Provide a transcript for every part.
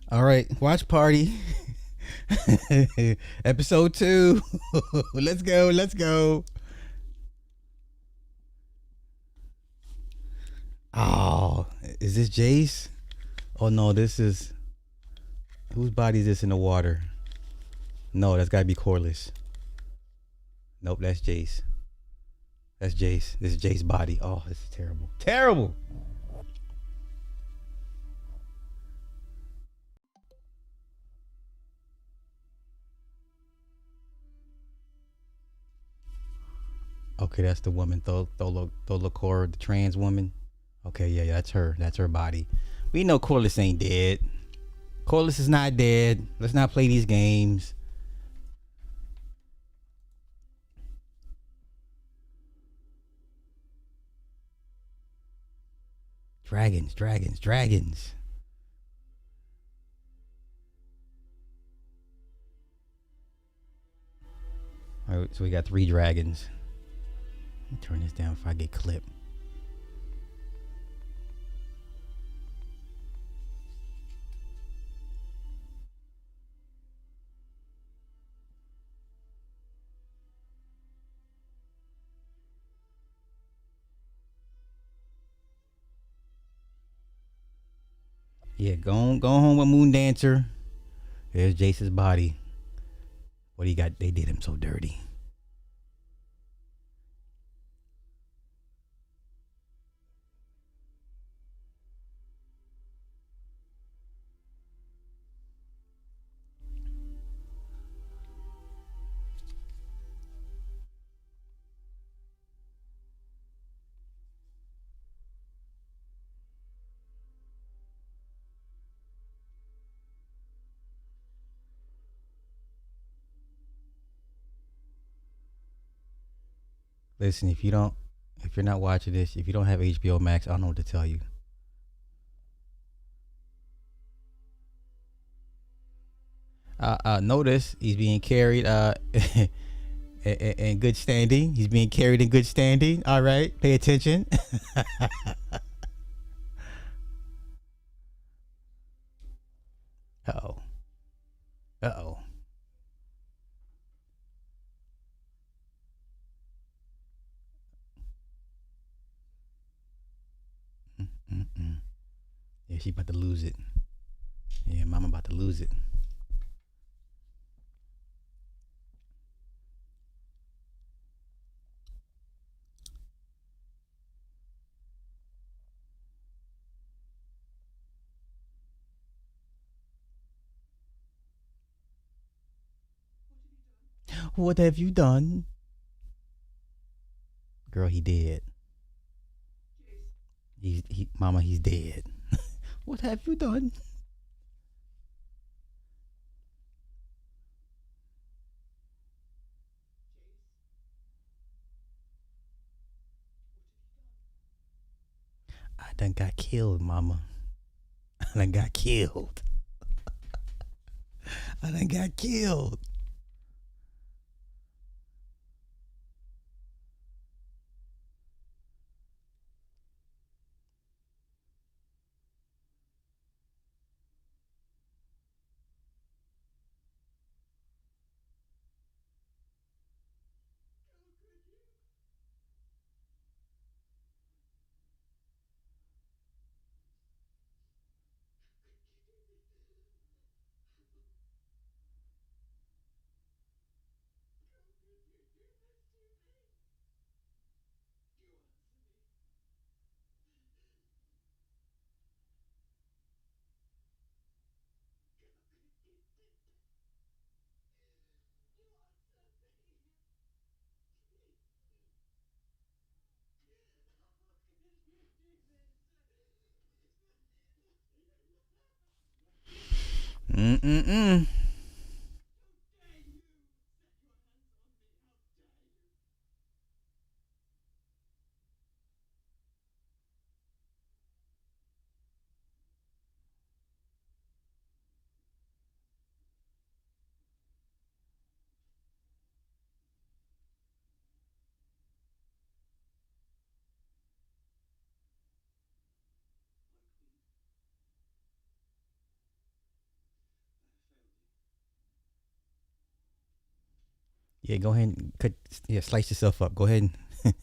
All right, watch party. Episode 2. Let's go. Let's go. Oh, is this Jace? Oh no, this is whose body is this in the water? No, that's gotta be Corliss. Nope, that's Jace. That's Jace. This is Jace's body. Oh, this is terrible. Terrible. Okay, that's the woman. Tholokor, the trans woman. Okay, yeah, that's her. That's her body. We know Corliss ain't dead. Corliss is not dead. Let's not play these games. Dragons, dragons, dragons. All right, so we got 3 dragons. Let me turn this down if I get clipped. Yeah, go home with Moon Dancer. There's Jace's body. What he got? They did him so dirty. Listen, if you're not watching this, if you don't have HBO Max, I don't know what to tell you. Notice he's being carried in good standing. He's being carried in good standing. All right, pay attention. Uh oh. Uh oh. Mm-mm. Yeah, she about to lose it. Yeah, mama about to lose it. What have you done? Girl, he dead. Mama, he's dead. What have you done? I done got killed, mama. I done got killed. I done got killed. Mm-mm-mm. Yeah, go ahead and cut. Yeah, slice yourself up. Go ahead and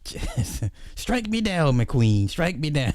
just strike me down, McQueen. Strike me down.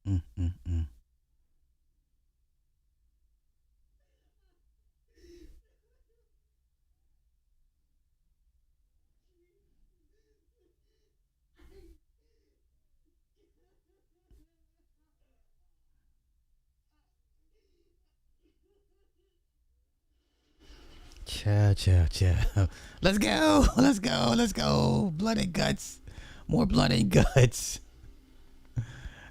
Mm, mm. Chow, chow, chow. Let's go. Let's go. Let's go. Blood and guts. More blood and guts.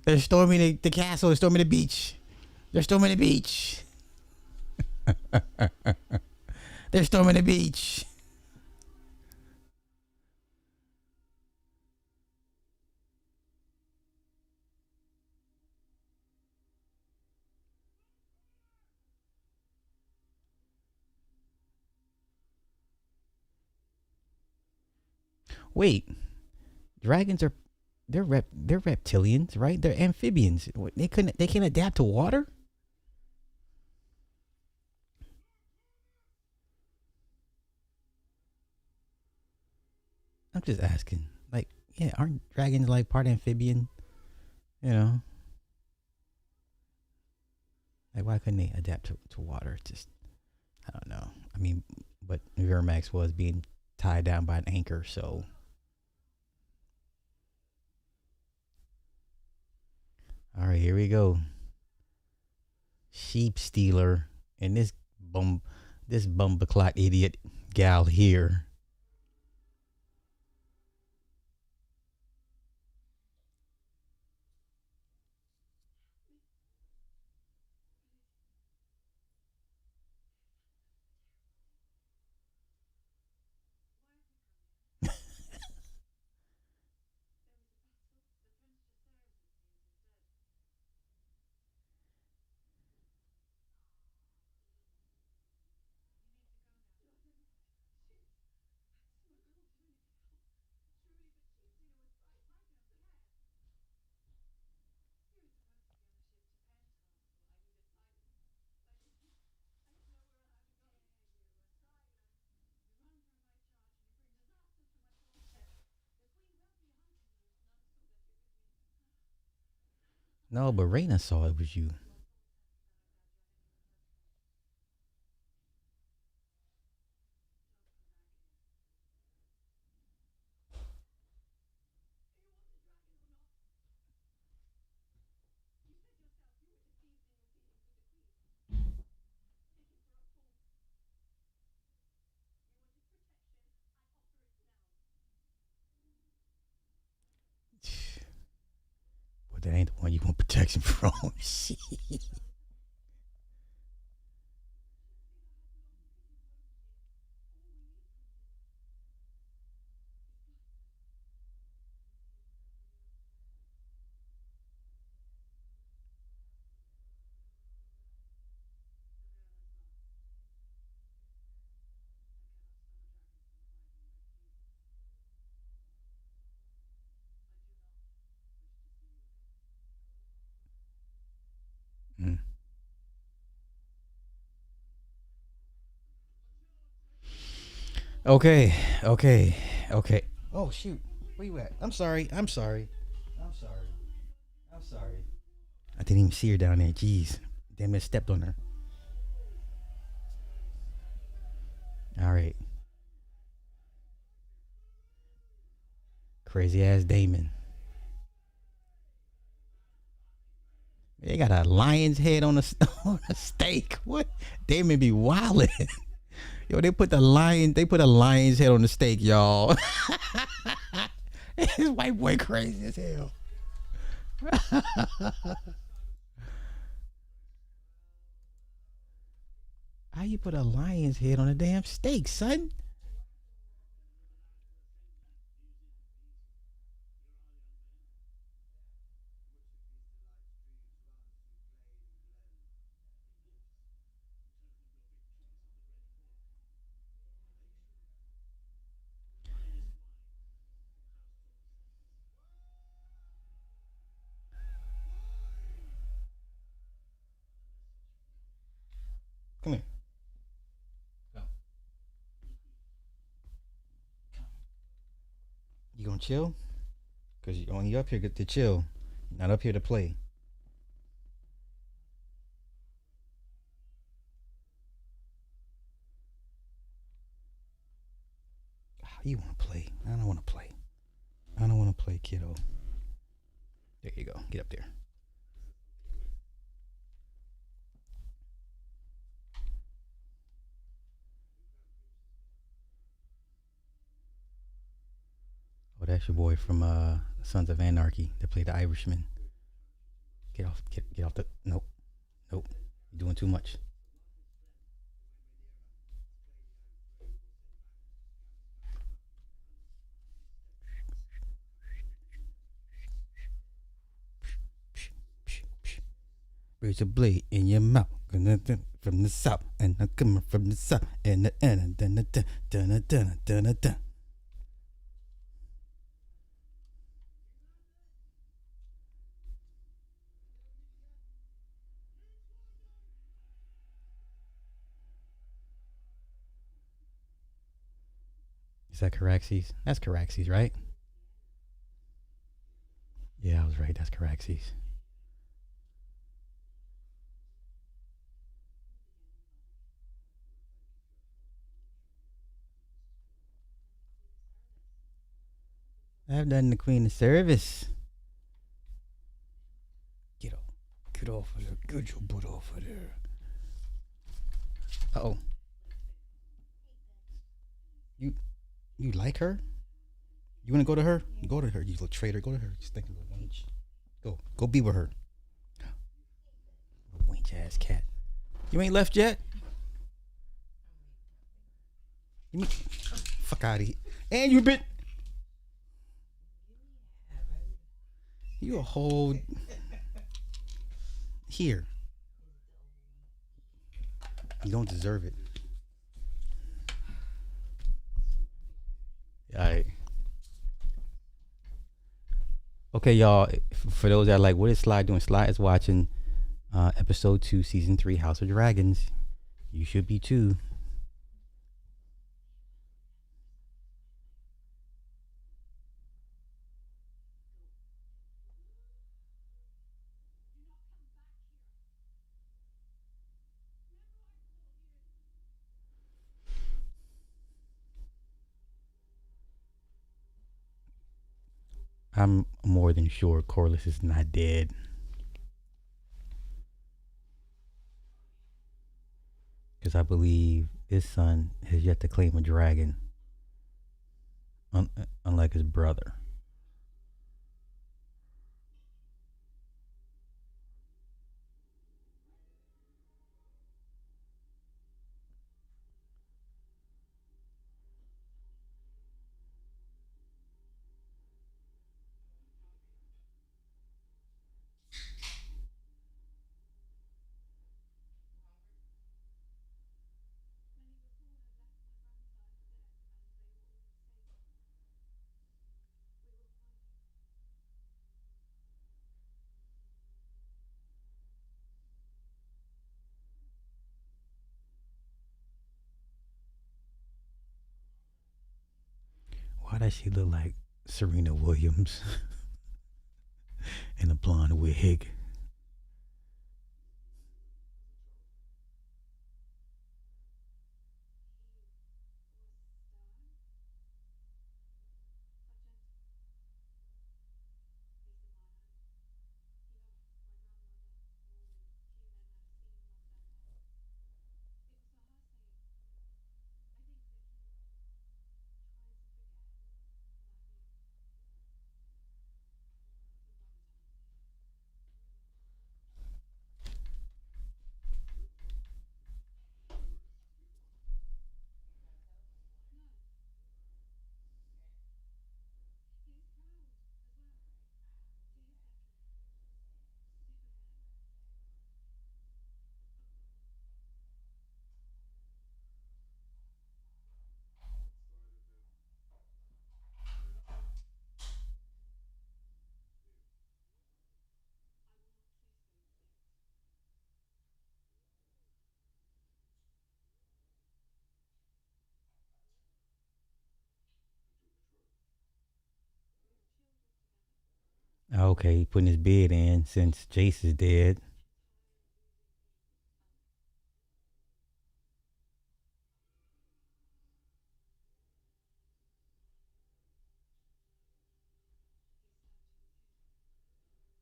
They're storming the castle. They're storming the beach. They're storming the beach. They're storming the beach. Wait, dragons are they're reptilians, right? They're amphibians. They can adapt to water. I'm just asking. Like, yeah, aren't dragons like part amphibian? You know, like why couldn't they adapt to water? Just I don't know. I mean, but Miramax was being tied down by an anchor, so all right, here we go. Sheep stealer and this bumbleclot idiot gal here. No, but Raina saw it was you. But that ain't the one you want protection from. Shit. Mm. Okay, okay, okay. Oh shoot, where you at? I'm sorry. I'm sorry. I'm sorry. I'm sorry. I didn't even see her down there. Jeez, damn it, stepped on her. All right, crazy ass Damon. They got a lion's head on a on a steak. What? Damon be wildin'. Yo, they put the lion. They put a lion's head on the steak, y'all. This white boy crazy as hell. How you put a lion's head on a damn steak, son? Come here. Come. You gonna chill? Cause you only up here to chill, not up here to play. You wanna play? I don't wanna play. I don't wanna play, kiddo. There you go. Get up there. Oh, that's your boy from Sons of Anarchy that played the Irishman. Get off the. Nope, nope. You're doing too much. Raise a blade in your mouth. From the south, and I'm coming from the south, and the. Is that Caraxes? That's Caraxes, right? Yeah, I was right. That's Caraxes. I've done the Queen of Service. Get off. Get off of there. Get your butt off of there. Oh, you you like her? You want to go to her? Go to her, you little traitor. Go to her. Just think of a wench. Go be with her. Wench ass cat. You ain't left yet? You mean, fuck out of here. And you been. You a whole. Here. You don't deserve it. Alright. Okay, y'all. For those that are like, what is Sly doing? Sly is watching episode 2, season 3, House of Dragons. You should be too. I'm more than sure Corliss is not dead. Because I believe his son has yet to claim a dragon, unlike his brother. Why does she look like Serena Williams in a blonde wig? Okay, he putting his bid in since Jace is dead.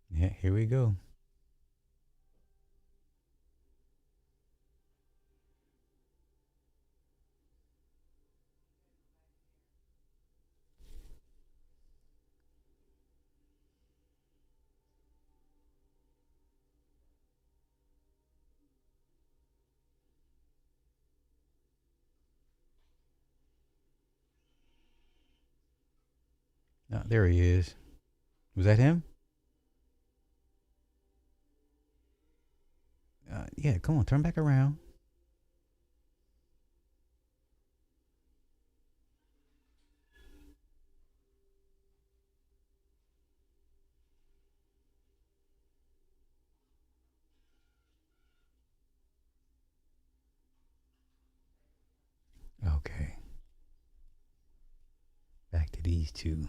Yeah, here we go. There he is. Was that him? Yeah, come on, turn back around. Okay, back to these two.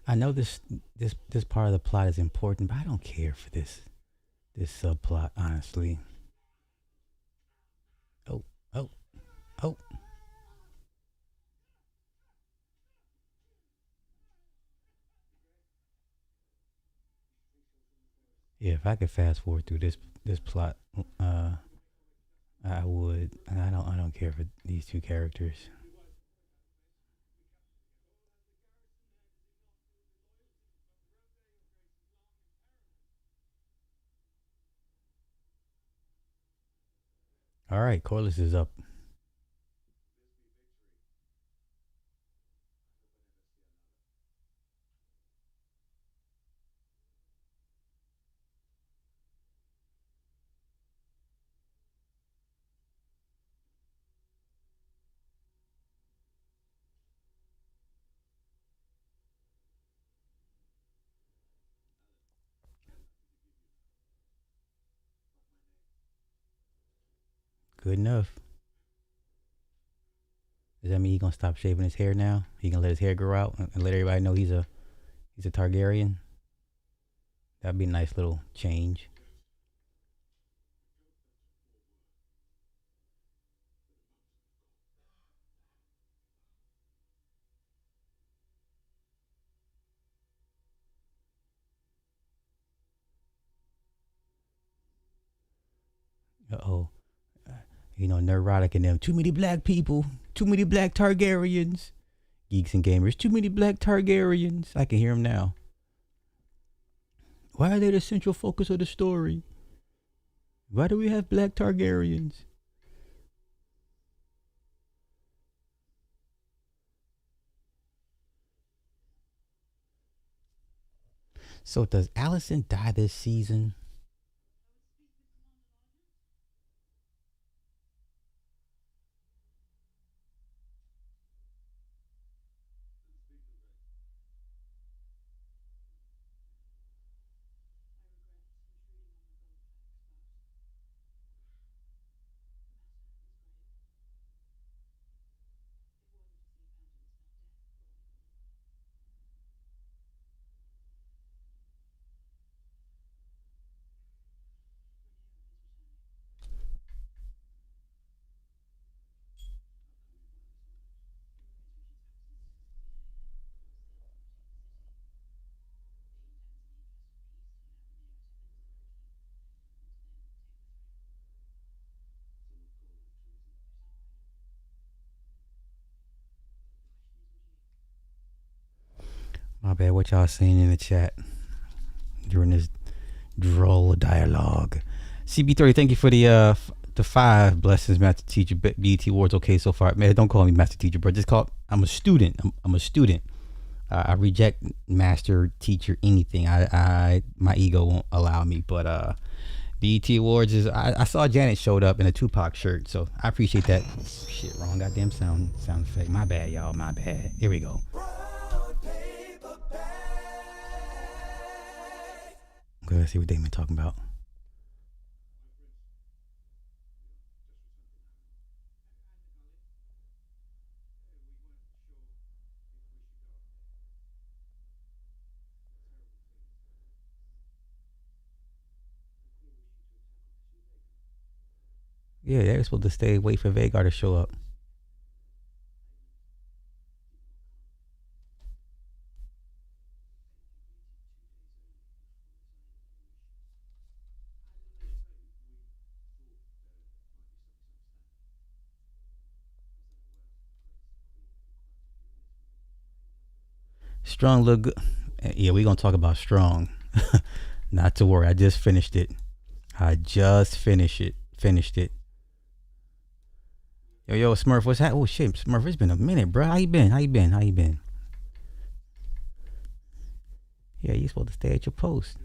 I know this part of the plot is important, but I don't care for this subplot, honestly. Oh, oh, oh. Yeah, if I could fast forward through this plot, I would. I don't care for these two characters. All right, Corliss is up. Good enough. Does that mean he gonna stop shaving his hair now? He gonna let his hair grow out and let everybody know he's a Targaryen? That'd be a nice little change. Uh oh. Neurotic in them. Too many black people. Too many black Targaryens. Geeks and gamers. Too many black Targaryens. I can hear him now. Why are they the central focus of the story? Why do we have black Targaryens? So does Allison die this season? My bad. What y'all saying in the chat during this droll dialogue? CB30, thank you for the 5 blessings, Master Teacher. BET Awards okay so far. Man, don't call me Master Teacher, bro. Just call. I'm a student. I'm a student. I reject master, teacher, anything. My ego won't allow me. But BET Awards is. I saw Janet showed up in a Tupac shirt, so I appreciate that. Shit, wrong goddamn sound effect. My bad, y'all. My bad. Here we go. Okay, let's see what Damon talking about. Yeah, they were supposed to stay, wait for Vagar to show up. Strung look good. Yeah, we gonna talk about Strong. Not to worry, I just finished it. I just Finished it. Yo, Smurf, what's that? Oh shit, Smurf, it's been a minute, bro. How you been? Yeah, you supposed to stay at your post.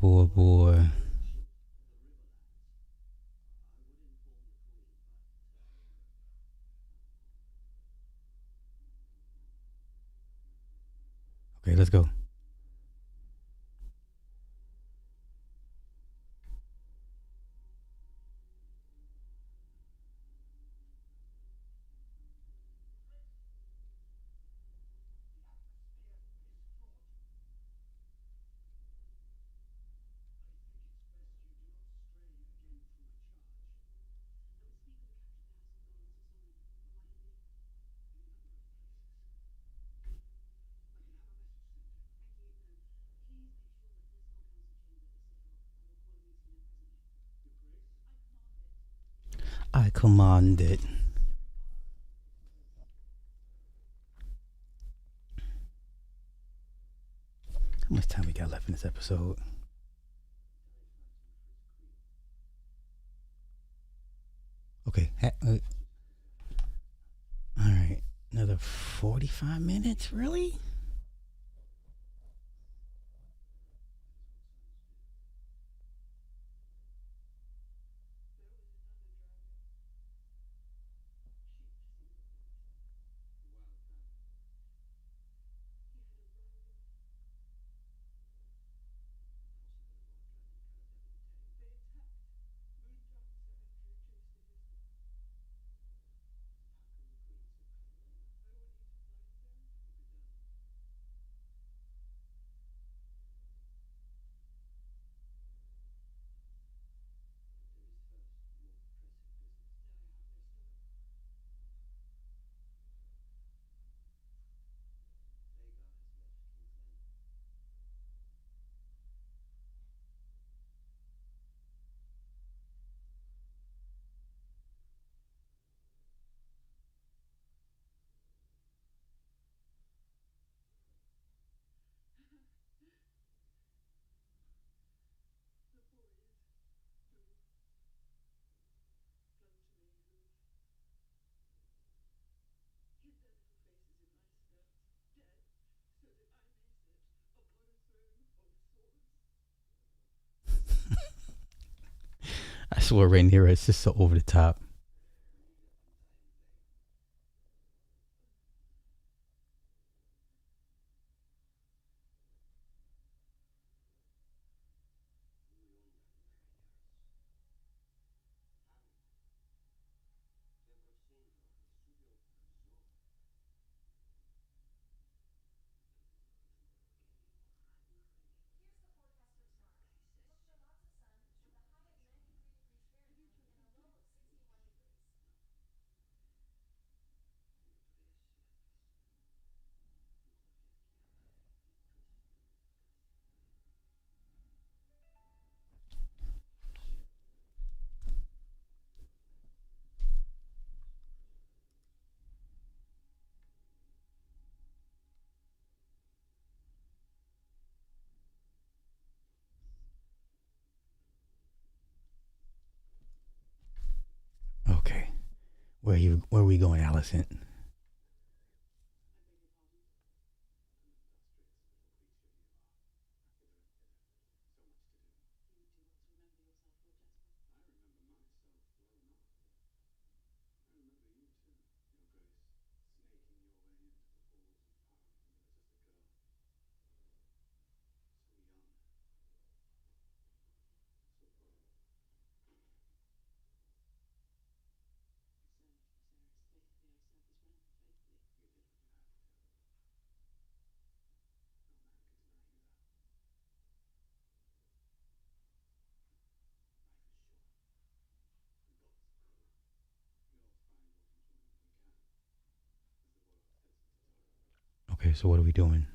Boy. Okay, let's go. commanded. How much time we got left in this episode? Okay. All right. Another 45 minutes? Really? I swear, Rhaenyra, it's just so over the top. Okay. Where are we going, Allison? Okay, so what are we doing?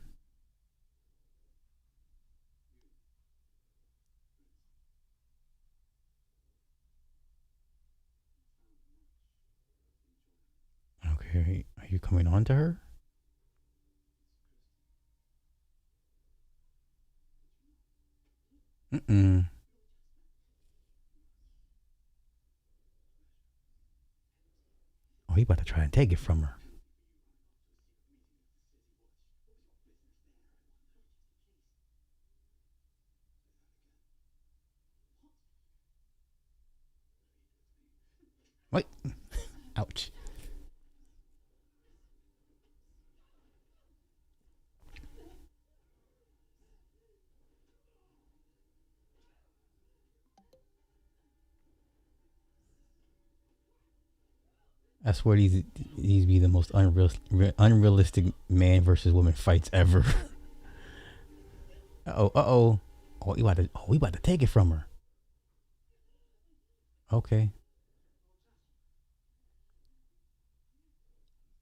Okay, are you coming on to her? Mm-mm. Oh, he about to try and take it from her. Wait. Ouch. I swear these be the most unrealistic man versus woman fights ever. Uh oh. We about to take it from her. Okay.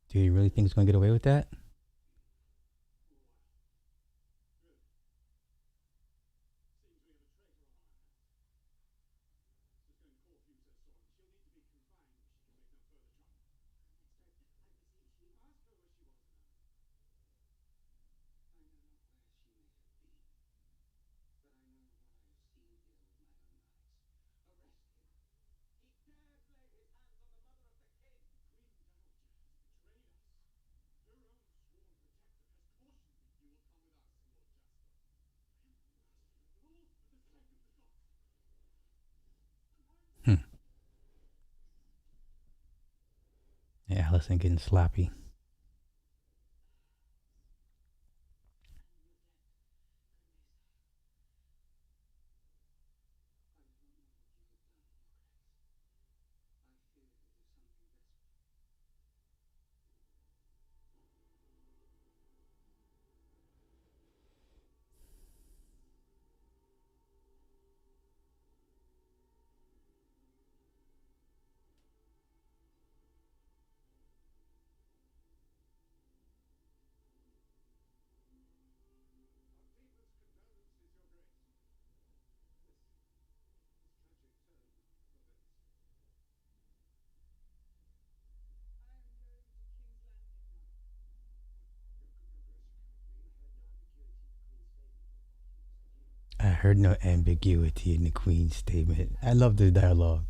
Do you really think he's gonna get away with that? Yeah, Allison getting sloppy. I heard no ambiguity in the Queen's statement. I love this dialogue.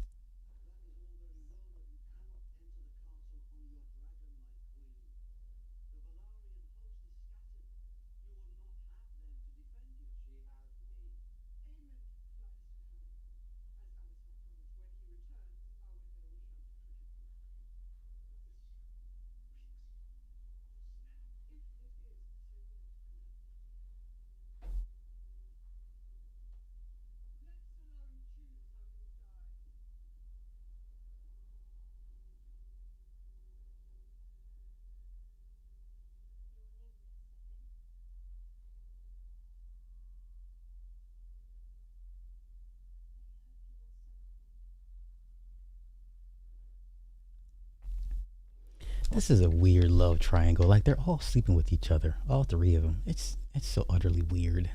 This is a weird love triangle. Like they're all sleeping with each other, all three of them. It's so utterly weird.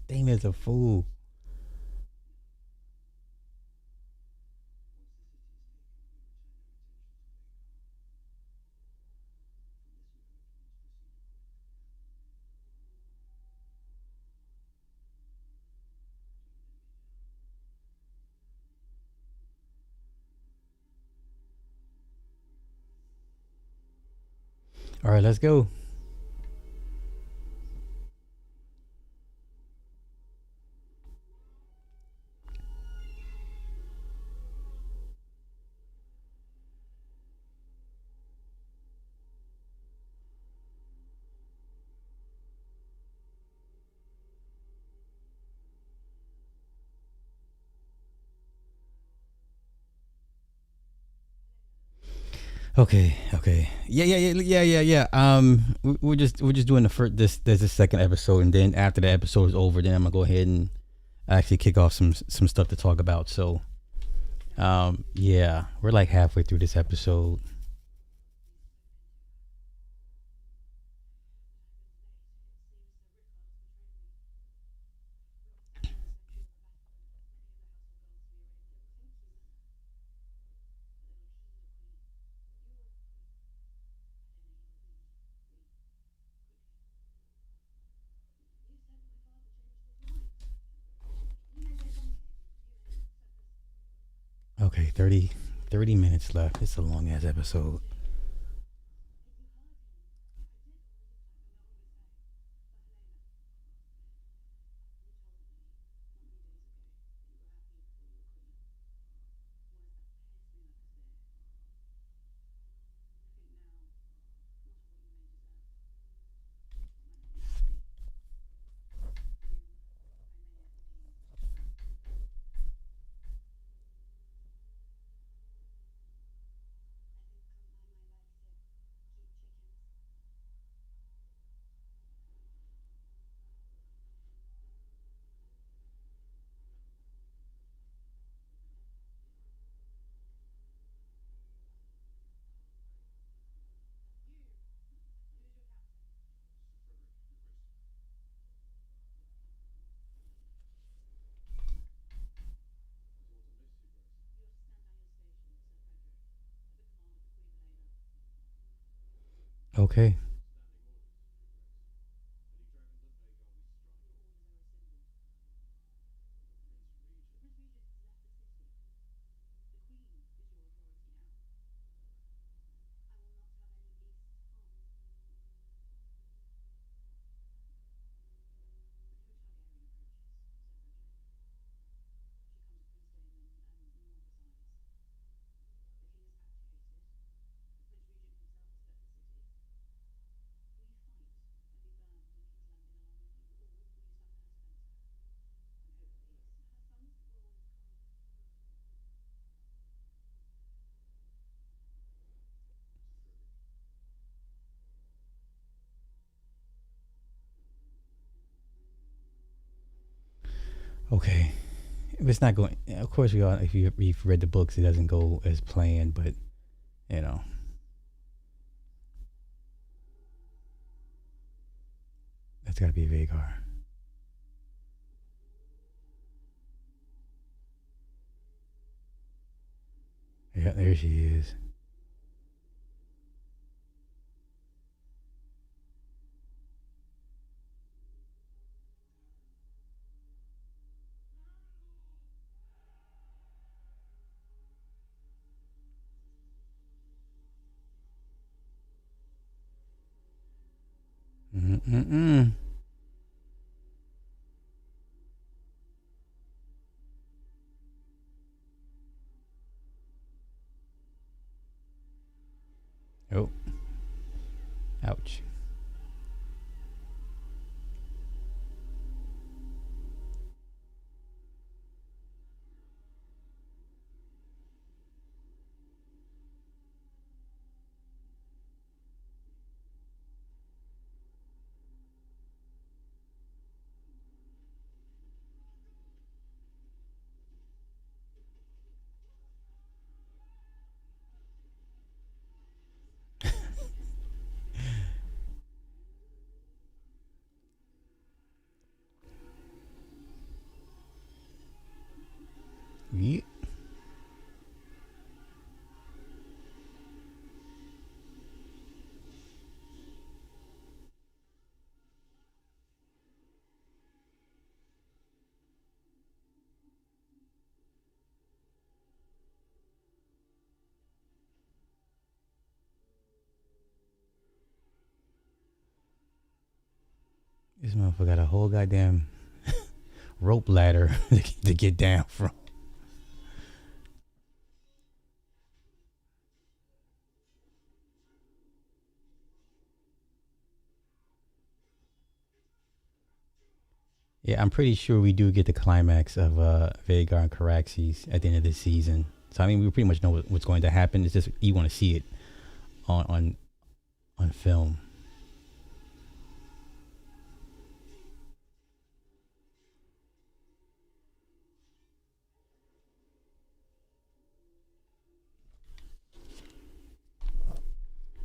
Damon's a fool. All right, let's go. Okay, okay. Yeah. We're just doing the first this there's a second episode, and then after the episode is over, then I'm gonna go ahead and actually kick off some stuff to talk about. So, yeah, we're like halfway through this episode. Okay, 30 minutes left. It's a long ass episode. Okay. Okay. It's not going. Of course, we all. If you've read the books, it doesn't go as planned. But you know, that's got to be Vagar. Yeah, there she is. Mm-mm-mm. Oh, ouch. Yeah. This motherfucker got a whole goddamn rope ladder to get down from. Yeah, I'm pretty sure we do get the climax of Vagar and Caraxes at the end of this season. So I mean, we pretty much know what's going to happen. It's just you want to see it on on film.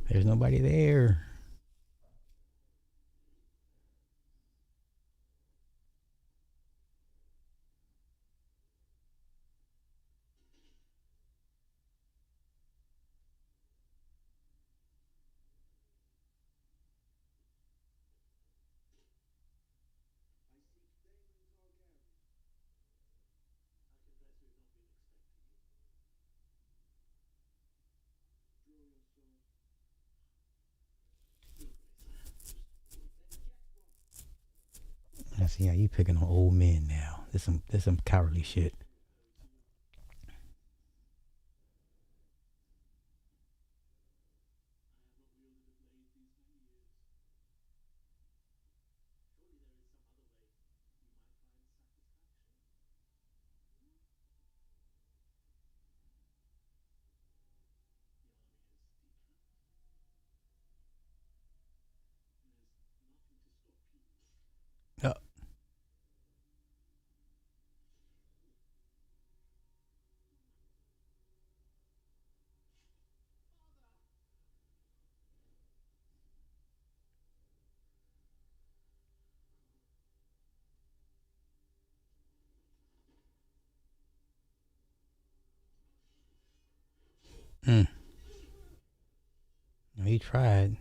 There's nobody there. I see how you picking on old men now. There's some cowardly shit. Uh, mm. He tried.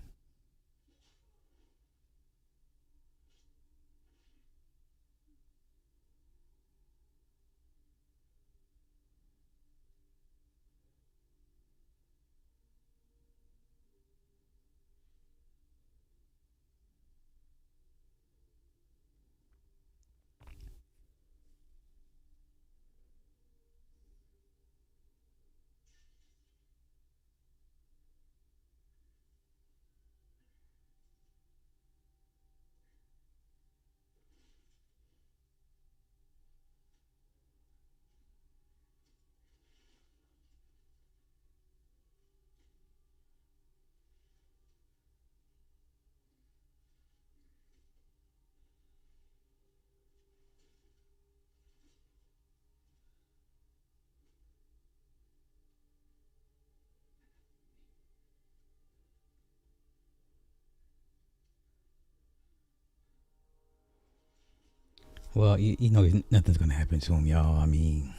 Well, you know, nothing's gonna happen to him, y'all. I mean,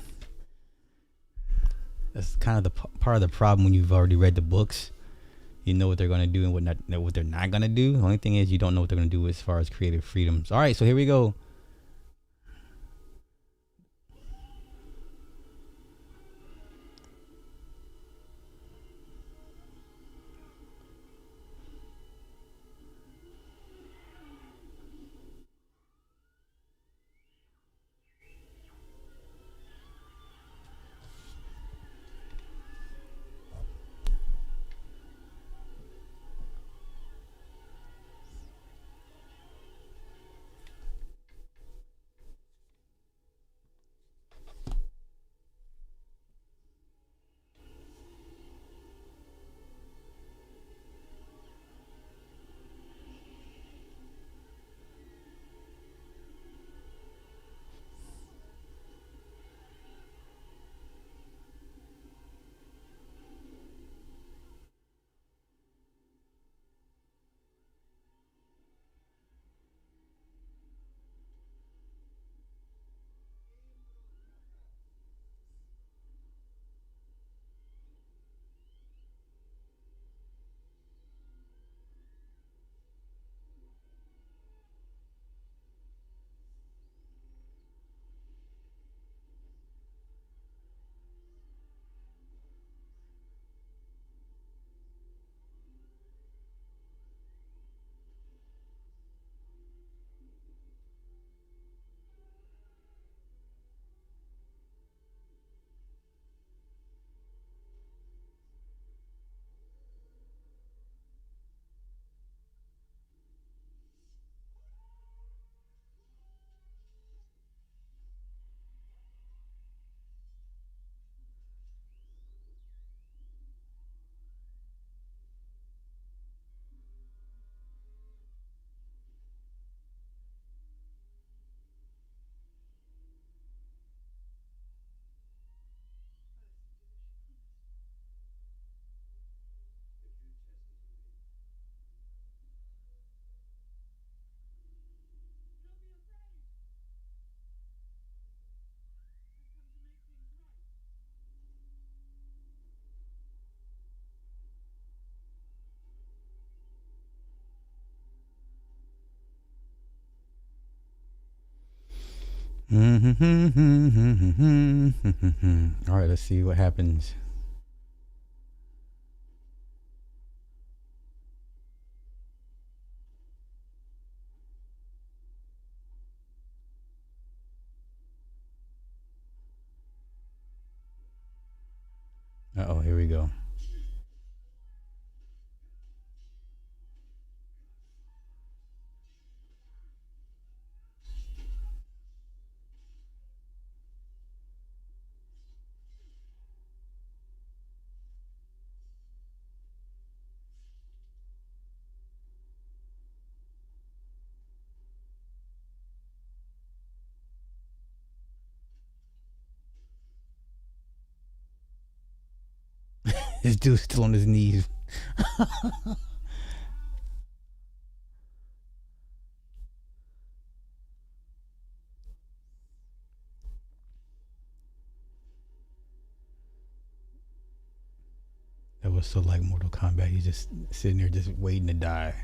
that's kind of the part of the problem when you've already read the books. You know what they're gonna do and what they're not gonna do. The only thing is you don't know what they're gonna do as far as creative freedoms. All right, so here we go. All right, let's see what happens. Oh, here we go. This dude's still on his knees. That was so like Mortal Kombat. He's just sitting there, just waiting to die.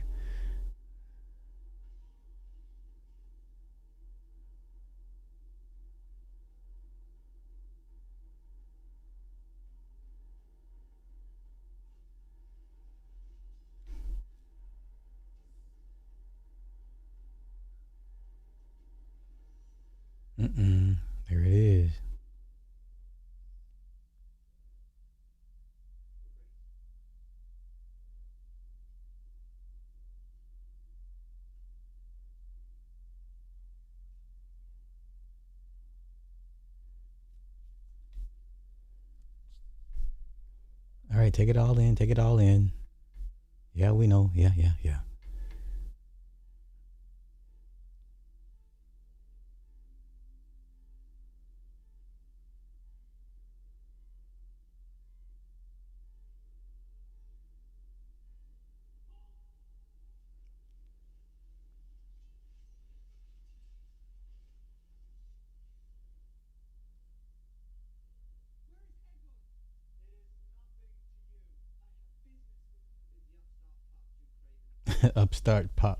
Mm-mm. There it is. All right, take it all in. Take it all in. Yeah, we know. Yeah, yeah, yeah. Upstart pop.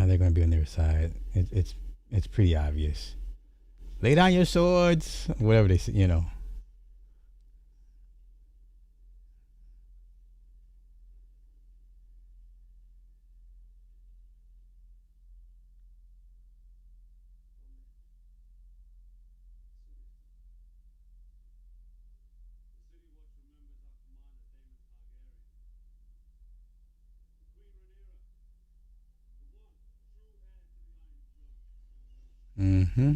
They're gonna be on their side. It's pretty obvious. Lay down your swords. Whatever they say, you know. Mm-hmm.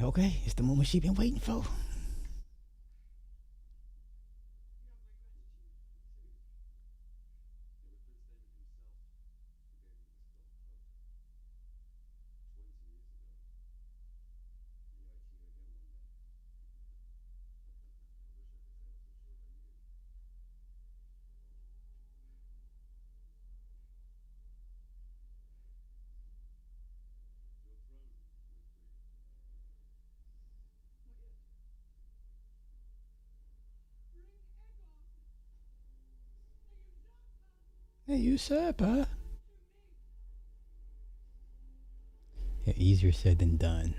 Okay, it's the moment she been waiting for. Hey, usurper. Yeah, easier said than done.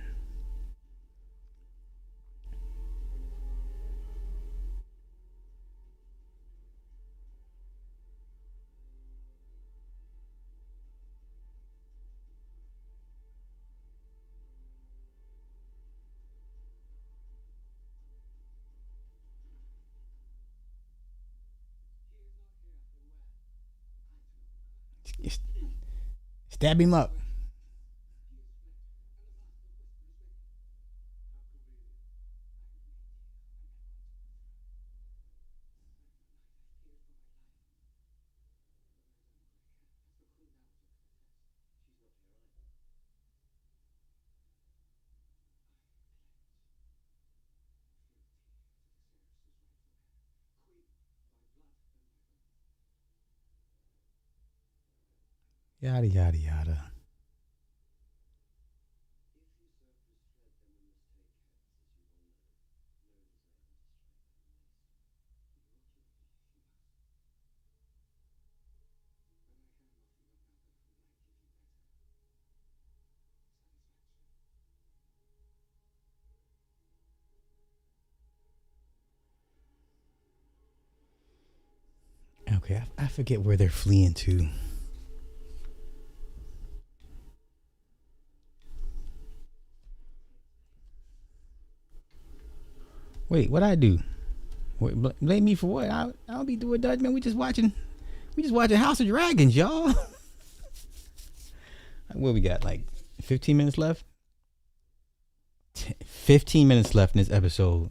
Stab him up. Yada yada yada. Okay, I forget where they're fleeing to. Wait, what I do? Wait, blame me for what? I don't be doing that, man. We just watching House of Dragons, y'all. What we got? Like 15 minutes left. 15 minutes left in this episode.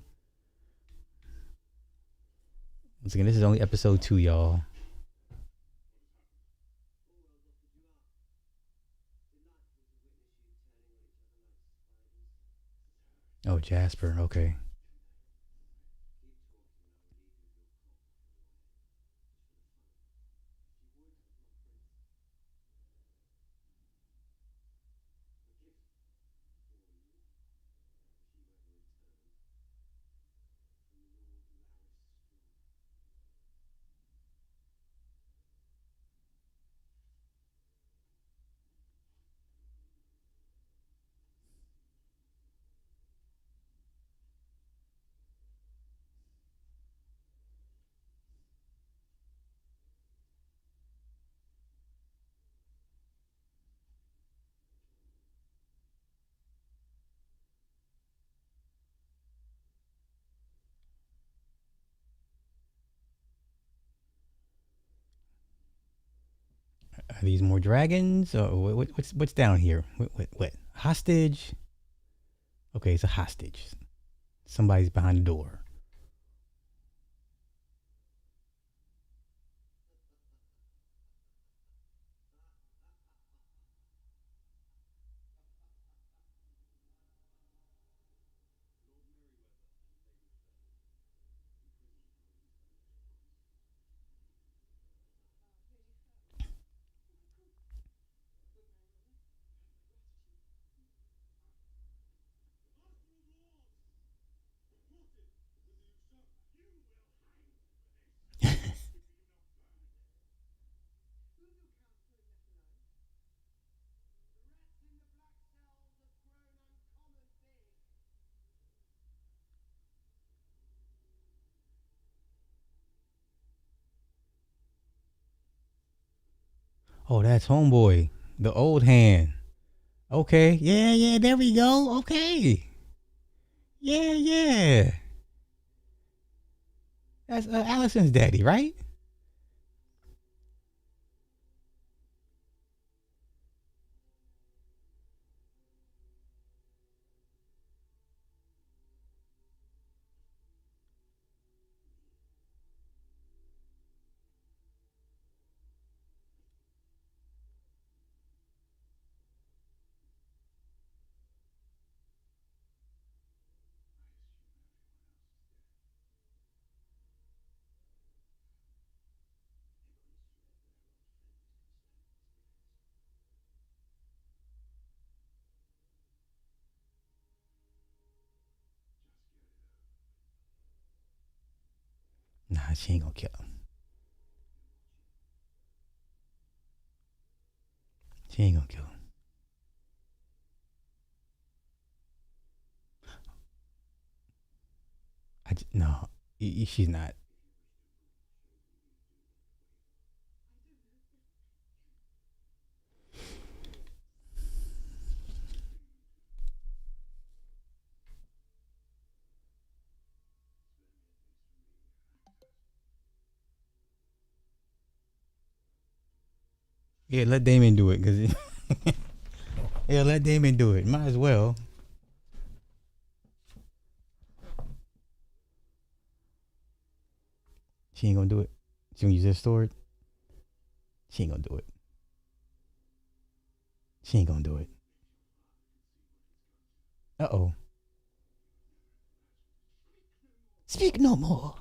Once again, this is only episode 2, y'all. Oh, Jasper. Okay. Are these more dragons? Or what's down here? What? Hostage? Okay, it's a hostage. Somebody's behind the door. Oh, that's homeboy, the old hand. Okay, yeah, there we go. Okay, yeah. That's Allison's daddy, right? Nah, she ain't gonna kill him. She ain't gonna kill him. No, she's not. Yeah, let Damon do it, cause yeah, let Damon do it. Might as well. She ain't gonna do it. She gonna use this sword. She ain't gonna do it. She ain't gonna do it. Uh-oh. Speak no more.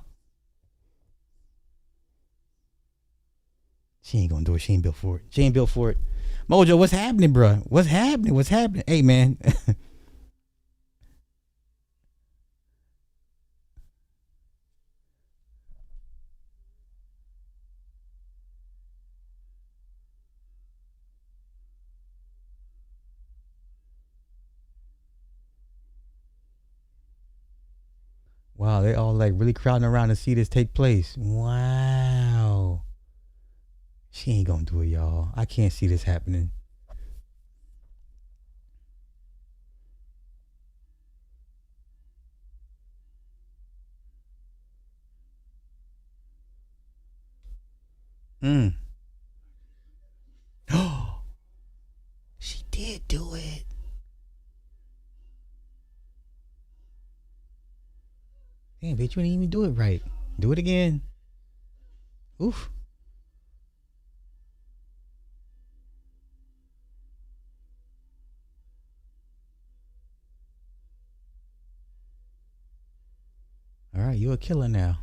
She ain't gonna do it. She ain't built for it. She ain't built for it. Mojo, what's happening, bro? What's happening? What's happening? Hey, man. Wow, they all like really crowding around to see this take place. Wow. She ain't gonna do it, y'all. I can't see this happening. Mm. Oh, she did do it. Damn, bitch, you didn't even do it right. Do it again. Oof. All right, you a killer now.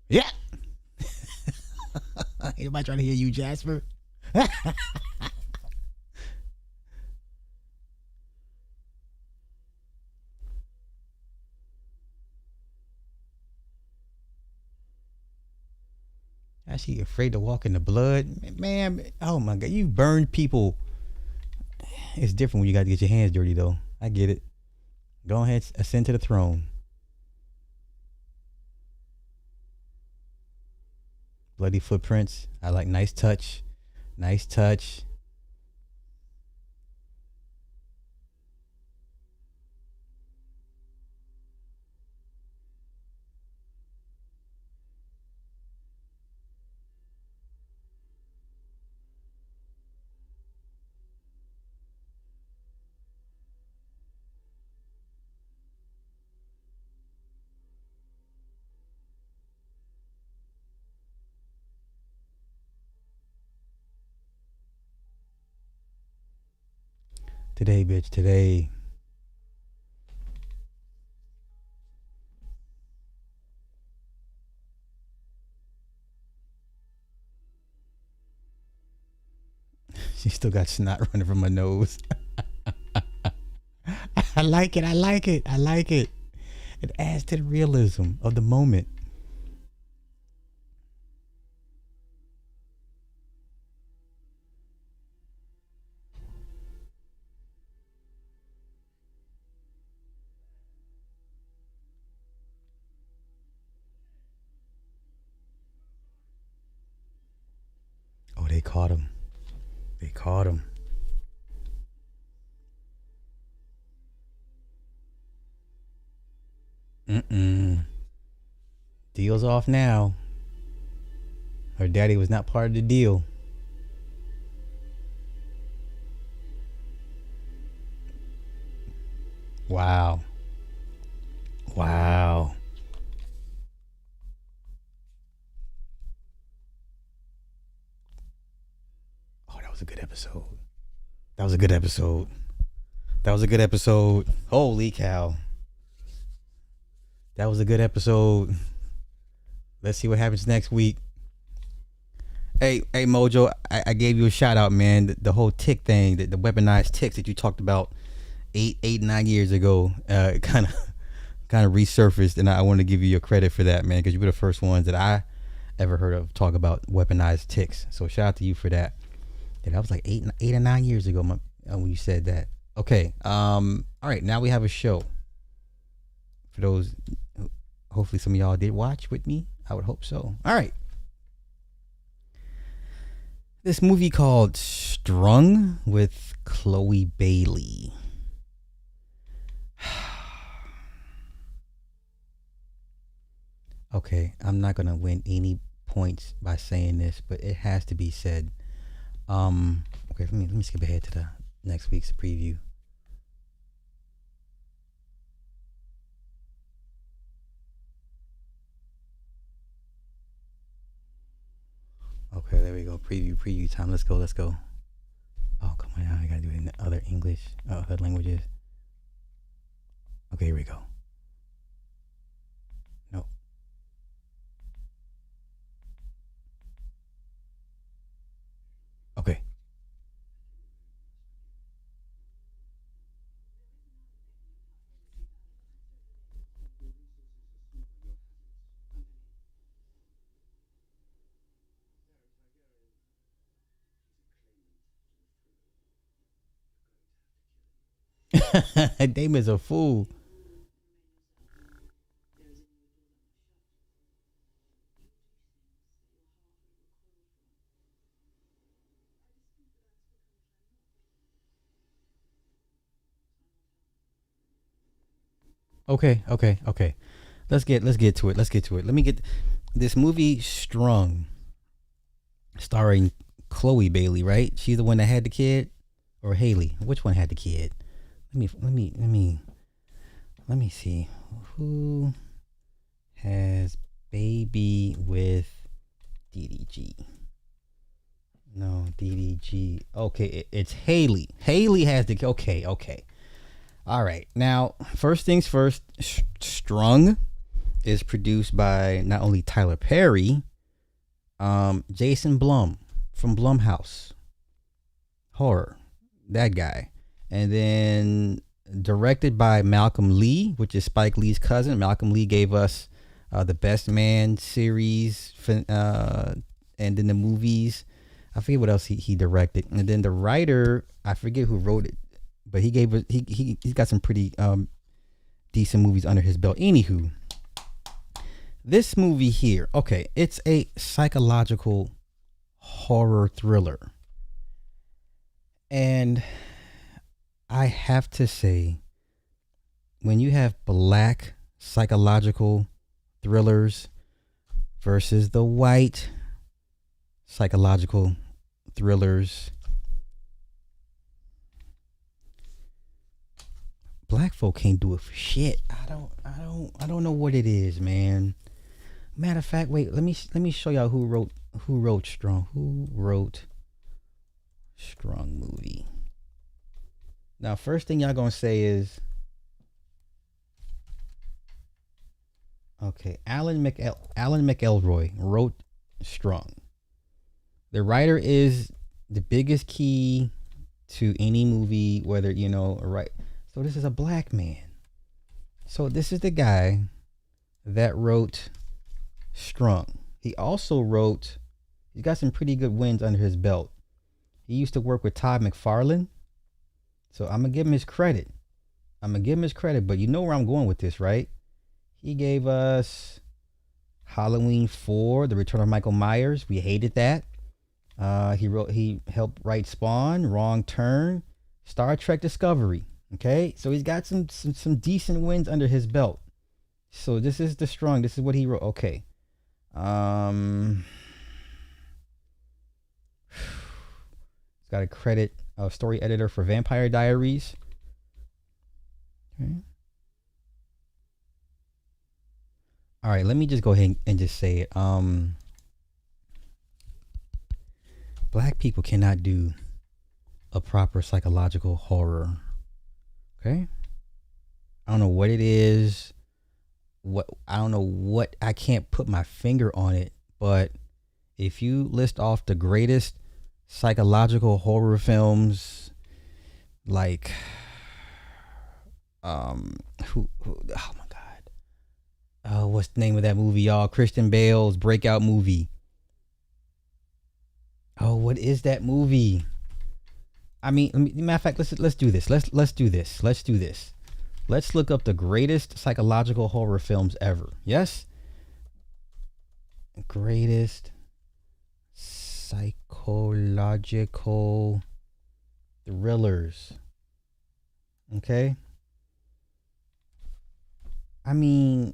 Yeah. Ain't nobody trying to hear you, Jasper. She afraid to walk in the blood, man. Oh my god, you burned people. It's different when you got to get your hands dirty, though. I get it. Go ahead, ascend to the throne. Bloody footprints. I like nice touch. Nice touch. Today, bitch. Today. She still got snot running from her nose. I like it. I like it. I like it. It adds to the realism of the moment. Oh, they caught him. They caught him. Mm-mm. Deal's off now. Her daddy was not part of the deal. Wow. Wow. Oh, that was a good episode. That was a good episode. That was a good episode. Holy cow. That was a good episode. Let's see what happens next week. Hey, Mojo, I gave you a shout out, man. The whole tick thing, the weaponized ticks that you talked about 9 years ago, kind of resurfaced, and I want to give you your credit for that, man, because you were the first ones that I ever heard of talk about weaponized ticks. So shout out to you for that. Yeah, that was like 8 or 9 years ago when you said that. Okay. All right. Now we have a show. For those, hopefully some of y'all did watch with me. I would hope so. All right. This movie called Strung with Chloe Bailey. Okay, I'm not gonna win any points by saying this, but it has to be said. Okay, let me skip ahead to the next week's preview. Okay, there we go. Preview time. Let's go. Oh, come on. I gotta do it in other English, other languages. Okay, here we go. No. Okay. Damon's a fool. Okay. Let's get to it. Let me get this movie Strung, starring Chloe Bailey. Right? She's the one that had the kid, or Haley. Which one had the kid? Let me see. Who has baby with DDG? No, DDG. Okay, it's Haley. Haley has the. Okay. All right. Now, first things first. Strung is produced by not only Tyler Perry, Jason Blum from Blumhouse Horror, that guy, and then directed by Malcolm Lee, which is Spike Lee's cousin. Malcolm Lee gave us the Best Man series, and then the movies. I forget what else he directed, and then the writer, I forget who wrote it, but he gave it. He's got some pretty decent movies under his belt. Anywho, this movie here, okay, it's a psychological horror thriller, and I have to say, when you have black psychological thrillers versus the white psychological thrillers, black folk can't do it for shit. I don't know what it is, man. Matter of fact, wait, let me show y'all who wrote Strung. Who wrote Strung movie? Now, first thing y'all gonna say is, okay, Alan McElroy wrote Strung. The writer is the biggest key to any movie, whether right. So this is a black man. So this is the guy that wrote Strung. He also wrote. He's got some pretty good wins under his belt. He used to work with Todd McFarlane. So I'm gonna give him his credit. But you know where I'm going with this, right? He gave us Halloween 4, The Return of Michael Myers. We hated that. He helped write Spawn, Wrong Turn, Star Trek Discovery. Okay, so he's got some decent wins under his belt. So this is the Strung. This is what he wrote. Okay. He's got a credit story editor for Vampire Diaries. Okay. All right, let me just go ahead and just say it. Black people cannot do a proper psychological horror. Okay? I don't know what it is. I can't put my finger on it, but if you list off the greatest psychological horror films, like oh my god, what's the name of that movie, y'all? Christian Bale's breakout movie. Oh, what is that movie? I mean, matter of fact, let's do this. Let's do this. Let's look up the greatest psychological horror films ever. Yes? Greatest psychological thrillers. Okay? I mean,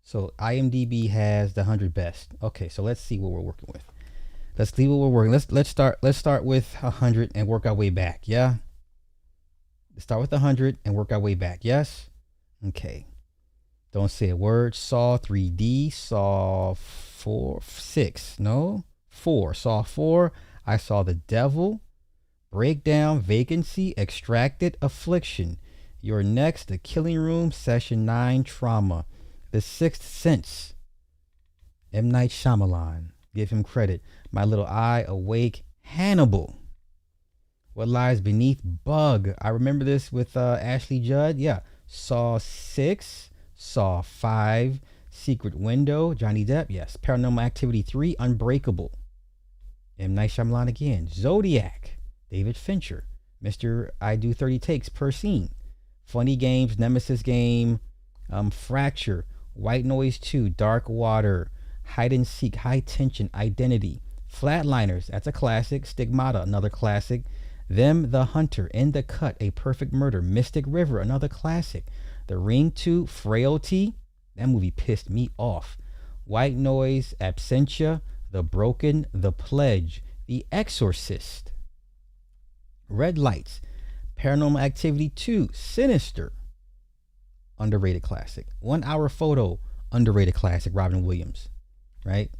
so IMDb has the 100 best. Okay, so let's see what we're working with. Let's start with 100 and work our way back. Yeah? Let's start with 100 and work our way back. Yes? Okay. Don't say a word. Saw 3D. Saw 6. No? 4. Saw 4. I Saw the Devil. Breakdown. Vacancy. Extracted. Affliction. Your Next. The Killing Room. Session 9. Trauma. The Sixth Sense. M. Night Shyamalan. Give him credit. My Little Eye. Awake. Hannibal. What Lies Beneath. Bug. I remember this with Ashley Judd. Yeah. Saw 6. Saw 5. Secret Window. Johnny Depp. Yes. Paranormal Activity 3. Unbreakable. M. Night Shyamalan again. Zodiac. David Fincher. Mr. I Do 30 Takes per Scene. Funny Games. Nemesis Game. Fracture. White Noise 2. Dark Water. Hide and Seek. High Tension. Identity. Flatliners. That's a classic. Stigmata. Another classic. Them, The Hunter. In the Cut. A Perfect Murder. Mystic River. Another classic. The Ring 2. Frailty. That movie pissed me off. White Noise. Absentia. The Broken. The Pledge. The Exorcist. Red Lights. Paranormal Activity 2. Sinister. Underrated classic. 1 Hour Photo. Underrated classic. Robin Williams. Right?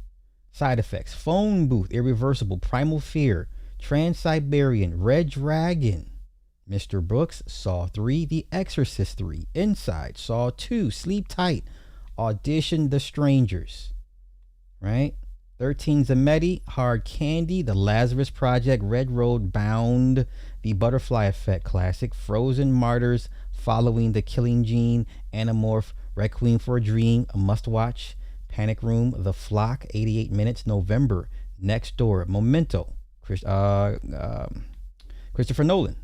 Side Effects. Phone Booth. Irreversible. Primal Fear. Trans-Siberian. Red Dragon. Mr. Brooks. Saw 3. The Exorcist 3. Inside. Saw 2. Sleep Tight. Audition The Strangers. Right? 13 Zametti. Hard Candy. The Lazarus Project. Red Road. Bound. The Butterfly Effect classic. Frozen. Martyrs. Following the Killing Gene. Animorph. Requiem for a Dream. A must watch. Panic Room. The Flock. 88 Minutes. November. Next Door. Memento. Christopher Nolan.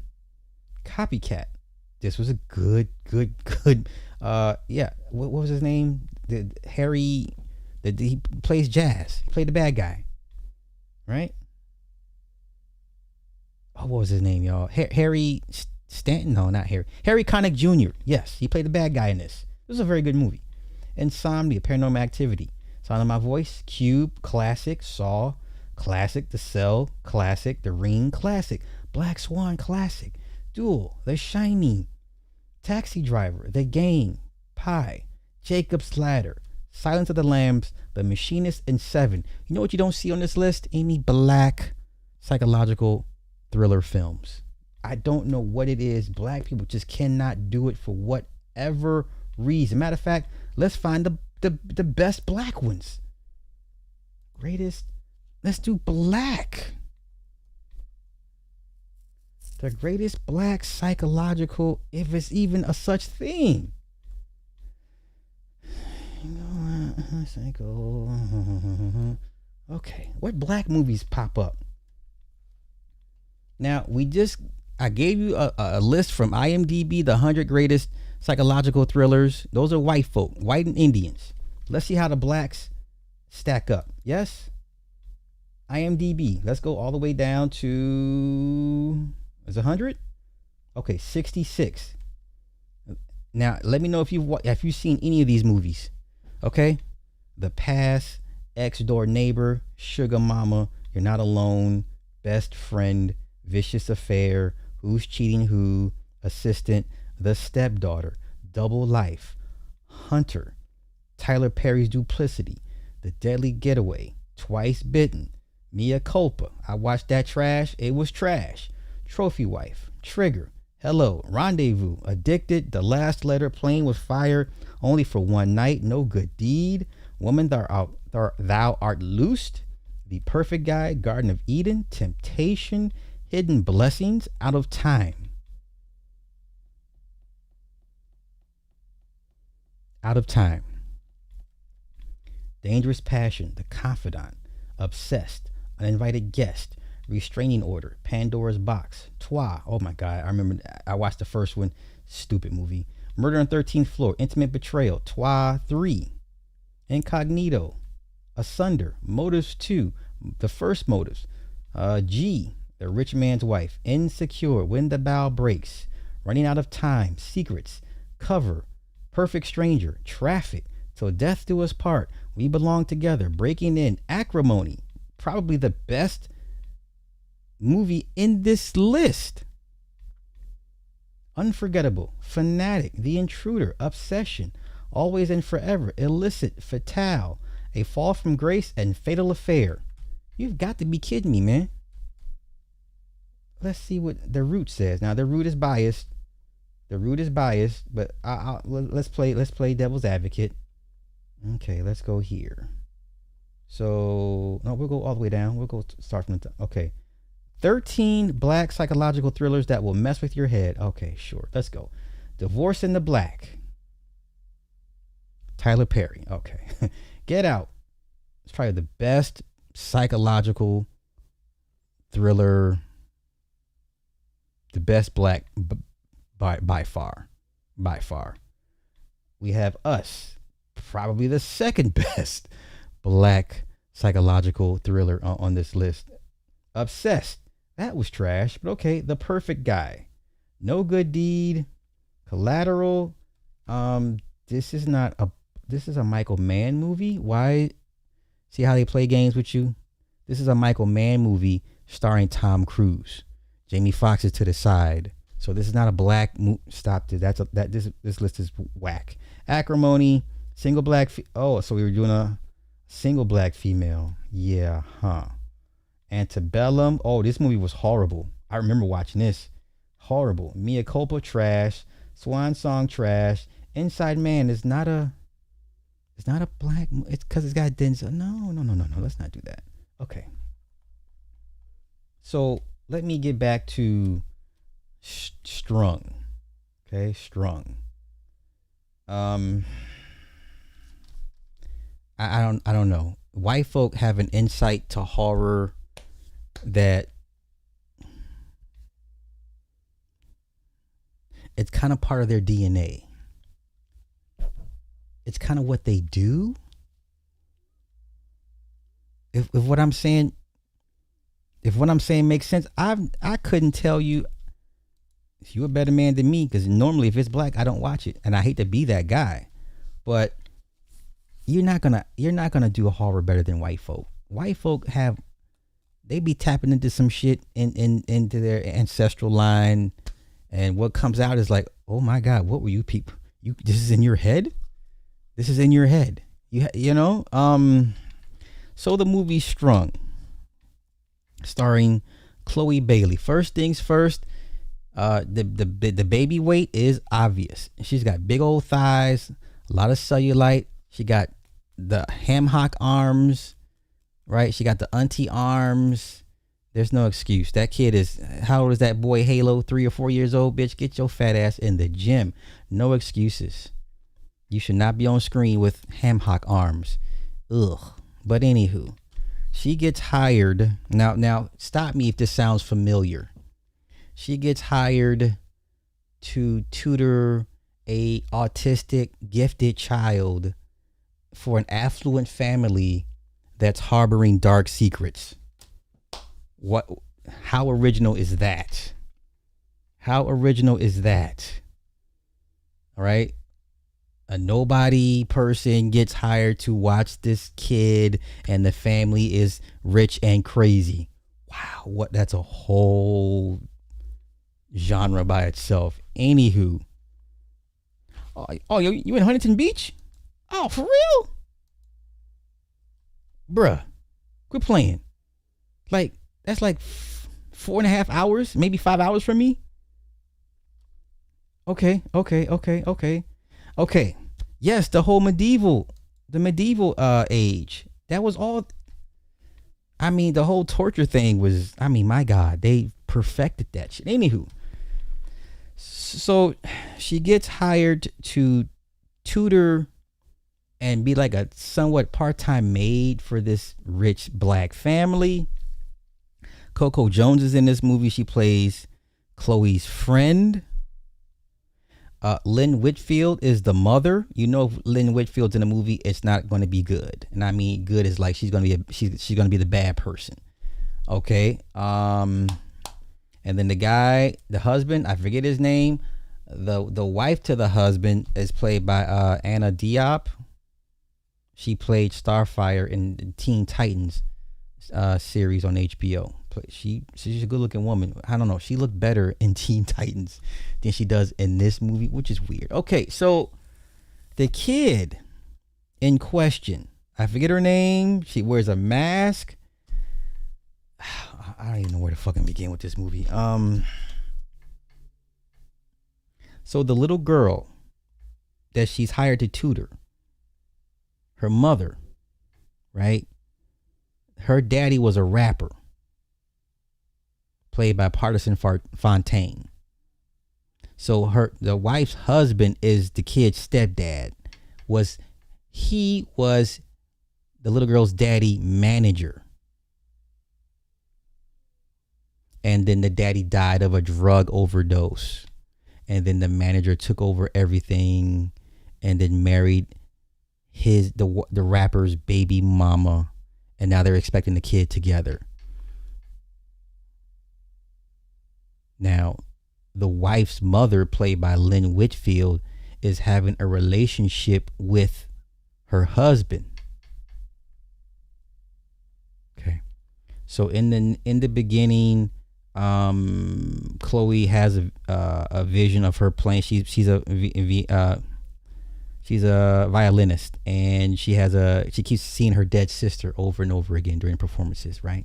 Copycat. This was a good. Yeah. What was his name? Harry. He plays jazz. He played the bad guy. Right? Oh, what was his name, y'all? Harry Stanton? No, not Harry. Harry Connick Jr. Yes, he played the bad guy in this. This was a very good movie. Insomnia. Paranormal Activity. Sound of My Voice. Cube. Classic. Saw. Classic. The Cell. Classic. The Ring. Classic. Black Swan. Classic. Duel. The Shining. Taxi Driver. The Game. Pie. Jacob's Ladder. Silence of the Lambs. The Machinist, and 7. You know what you don't see on this list? Any black psychological thriller films. I don't know what it is. Black people just cannot do it for whatever reason. Matter of fact, let's find the best black ones. Greatest. Let's do black. The greatest black psychological, if it's even a such thing. Psycho. Okay, what black movies pop up? Now I gave you a list from IMDb, the 100 greatest psychological thrillers. Those are white folk, white and Indians. Let's see how the blacks stack up. Yes? IMDb. Let's go all the way down to, is it 100? Okay, 66. Now, let me know if you've seen any of these movies. Okay? The Past, Ex Door Neighbor, Sugar Mama, You're Not Alone, Best Friend, Vicious Affair, Who's Cheating Who, Assistant, The Stepdaughter, Double Life, Hunter, Tyler Perry's Duplicity, The Deadly Getaway, Twice Bitten, Mea Culpa. I watched that trash. It was trash. Trophy Wife, Trigger, Hello, Rendezvous, Addicted, The Last Letter, Playing with Fire, Only for One Night, No Good Deed, Woman Thou Art Loosed, The Perfect Guy, Garden of Eden, Temptation, Hidden Blessings, Out of Time. Out of Time. Dangerous Passion, The Confidant, Obsessed, Uninvited Guest, Restraining Order, Pandora's Box, Toi. Oh my God, I remember I watched the first one. Stupid movie. Murder on 13th Floor, Intimate Betrayal, Toi 3, Incognito, Asunder, Motives 2, The First Motives, G, The Rich Man's Wife, Insecure, When the Bow Breaks, Running Out of Time, Secrets, Cover, Perfect Stranger, Traffic, Till Death Do Us Part, We Belong Together, Breaking In, Acrimony, probably the best movie in this list. Unforgettable, Fanatic, The Intruder, Obsession, Always and Forever, Illicit, Fatale, A Fall from Grace, and Fatal Affair. You've got to be kidding me, man. Let's see what The Root says. Now, The Root is biased. But let's play devil's advocate. Okay, let's go here. So, no, we'll go all the way down. We'll go start from the top. Okay. 13 black psychological thrillers that will mess with your head. Okay, sure. Let's go. Divorce in the Black. Tyler Perry. Okay. Get Out. It's probably the best psychological thriller. The best black by far. By far. We have Us. Probably the second best black psychological thriller on this list. Obsessed. That was trash, but okay. The Perfect Guy. No Good Deed. Collateral. This is a Michael Mann movie. Why? See how they play games with you? This is a Michael Mann movie starring Tom Cruise. Jamie Foxx is to the side. So this is not a black movie. Stop this. This list is whack. Acrimony. Single black. So we were doing a single black female. Yeah, huh. Antebellum. Oh, this movie was horrible. I remember watching this. Horrible. Mea Culpa, trash. Swan Song, trash. Inside Man is not a. It's not a black. It's because it's got Denzel. No. Let's not do that. Okay. So let me get back to Strung. Okay, Strung. I don't know. White folk have an insight to horror that it's kind of part of their DNA. It's kind of what they do. If what I'm saying makes sense, I couldn't tell you if you're a better man than me, because normally if it's black, I don't watch it, and I hate to be that guy, but you're not gonna do a horror better than white folk. White folk they be tapping into some shit into their ancestral line, and what comes out is like, oh my God, what were you people? This is in your head. This is in your head. You know. So the movie Strung, starring Chloe Bailey. First things first, The baby weight is obvious. She's got big old thighs, a lot of cellulite. She got the ham hock arms, right? She got the auntie arms. There's no excuse. That kid is, how old is that boy Halo? 3 or 4 years old, bitch. Get your fat ass in the gym. No excuses. You should not be on screen with ham hock arms. Ugh. But anywho, she gets hired. Now stop me if this sounds familiar. She gets hired to tutor a autistic gifted child for an affluent family that's harboring dark secrets. What? How original is that? How original is that? All right. A nobody person gets hired to watch this kid, and the family is rich and crazy. Wow, what? That's a whole genre by itself. Anywho, oh, you in Huntington Beach? Oh, for real? Bruh, quit playing. Like, that's like 4.5 hours, maybe 5 hours from me. Okay. Yes, the medieval age. That was all. I mean, the whole torture thing was, I mean, my God, they perfected that shit. Anywho, so she gets hired to tutor and be like a somewhat part-time maid for this rich black family. Coco Jones is in this movie. She plays Chloe's friend. Lynn Whitfield is the mother. You know, if Lynn Whitfield's in a movie, it's not going to be good. And I mean, good is like she's going to be she's going to be the bad person. Okay. And then the guy, the husband, I forget his name. The wife to the husband is played by Anna Diop. She played Starfire in the Teen Titans series on HBO. She's a good looking woman. I don't know. She looked better in Teen Titans than she does in this movie, which is weird. Okay, so the kid in question, I forget her name. She wears a mask. I don't even know where to fucking begin with this movie. So the little girl that she's hired to tutor, her mother, right? Her daddy was a rapper, played by Partisan Fontaine. So the wife's husband is the kid's stepdad. He was the little girl's daddy manager. And then the daddy died of a drug overdose. And then the manager took over everything and then married the rapper's baby mama. And now they're expecting the kid together. Now, the wife's mother, played by Lynn Whitfield, is having a relationship with her husband. Okay. So in the beginning, Chloe has a vision of her playing. She's a violinist, and she keeps seeing her dead sister over and over again during performances, right?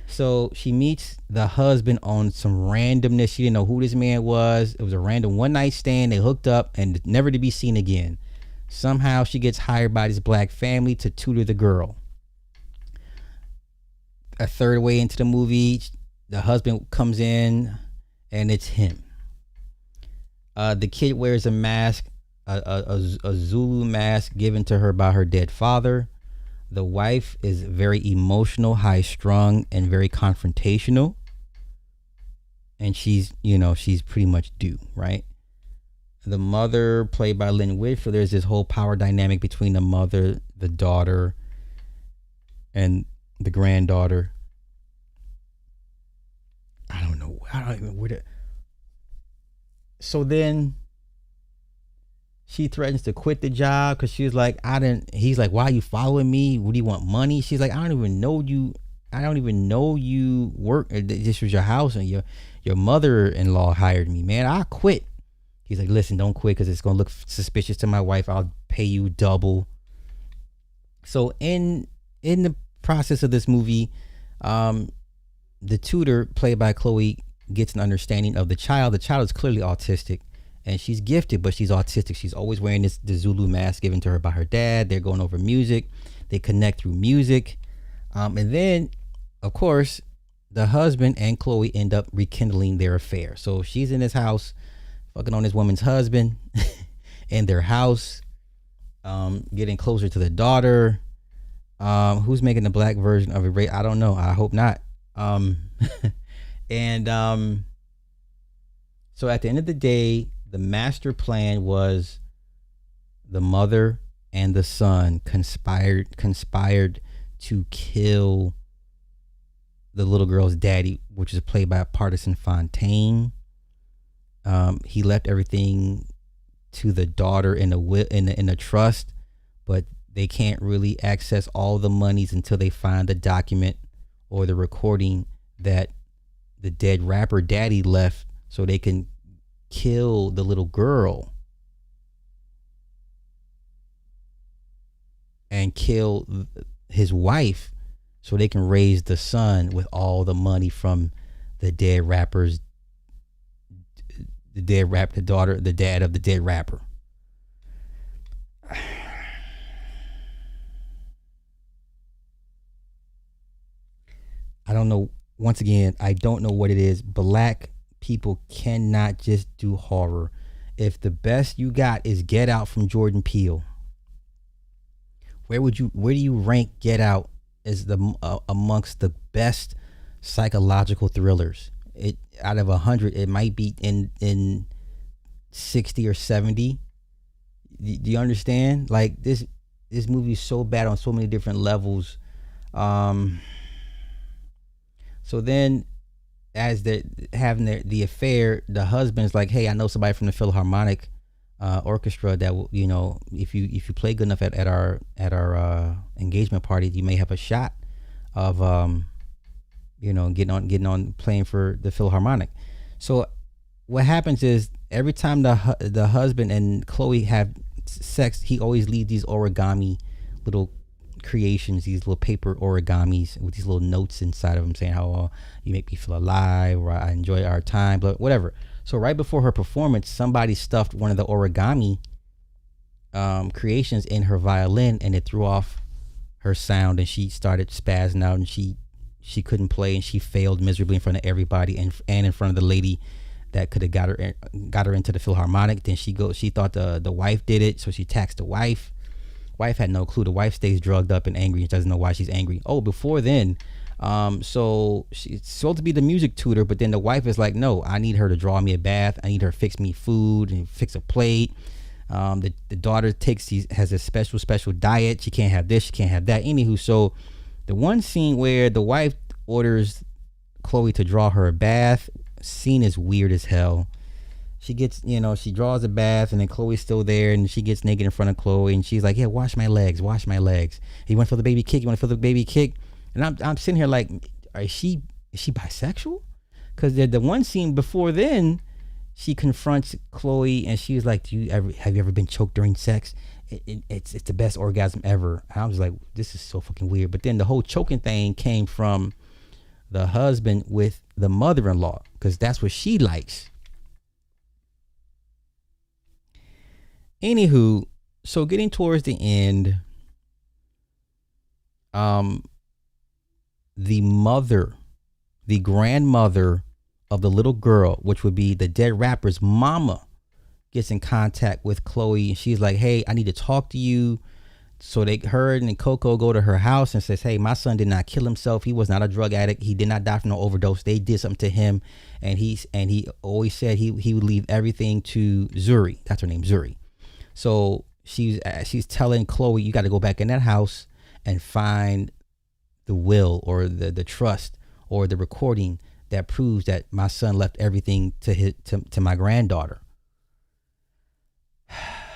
So she meets the husband on some randomness. She didn't know who this man was. It was a random one night stand. They hooked up and never to be seen again. Somehow she gets hired by this black family to tutor the girl. A third way into the movie, the husband comes in and it's him. The kid wears a mask, a Zulu mask given to her by her dead father. The wife is very emotional, high strung, and very confrontational. And she's pretty much due, right? The mother, played by Lynn Whitfield, there's this whole power dynamic between the mother, the daughter, and the granddaughter. I don't know. I don't even where to. So then she threatens to quit the job because she was like, he's like, why are you following me? What do you want, money? She's like, I don't even know you work. This was your house and your mother-in-law hired me, man. I'll quit. He's like, listen, don't quit because it's going to look suspicious to my wife. I'll pay you double. So in the process of this movie, the tutor, played by Chloe, gets an understanding of the child. The child is clearly autistic, and she's gifted, but she's autistic. She's always wearing the Zulu mask given to her by her dad. They're going over music. They connect through music. And then, of course, the husband and Chloe end up rekindling their affair. So she's in this house, fucking on this woman's husband in their house, getting closer to the daughter. Who's making the black version of it? I don't know. I hope not. And so at the end of the day, the master plan was the mother and the son conspired to kill the little girl's daddy, which is played by Partisan Fontaine. He left everything to the daughter in a trust, but they can't really access all the monies until they find the document or the recording that the dead rapper daddy left, so they can kill the little girl and kill his wife, so they can raise the son with all the money from the dead rapper's the dad of the dead rapper. I don't know. Once again, I don't know what it is. Black people cannot just do horror. If the best you got is Get Out from Jordan Peele, where do you rank Get Out as amongst the best psychological thrillers? It out of 100, it might be in 60 or 70. Do you understand? Like this movie is so bad on so many different levels. So then, as they're having the affair, the husband's like, "Hey, I know somebody from the Philharmonic Orchestra that will, if you play good enough at our engagement party, you may have a shot of getting on playing for the Philharmonic." So what happens is every time the husband and Chloe have sex, he always leaves these origami little creations, these little paper origamis with these little notes inside of them saying how you make me feel alive, or I enjoy our time, but whatever. So right before her performance, somebody stuffed one of the origami creations in her violin, and it threw off her sound, and she started spazzing out, and she couldn't play, and she failed miserably in front of everybody and in front of the lady that could have got her into the Philharmonic. Then she thought the wife did it, so she taxed the wife. Wife had no clue. The wife stays drugged up and angry and doesn't know why she's angry. Oh, before then, so she's supposed to be the music tutor, but then the wife is like, no, I need her to draw me a bath. I need her to fix me food and fix a plate. The daughter has a special diet. She can't have this, she can't have that. Anywho, so the one scene where the wife orders Chloe to draw her a bath, scene is weird as hell. She gets, she draws a bath, and then Chloe's still there, and she gets naked in front of Chloe, and she's like, "Yeah, wash my legs. You want to feel the baby kick? And I'm sitting here like, is she bisexual? Because the one scene before then, she confronts Chloe, and she's like, have you ever been choked during sex? It's the best orgasm ever. And I was like, this is so fucking weird. But then the whole choking thing came from the husband with the mother-in-law, because that's what she likes. Anywho, so getting towards the end, the grandmother of the little girl, which would be the dead rapper's mama, gets in contact with Chloe, and she's like, "Hey, I need to talk to you." So her and Coco go to her house and says, "Hey, my son did not kill himself. He was not a drug addict. He did not die from no overdose. They did something to him, and he always said he would leave everything to Zuri." That's her name, Zuri. So she's telling Chloe, "You got to go back in that house and find the will or the trust or the recording that proves that my son left everything to my granddaughter."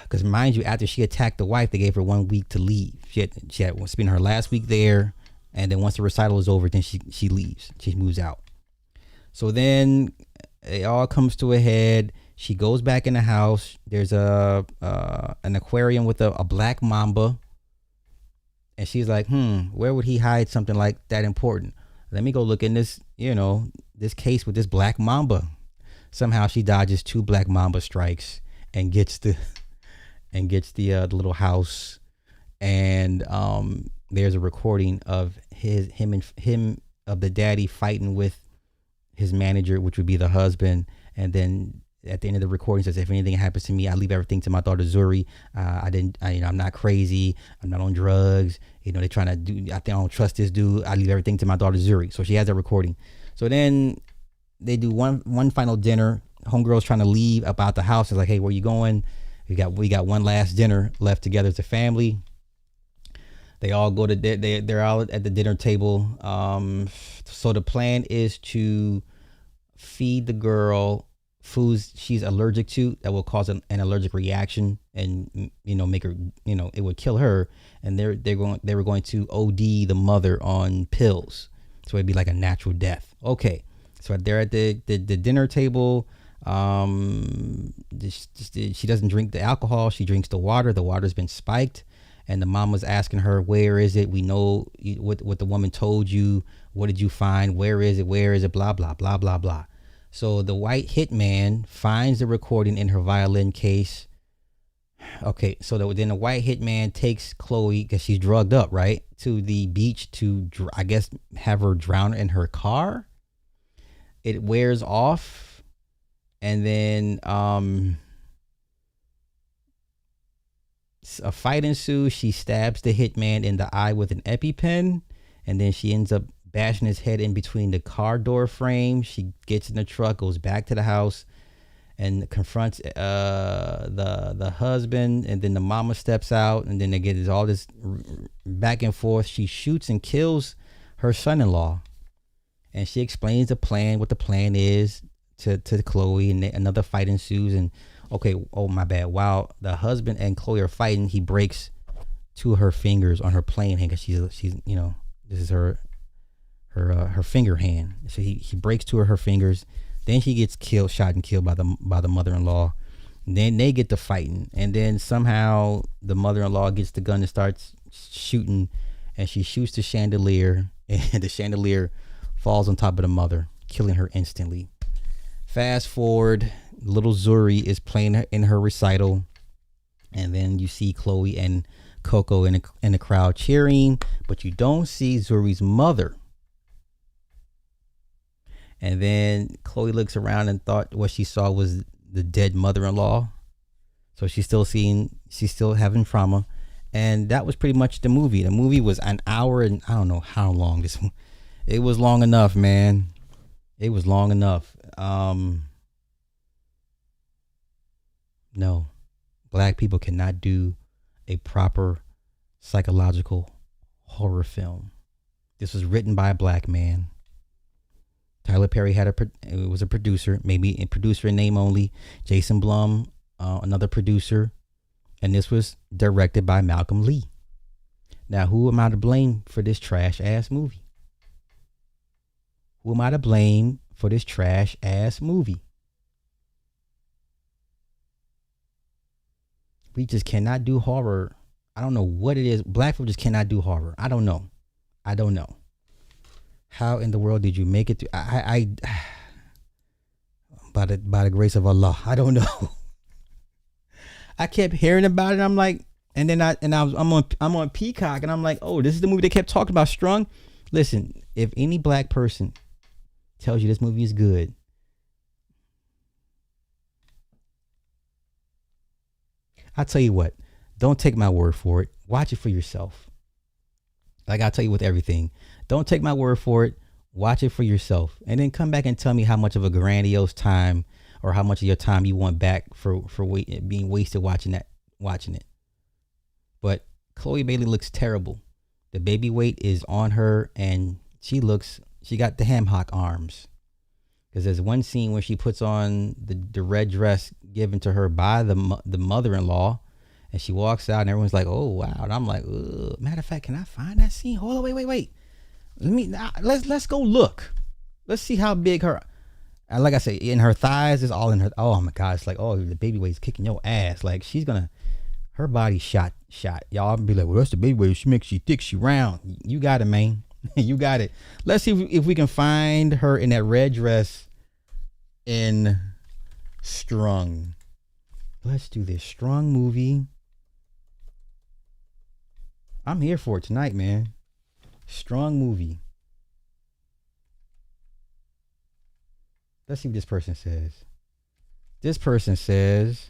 Because mind you, after she attacked the wife, they gave her 1 week to leave. She had spent her last week there, and then once the recital is over, then she leaves. She moves out. So then it all comes to a head. She goes back in the house. There's an aquarium with a black mamba, and she's like, where would he hide something like that important? let me go look in this, this case with this black mamba. Somehow she dodges 2 black mamba strikes and gets the little house. And there's a recording of him of the daddy fighting with his manager, which would be the husband. And then at the end of the recording says, if anything happens to me, I leave everything to my daughter Zuri. I'm not crazy. I'm not on drugs. They're trying to do, I think I don't trust this dude. I leave everything to my daughter Zuri. So she has that recording. So then they do one final dinner. Homegirl's trying to leave about the house. It's like, hey, where you going? We got one last dinner left together as a family. They all go to they're all at the dinner table. So the plan is to feed the girl foods she's allergic to that will cause an allergic reaction and make her, it would kill her. And they were going to OD the mother on pills, so it'd be like a natural death. Okay, so they're at the dinner table. She doesn't drink the alcohol. She drinks the water. The water's been spiked. And the mom was asking her, where is it? We know what the woman told you. What did you find? Where is it? Where is it? Blah, blah, blah, blah, blah. So the white hitman finds the recording in her violin case. Okay, so then the white hitman takes Chloe, because she's drugged up, right, to the beach to, I guess, have her drown in her car. It wears off. And then a fight ensues. She stabs the hitman in the eye with an EpiPen, and then she ends up bashing his head in between the car door frame. She gets in the truck, goes back to the house, and confronts the husband. And then the mama steps out, and then they get all this back and forth. She shoots and kills her son-in-law, and she explains the plan, what the plan is to Chloe, and another fight ensues. And okay, oh my bad, while the husband and Chloe are fighting, he breaks 2 of her fingers on her playing hand, because she's this is her finger hand. So he breaks 2 of her fingers. Then she gets shot and killed by the mother-in-law. And then they get to fighting, and then somehow the mother-in-law gets the gun and starts shooting, and she shoots the chandelier, and the chandelier falls on top of the mother, killing her instantly. Fast forward, little Zuri is playing in her recital, and then you see Chloe and Coco in the crowd cheering, but you don't see Zuri's mother. And then Chloe looks around and thought what she saw was the dead mother-in-law. So she's still having trauma. And that was pretty much the movie. The movie was an hour, and I don't know how long it was long enough, man. It was long enough. No, black people cannot do a proper psychological horror film. This was written by a black man. Tyler Perry was a producer, maybe a producer in name only. Jason Blum, another producer. And this was directed by Malcolm Lee. Now, who am I to blame for this trash ass movie? Who am I to blame for this trash ass movie? We just cannot do horror. I don't know what it is. Black people just cannot do horror. I don't know. How in the world did you make it through? By the grace of Allah, I don't know. I kept hearing about it. I'm like, I'm on Peacock, and I'm like, oh, this is the movie they kept talking about, Strung. Listen, if any black person tells you this movie is good, I'll tell you what, don't take my word for it. Watch it for yourself. Like I tell you with everything, don't take my word for it. Watch it for yourself, and then come back and tell me how much of a grandiose time or how much of your time you want back for being wasted watching it. But Chloe Bailey looks terrible. The baby weight is on her, and she got the ham hock arms. Because there's one scene where she puts on the red dress given to her by the mother-in-law, and she walks out, and everyone's like, "Oh wow!" And I'm like, ugh. Matter of fact, can I find that scene? Hold on, wait. Let's go look. Let's see how big her. Like I say, in her thighs is all in her. Oh my God, it's like, oh, the baby weight's kicking your ass. Like her body shot. Y'all be like, well, that's the baby weight. She thick, she round. You got it, man. You got it. Let's see if we can find her in that red dress in Strung. Let's do this Strung movie. I'm here for it tonight, man. Strung movie. Let's see what this person says. This person says,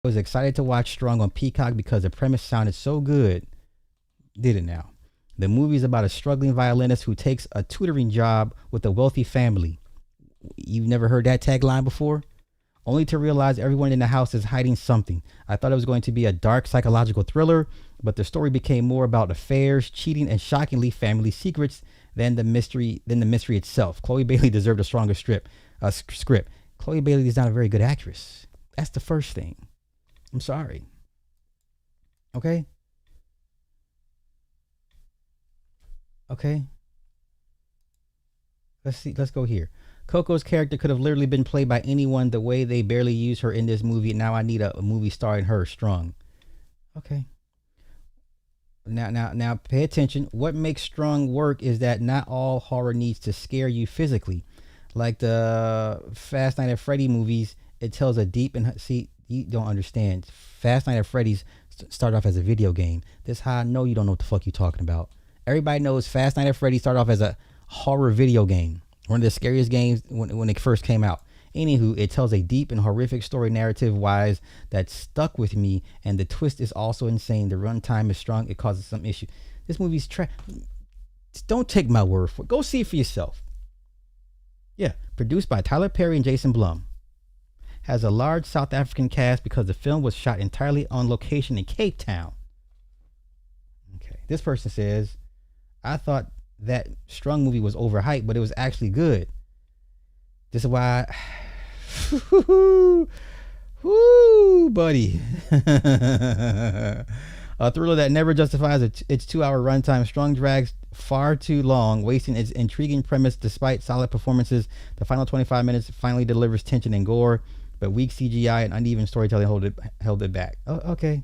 I was excited to watch Strung on Peacock because the premise sounded so good. Did it now? The movie is about a struggling violinist who takes a tutoring job with a wealthy family. You've never heard that tagline before? Only to realize everyone in the house is hiding something. I thought it was going to be a dark psychological thriller, but the story became more about affairs, cheating, and shockingly family secrets than the mystery itself. Chloe Bailey deserved a stronger script. Chloe Bailey is not a very good actress. That's the first thing. I'm sorry. Okay? Okay? Let's see. Let's go here. Coco's character could have literally been played by anyone the way they barely use her in this movie. Now I need a movie starring her, Strung. Okay. Now pay attention. What makes Strung work is that not all horror needs to scare you physically. Like the Fast Night at Freddy movies, it tells a deep and see, you don't understand. Fast Night at Freddy's started off as a video game. This how I know you don't know what the fuck you talking about. Everybody knows Fast Night at Freddy started off as a horror video game. One of the scariest games when it first came out. Anywho, it tells a deep and horrific story narrative-wise that stuck with me, and the twist is also insane. The runtime is strong. It causes some issue. This movie's don't take my word for it. Go see it for yourself. Yeah, produced by Tyler Perry and Jason Blum. Has a large South African cast because the film was shot entirely on location in Cape Town. Okay, this person says, I thought that Strung movie was overhyped, but it was actually good. This is why whoo, buddy. A thriller that never justifies its 2-hour runtime. Strung drags far too long, wasting its intriguing premise despite solid performances. The final 25 minutes finally delivers tension and gore, but weak CGI and uneven storytelling held it back. Oh, okay.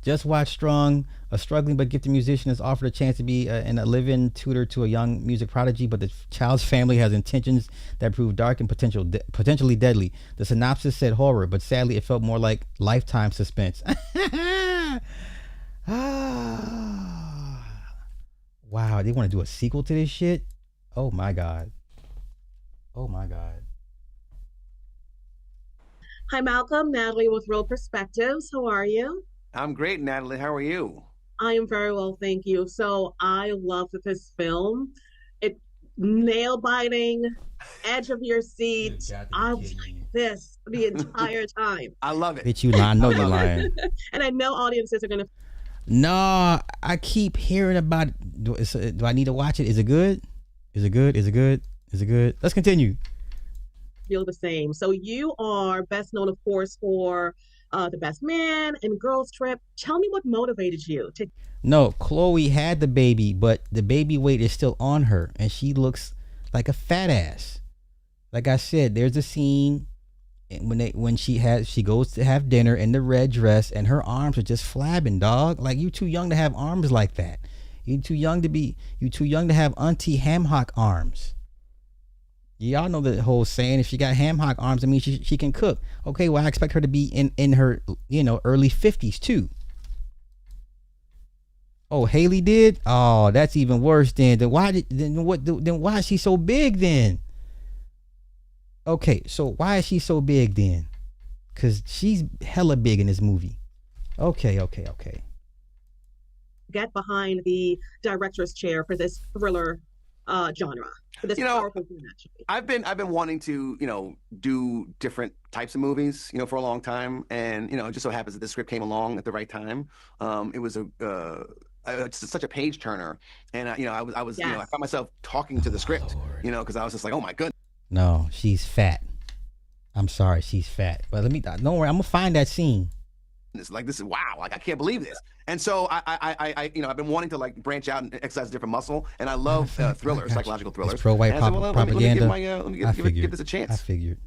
Just watch Strung. A struggling but gifted musician is offered a chance to be a live-in tutor to a young music prodigy, but the child's family has intentions that prove dark and potentially deadly. The synopsis said horror, but sadly it felt more like Lifetime suspense. Wow, they want to do a sequel to this shit? Oh my God. Oh my God. Hi, Malcolm. Natalie with Real Perspectives. How are you? I'm great, Natalie. How are you? I am very well, thank you. So I love this film. It nail biting, edge of your seat. I was like this the entire time. I love it. Bitch, you lying. No, you're lying. And I know audiences are gonna. No, I keep hearing about it. Do I need to watch it? Is it good? Is it good? Is it good? Is it good? Let's continue. Feel the same. So you are best known, of course, for The Best Man and Girls Trip. Tell me what motivated you to. No, Chloe had the baby, but the baby weight is still on her, and she looks like a fat ass. Like I said, there's a scene when she goes to have dinner in the red dress, and her arms are just flabbing, dog. Like, you too young to have arms like that. You too young to have Auntie Ham Hock arms. Y'all know the whole saying, if she got ham hock arms, I mean she can cook. Okay, well, I expect her to be in her, early 50s too. Oh, Haley did? Oh, that's even worse then. Then why is she so big then? Okay, so why is she so big then? Cause she's hella big in this movie. Okay. Get behind the director's chair for this thriller genre. For this powerful film, actually. I've been wanting to, do different types of movies, for a long time, and it just so happens that this script came along at the right time. It was it's such a page turner, and I was Yes. I found myself talking to the script, because I was just like, oh my goodness. No, she's fat. I'm sorry, she's fat. But don't worry, I'm gonna find that scene. This is wow, like I can't believe this. And so I've been wanting to like branch out and exercise a different muscle, and I love thrillers, psychological thrillers. It's pro-white propaganda. Let me give this a chance. I figured.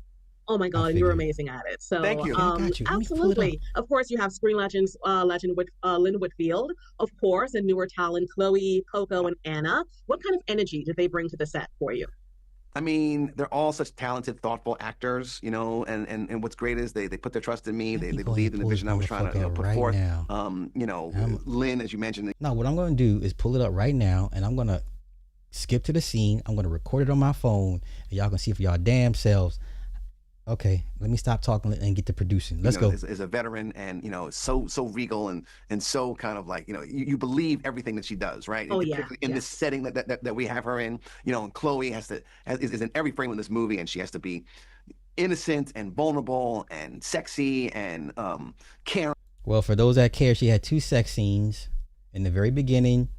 Oh my I God, and you're figured. amazing at it. So, Thank you. Okay, I got you. Let me pull it up. absolutely. Of course, you have Screen Legends, Lynn Whitfield, of course, and newer talent Chloe, Coco, and Anna. What kind of energy did they bring to the set for you? I mean, they're all such talented, thoughtful actors, you know, and what's great is they put their trust in me. Let me They go ahead believed and in the pull this vision I was trying to, motherfucker up put right forth. now. I'm, Lynn, as you mentioned. no, what I'm going to do is pull it up right now, and I'm going to skip to the scene. I'm going to record it on my phone, and y'all can see for y'all damn selves. Okay, let me stop talking and get to producing. Let's go. Is a veteran, and so regal, and so kind of like, you believe everything that she does, right? Oh, yeah. Particularly in this Yes. setting that we have her in. And Chloe is in every frame of this movie, and she has to be innocent and vulnerable and sexy and caring. Well, for those that care, she had 2 sex scenes in the very beginning.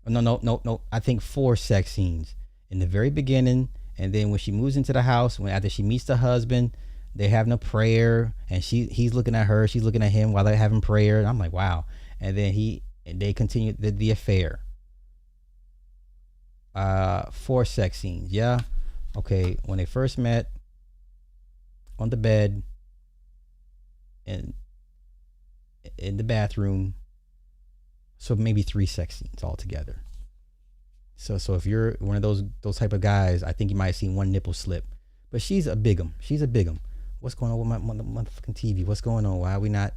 No. I think 4 sex scenes in the very beginning, and then when she moves into the house, when after she meets the husband, they're having a prayer, and he's looking at her, she's looking at him while they're having prayer. And I'm like, wow. And then they continue the affair. 4 sex scenes, yeah. Okay, when they first met on the bed and in the bathroom, so maybe 3 sex scenes altogether. So if you're one of those type of guys, I think you might have seen one nipple slip. But she's a bigum. What's going on with my motherfucking TV? What's going on? Why are we not?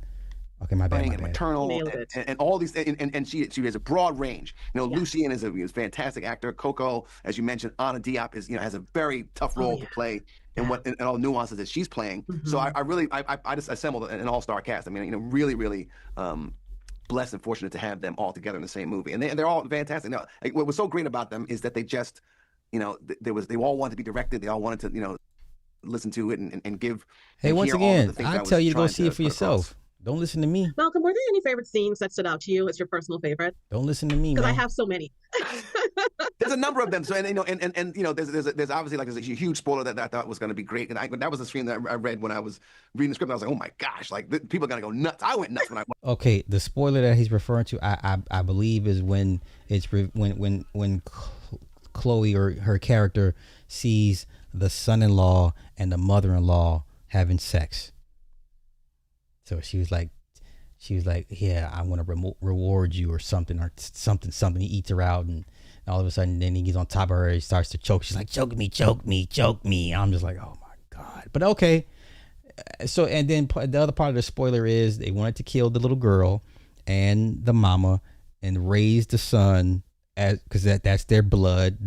Okay, my bad. And maternal, and all these, and she has a broad range. Lucien is a fantastic actor. Coco, as you mentioned, Ana Diop has a very tough role to play, and all the nuances that she's playing. Mm-hmm. So I just assembled an all-star cast. I mean, really, really blessed and fortunate to have them all together in the same movie, and they're all fantastic. Now, what was so great about them is that they just, they all wanted to be directed. They all wanted to, listen to it and give. Hey, once again, I tell you to go see it for yourself. Don't listen to me. Malcolm, were there any favorite scenes that stood out to you as your personal favorite? Don't listen to me, because I have so many. There's a number of them. So there's obviously there's a huge spoiler that I thought was going to be great, and that was the screen that I read when I was reading the script. I was like, oh my gosh, people are going to go nuts. I went nuts when I. Okay, the spoiler that he's referring to, I believe, is when when Chloe or her character sees the son-in-law and the mother-in-law having sex. So she was like, yeah, I'm going to reward you or something. He eats her out, and all of a sudden, then he gets on top of her. He starts to choke. She's like, choke me. I'm just like, oh my God. But okay. So, and then the other part of the spoiler is they wanted to kill the little girl and the mama and raise the son because that's their blood,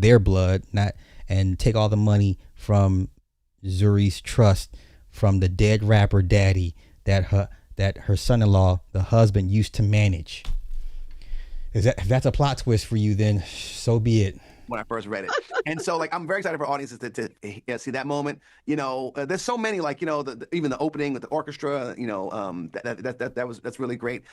and take all the money from Zuri's trust from the dead rapper daddy that her son-in-law, the husband, used to manage. If that's a plot twist for you, then so be it. When I first read it, and so I'm very excited for audiences to see that moment. There's so many even the opening with the orchestra. That's really great.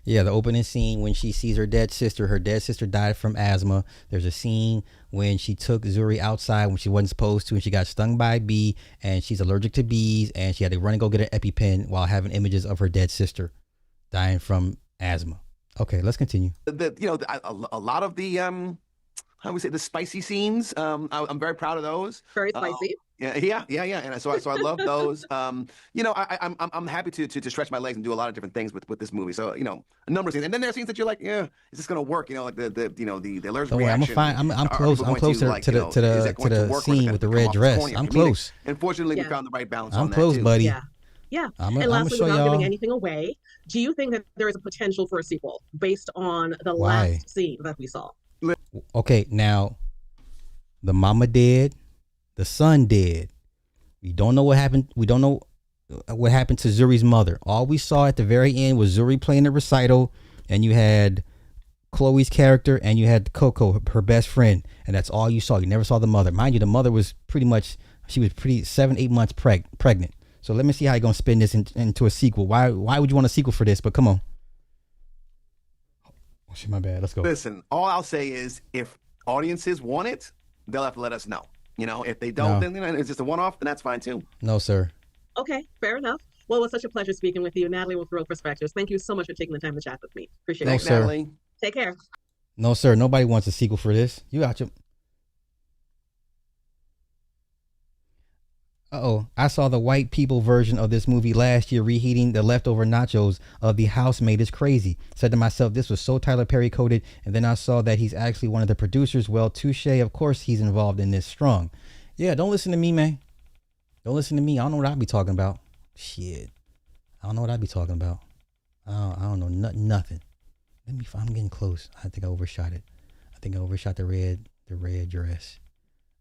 The opening scene when she sees her dead sister. Her dead sister died from asthma. There's a scene when she took Zuri outside when she wasn't supposed to, and she got stung by a bee, and she's allergic to bees, and she had to run and go get an EpiPen while having images of her dead sister dying from asthma. Okay, let's continue. A lot of the how we say the spicy scenes. I'm very proud of those. Very spicy. Yeah. And so I love those. I'm happy to stretch my legs and do a lot of different things with this movie. So a number of scenes, and then there are scenes that you're like, yeah, is this gonna work? The allergic reaction. I'm close. I'm closer to the scene with the red dress. I'm close. And fortunately, we found the right balance. I'm close, buddy. Yeah. And lastly, without giving anything away, do you think that there is a potential for a sequel based on the last scene that we saw? Okay, now the mama dead, the son dead. We don't know what happened. We don't know what happened to Zuri's mother. All we saw at the very end was Zuri playing the recital, and you had Chloe's character, and you had Coco, her best friend, and that's all you saw. You never saw the mother. Mind you, the mother was pretty 7-8 months pregnant. So let me see how you're gonna spin this into a sequel. Why would you want a sequel for this? But come on. Oh, shit, my bad. Let's go. Listen, all I'll say is if audiences want it, they'll have to let us know. If they don't, then it's just a one-off, then that's fine too. No, sir. Okay, fair enough. Well, it was such a pleasure speaking with you, Natalie with Real Perspectives. Thank you so much for taking the time to chat with me. Appreciate it. Thanks, Natalie. Take care. No, sir. Nobody wants a sequel for this. You got your. Oh, I saw the white people version of this movie last year reheating the leftover nachos of The Housemaid is Crazy. Said to myself, this was so Tyler Perry coded, and then I saw that he's actually one of the producers. Well, touche, of course he's involved in this. Strung. Yeah, don't listen to me, man. Don't listen to me. I don't know what I be talking about. Shit. I don't know what I be talking about. I don't know nothing. Let me. I'm getting close. I think I overshot it. I think I overshot the red dress.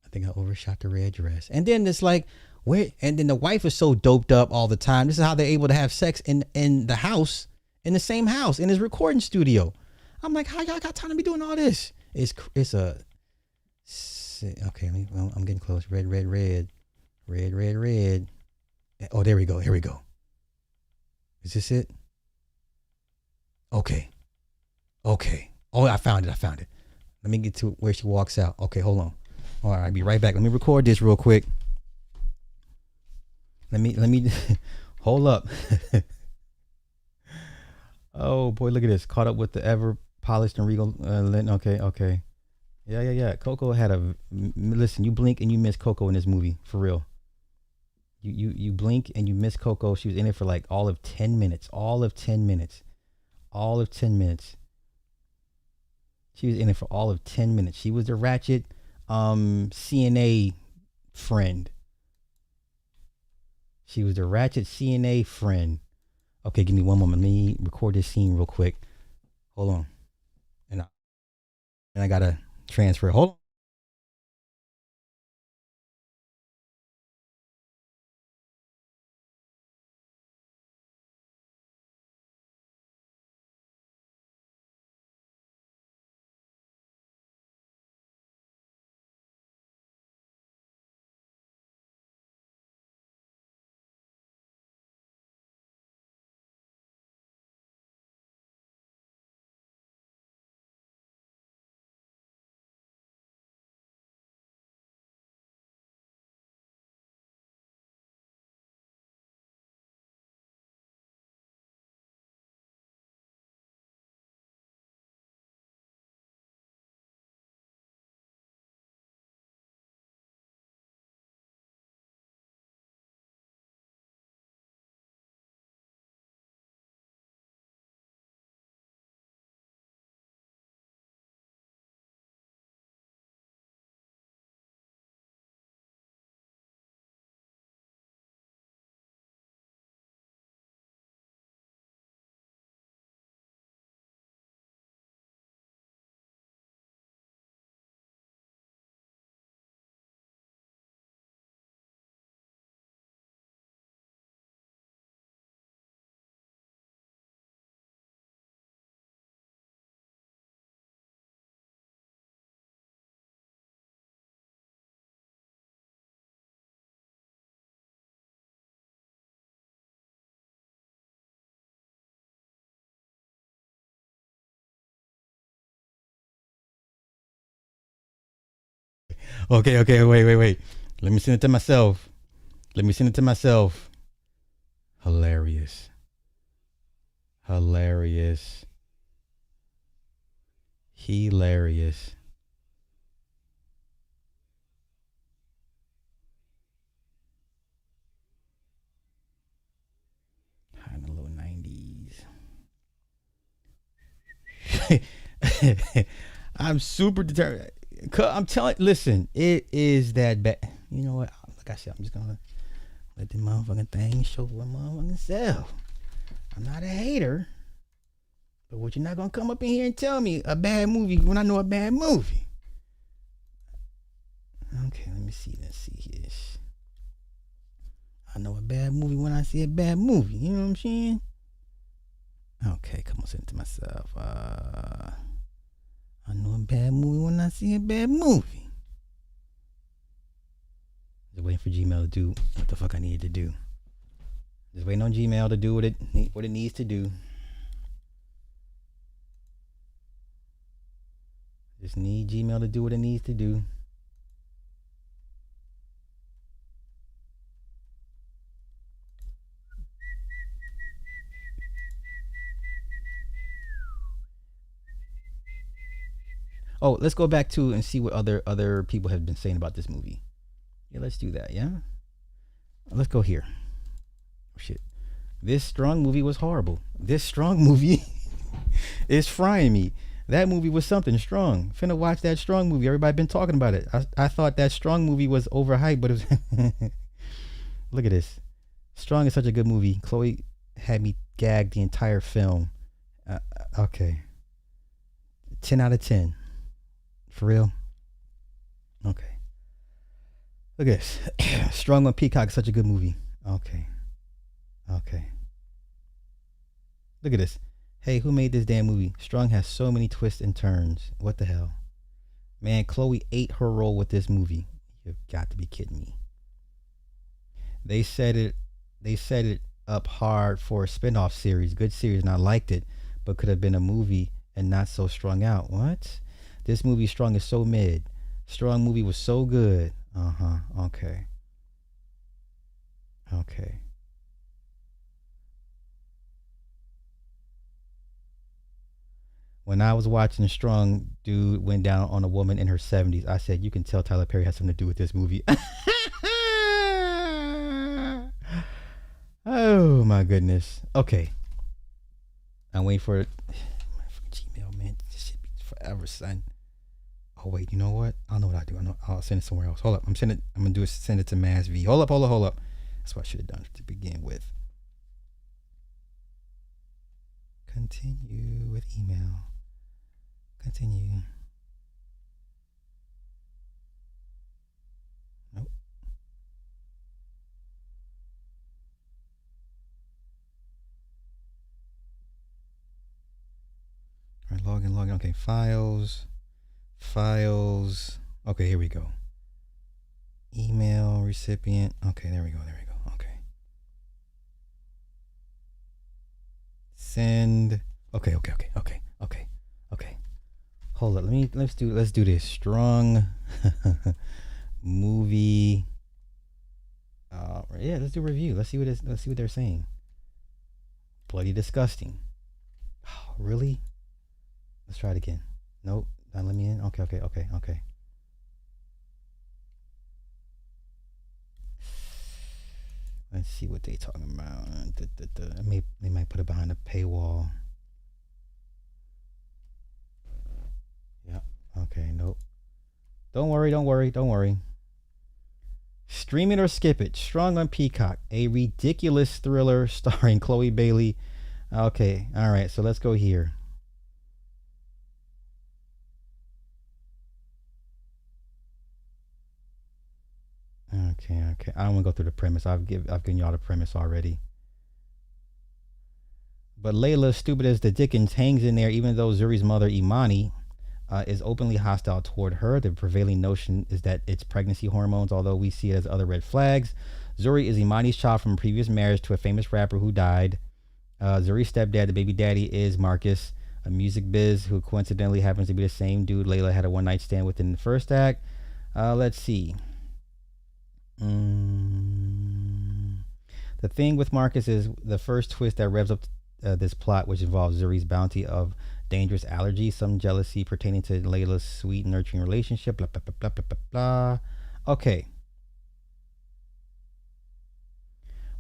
I think I overshot the red dress. And then it's like, where? And then the wife is so doped up all the time. This is how they're able to have sex in the house, in the same house, in his recording studio. I'm like, how y'all got time to be doing all this? It's a okay. I'm getting close. Red. Oh, there we go. Here we go. Is this it? Okay. Oh, I found it. Let me get to where she walks out. Okay, hold on. All right, I'll be right back. Let me record this real quick. Let me hold up. Oh boy, look at this. Caught up with the ever polished and regal okay. Yeah. Coco had listen, you blink and you miss Coco in this movie, for real. You blink and you miss Coco. She was in it for like all of 10 minutes. She was in it for all of 10 minutes. She was the ratchet CNA friend. Okay, give me one moment. Let me record this scene real quick. Hold on. And I gotta transfer. Hold on. Okay, wait. Let me send it to myself. Hilarious. High in the low 90s. I'm super determined. I'm telling. Listen, it is that bad. You know what? Like I said, I'm just gonna let the motherfucking thing show for motherfucking self. I'm not a hater, but what you're not gonna come up in here and tell me a bad movie when I know a bad movie. Okay, let me see. Let's see here. I know a bad movie when I see a bad movie. You know what I'm saying? Okay, come on, send it to myself. I know a bad movie when I see a bad movie. Just waiting for Gmail to do what the fuck I needed to do. Just waiting on Gmail to do what it needs to do. Just need Gmail to do what it needs to do. Oh, let's go back to and see what other people have been saying about this movie. Yeah, let's do that. Yeah. Let's go here. Shit. This Strung movie was horrible. This Strung movie is frying me. That movie was something. Strung. Finna watch that Strung movie. Everybody been talking about it. I thought that Strung movie was overhyped, but it was. Look at this. Strung is such a good movie. Chloe had me gagged the entire film. Okay. 10 out of 10. For real? Okay. Look at this. Strung on Peacock is such a good movie. Okay. Okay. Look at this. Hey, who made this damn movie? Strung has so many twists and turns. What the hell? Man, Chloe ate her role with this movie. You've got to be kidding me. They set it up hard for a spin-off series. Good series, and I liked it, but could have been a movie and not so strung out. What? This movie Strung is so mid. Strung movie was so good. Okay. Okay. When I was watching Strung, dude went down on a woman in her 70s. I said, you can tell Tyler Perry has something to do with this movie. Oh my goodness. Okay. I'm waiting for it. My Gmail, man. This shit be forever, son. Oh wait, you know what? I don't know what I do. I'll send it somewhere else. Hold up. I'm gonna send it to Mass V. Hold up. That's what I should have done to begin with. Continue with email. Continue. Nope. All right, login. Okay, files. Okay, here we go. Email recipient. Okay, there we go. Okay. Send. Okay. Hold up. Let's do this. Strung movie. Yeah, let's do a review. Let's see what they're saying. Bloody disgusting. Oh, really? Let's try it again. Nope. Not let me in. Okay. Let's see what they talking about. They might put it behind a paywall. Yeah. Okay. Nope. Don't worry. Stream it or skip it. Strung on Peacock. A ridiculous thriller starring Chloe Bailey. Okay. All right. So let's go here. Okay. I don't want to go through the premise. I've given y'all the premise already. But Layla, stupid as the Dickens, hangs in there even though Zuri's mother, Imani, is openly hostile toward her. The prevailing notion is that it's pregnancy hormones, although we see it as other red flags. Zuri is Imani's child from a previous marriage to a famous rapper who died. Zuri's stepdad, the baby daddy, is Marcus, a music biz who coincidentally happens to be the same dude Layla had a one-night stand with in the first act. Let's see. The thing with Marcus is the first twist that revs up this plot, which involves Zuri's bounty of dangerous allergies, some jealousy pertaining to Layla's sweet, nurturing relationship, blah, blah, blah, blah, blah, blah. Okay.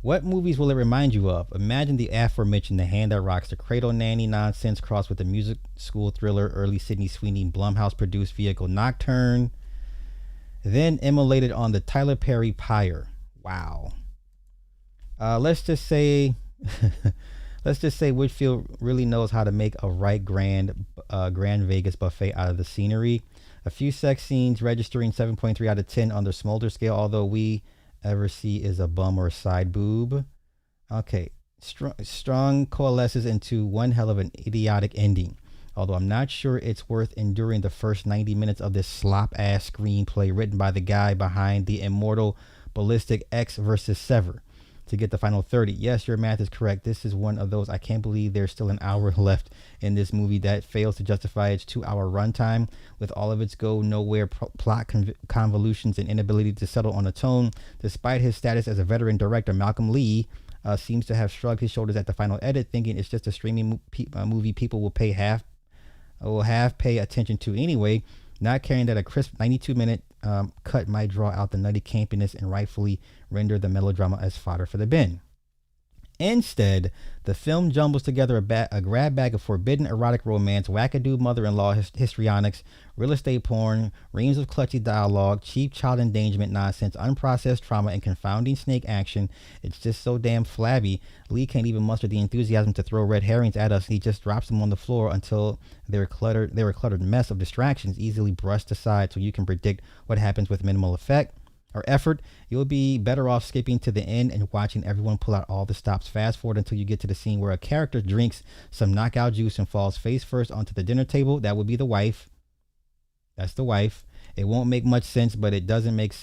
What movies will it remind you of? Imagine the aforementioned The Hand That Rocks the Cradle nanny nonsense crossed with the music school thriller early Sydney Sweeney Blumhouse-produced vehicle Nocturne, then immolated on the Tyler Perry pyre. Wow. Let's just say Whitfield really knows how to make a right grand Vegas buffet out of the scenery. A few sex scenes registering 7.3 out of 10 on the Smolder scale, although we ever see is a bum or a side boob. Okay. Strung coalesces into one hell of an idiotic ending, although I'm not sure it's worth enduring the first 90 minutes of this slop-ass screenplay written by the guy behind the immortal Ballistic X versus Sever to get the final 30. Yes, your math is correct. This is one of those I can't believe there's still an hour left in this movie that fails to justify its 2-hour runtime with all of its go-nowhere plot convolutions and inability to settle on a tone. Despite his status as a veteran director, Malcolm Lee seems to have shrugged his shoulders at the final edit, thinking it's just a streaming movie people will pay attention to anyway, not caring that a crisp 92-minute cut might draw out the nutty campiness and rightfully render the melodrama as fodder for the bin. Instead, the film jumbles together a grab bag of forbidden erotic romance, wackadoo mother-in-law histrionics, real estate porn, reams of clutchy dialogue, cheap child endangerment nonsense, unprocessed trauma, and confounding snake action. It's just so damn flabby. Lee can't even muster the enthusiasm to throw red herrings at us. He just drops them on the floor until they're a cluttered mess of distractions, easily brushed aside so you can predict what happens with minimal effect or effort. You'll be better off skipping to the end and watching everyone pull out all the stops. Fast forward until you get to the scene where a character drinks some knockout juice and falls face first onto the dinner table. That would be the wife. That's the wife. It won't make much sense, but it doesn't make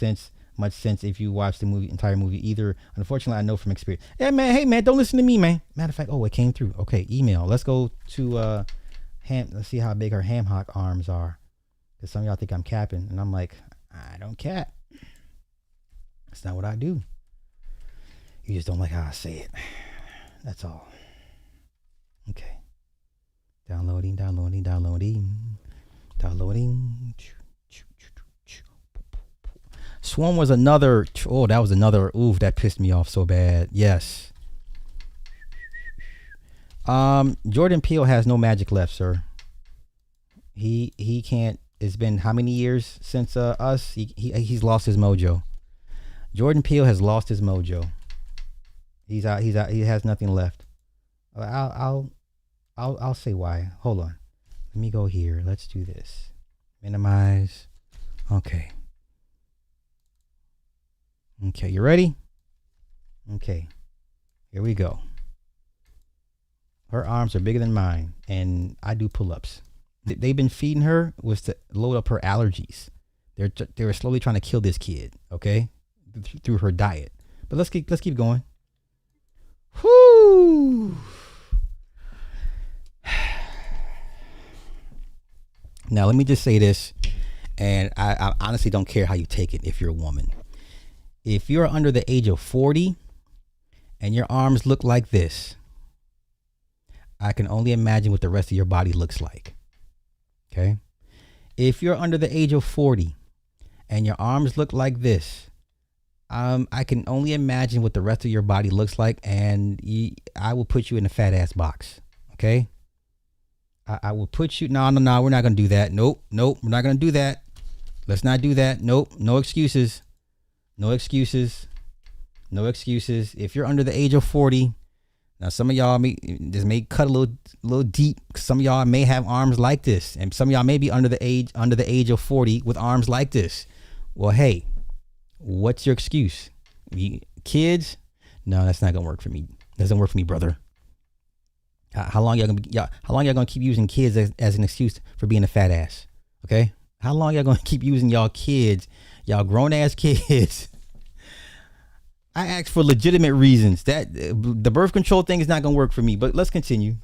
much sense if you watch the entire movie either. Unfortunately, I know from experience. Hey man, don't listen to me, man. Matter of fact, it came through. Okay, email. Let's go to let's see how big her ham hock arms are. Because some of y'all think I'm capping, and I'm like, I don't cap. That's not what I do. You just don't like how I say it. That's all. Okay. Downloading. Swarm was another. Oh, that was another. Ooh, that pissed me off so bad. Yes. Jordan Peele has no magic left, sir. He can't. It's been how many years since us? He's lost his mojo. Jordan Peele has lost his mojo. He's out. He has nothing left. I'll say why. Hold on. Let me go here. Let's do this. Minimize. Okay. Okay, you ready? Okay. Here we go. Her arms are bigger than mine, and I do pull-ups. They've been feeding her was to load up her allergies. They were slowly trying to kill this kid. Okay. Through her diet. But let's keep going. Whoo! Now let me just say this, and I honestly don't care how you take it if you're a woman. If you're under the age of 40 and your arms look like this, I can only imagine what the rest of your body looks like. Okay? If you're under the age of 40 and your arms look like this, I can only imagine what the rest of your body looks like, and I will put you in a fat ass box. Okay? I will put you. No, we're not gonna do that. Nope, we're not gonna do that. Let's not do that. Nope, no excuses. No excuses. If you're under the age of 40, now some of y'all may cut a little deep. Some of y'all may have arms like this, and some of y'all may be under the age of 40 with arms like this. Well, hey. What's your excuse? Kids? No, that's not gonna work for me. Doesn't work for me, brother. How long y'all gonna keep using kids as an excuse for being a fat ass? Okay? How long y'all gonna keep using y'all kids, y'all grown ass kids? I asked for legitimate reasons. That the birth control thing is not gonna work for me. But let's continue.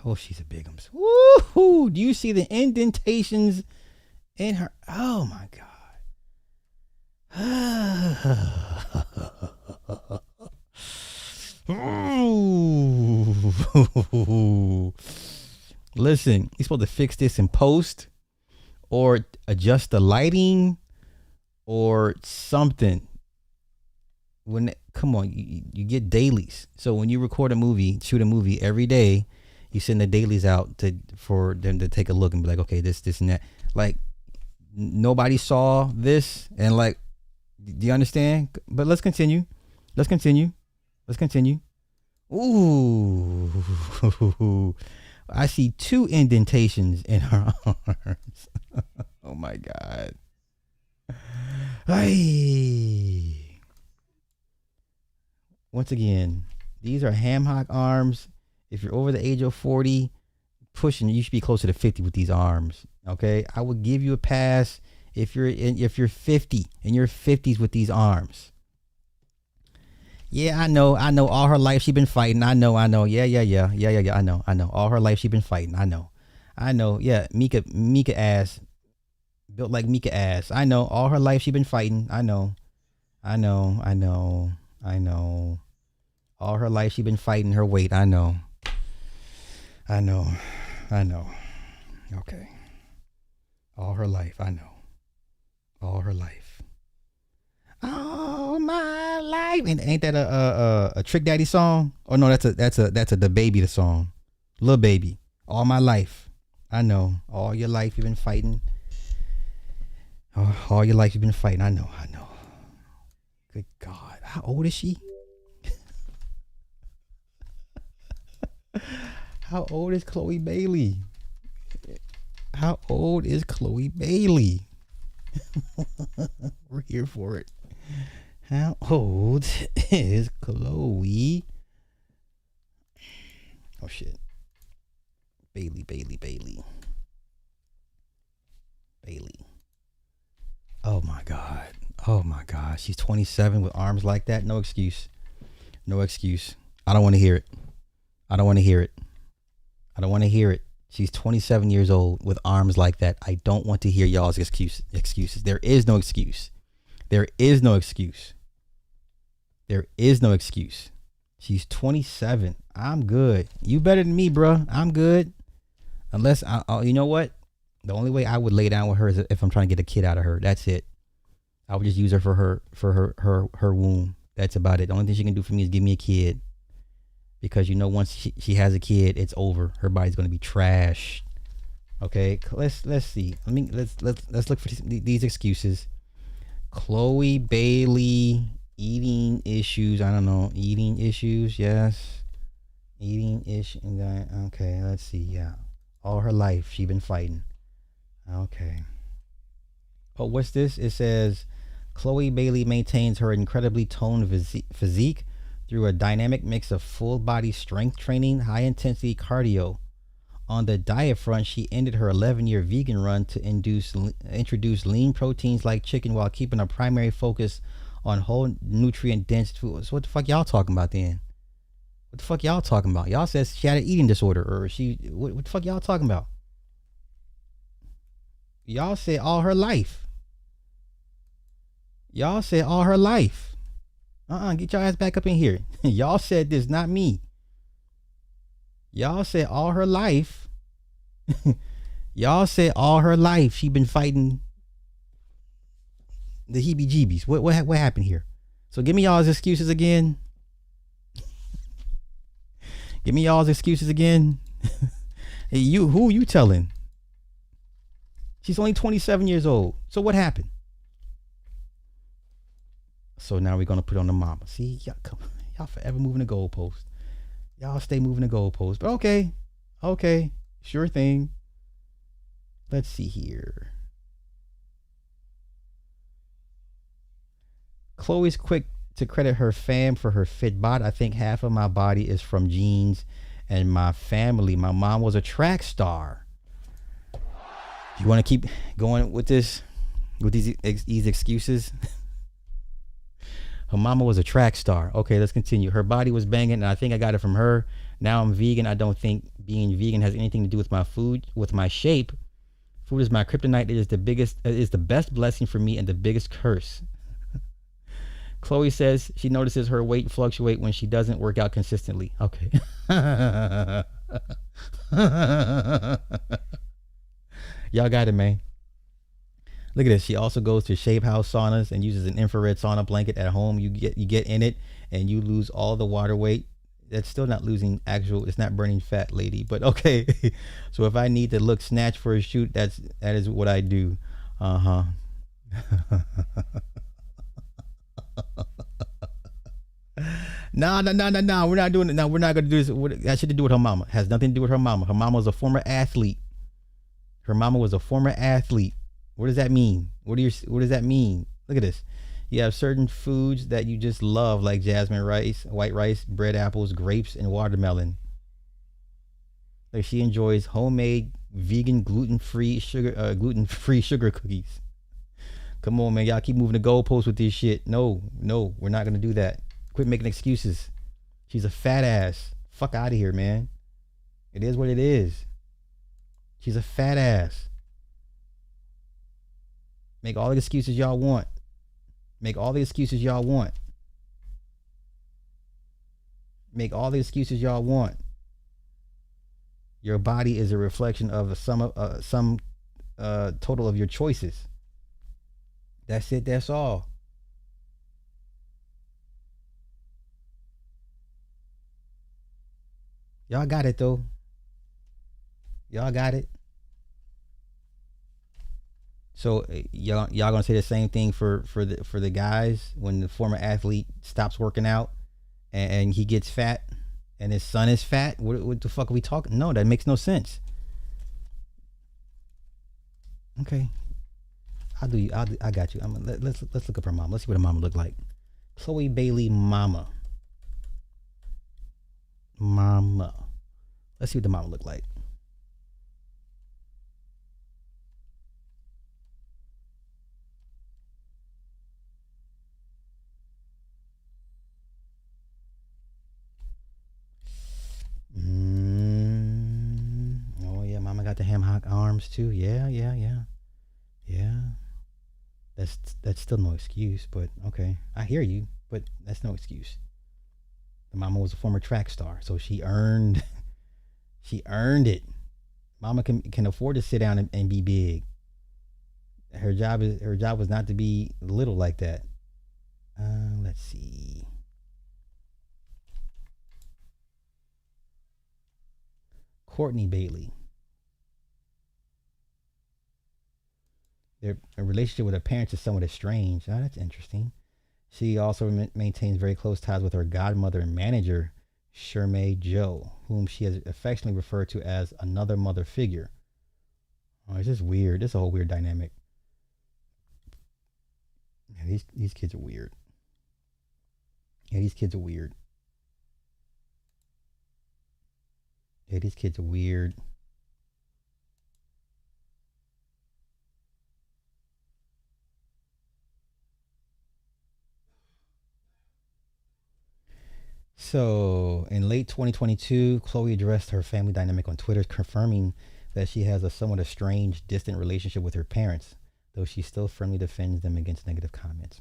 Oh, she's a bigums. Woohoo! Do you see the indentations in her? Oh my God. Listen, you're supposed to fix this in post or adjust the lighting or something. Come on, you get dailies. So when you shoot a movie every day, you send the dailies out for them to take a look and be like, okay, this and that. Like nobody saw this, and like, do you understand? But let's continue. Ooh, I see 2 indentations in her arms. Oh my God. Hey. Once again, these are ham hock arms. If you're over the age of 40, pushing, you should be closer to 50 with these arms. Okay, I would give you a pass if you're 50 in your 50s with these arms. Yeah, I know. All her life she been fighting. I know. Yeah. I know. All her life she been fighting. I know. Yeah, Mika ass, built like Mika ass. I know. All her life she been fighting. I know. All her life she been fighting her weight. I know. I know. Okay. All her life, I know. All her life. All my life. And ain't that a Trick Daddy song? Oh no, that's a the baby the song. Lil Baby. All my life. I know. All your life you've been fighting. All your life you've been fighting. I know. Good God. How old is she? How old is Chloe Bailey? How old is Chloe Bailey? We're here for it. How old is Chloe? Oh shit. Bailey. Oh my God. She's 27 with arms like that. No excuse. I don't want to hear it. She's 27 years old with arms like that. I don't want to hear y'all's excuses. There is no excuse. She's 27. I'm good. You better than me, bruh. I'm good. Unless you know what? The only way I would lay down with her is if I'm trying to get a kid out of her. That's it. I would just use her for her womb. That's about it. The only thing she can do for me is give me a kid. Because once she has a kid, it's over. Her body's gonna be trash. Okay, let's see. Let's look for these excuses. Chloe Bailey, eating issues. I don't know. Eating issues. Yes. Eating issue. Okay, let's see. Yeah. All her life she been fighting. Okay. Oh, what's this? It says Chloe Bailey maintains her incredibly toned physique through a dynamic mix of full body strength training, high intensity cardio. On the diet front, she ended her 11-year vegan run to introduce lean proteins like chicken while keeping a primary focus on whole nutrient dense foods. So what the fuck y'all talking about then? What the fuck y'all talking about? Y'all said she had an eating disorder or what the fuck y'all talking about? Y'all said all her life. Get your ass back up in here. Y'all said this, not me. Y'all said all her life. She been fighting the heebie-jeebies. What happened here? So give me y'all's excuses again. Hey, who you telling? She's only 27 years old. So what happened? So now we're gonna put on the mama. See, y'all forever moving the goalpost. Y'all stay moving the goalpost. But okay, sure thing. Let's see here. Chloe's quick to credit her fam for her fit bod. I think half of my body is from genes and my family. My mom was a track star. You want to keep going with these excuses? Her mama was a track star. Okay, let's continue. Her body was banging, and I think I got it from her. Now I'm vegan. I don't think being vegan has anything to do with my food, with my shape. Food is my kryptonite. It is the best blessing for me and the biggest curse. Chloe says she notices her weight fluctuate when she doesn't work out consistently. Okay. Y'all got it, man. Look at this. She also goes to Shape House saunas and uses an infrared sauna blanket at home. You get in it and you lose all the water weight. That's still not losing it's not burning fat, lady. But okay. So if I need to look snatched for a shoot, that is what I do. Uh-huh. No. We're not doing it. No, we're not gonna do this. That should do with her mama. Has nothing to do with her mama. Her mama was a former athlete. What does that mean? What does that mean? Look at this. You have certain foods that you just love, like jasmine rice, white rice, bread, apples, grapes, and watermelon. Like she enjoys homemade, vegan, gluten-free sugar cookies. Come on, man. Y'all keep moving the goalposts with this shit. No, we're not gonna do that. Quit making excuses. She's a fat ass. Fuck out of here, man. It is what it is. She's a fat ass. Make all the excuses y'all want. Make all the excuses y'all want. Your body is a reflection of some total of your choices. That's it. That's all. Y'all got it though. Y'all got it. So y'all gonna say the same thing for the guys when the former athlete stops working out and he gets fat and his son is fat? What the fuck are we talking? No, that makes no sense. Okay, I got you. Let's look up her mom. Let's see what her mama look like. Chloe Bailey mama. Mama. Let's see what the mama look like. Oh yeah, mama got the ham hock arms too. Yeah. That's still no excuse, but okay. I hear you, but that's no excuse. The mama was a former track star, so she earned she earned it. Mama can afford to sit down and be big. Her job was not to be little like that. Let's see. Courtney Bailey. Their relationship with her parents is somewhat estranged. Oh, that's interesting. She also maintains very close ties with her godmother and manager, Shermay Joe, whom she has affectionately referred to as another mother figure. Oh, it's just weird. It's a whole weird dynamic. Yeah, these kids are weird. Yeah, these kids are weird. Yeah, these kids are weird. So, in late 2022, Chloe addressed her family dynamic on Twitter, confirming that she has a somewhat estranged, distant relationship with her parents, though she still firmly defends them against negative comments.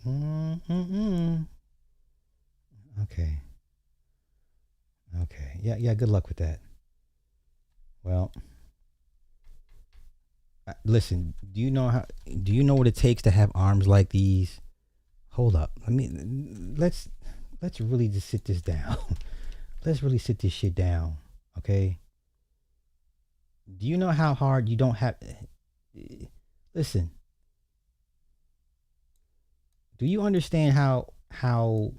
Okay. Okay. Yeah, good luck with that. Well, listen, do you know what it takes to have arms like these? Hold up. Let's really just sit this down. Let's really sit this shit down, okay? Do you know how hard you don't have? Listen. Do you understand how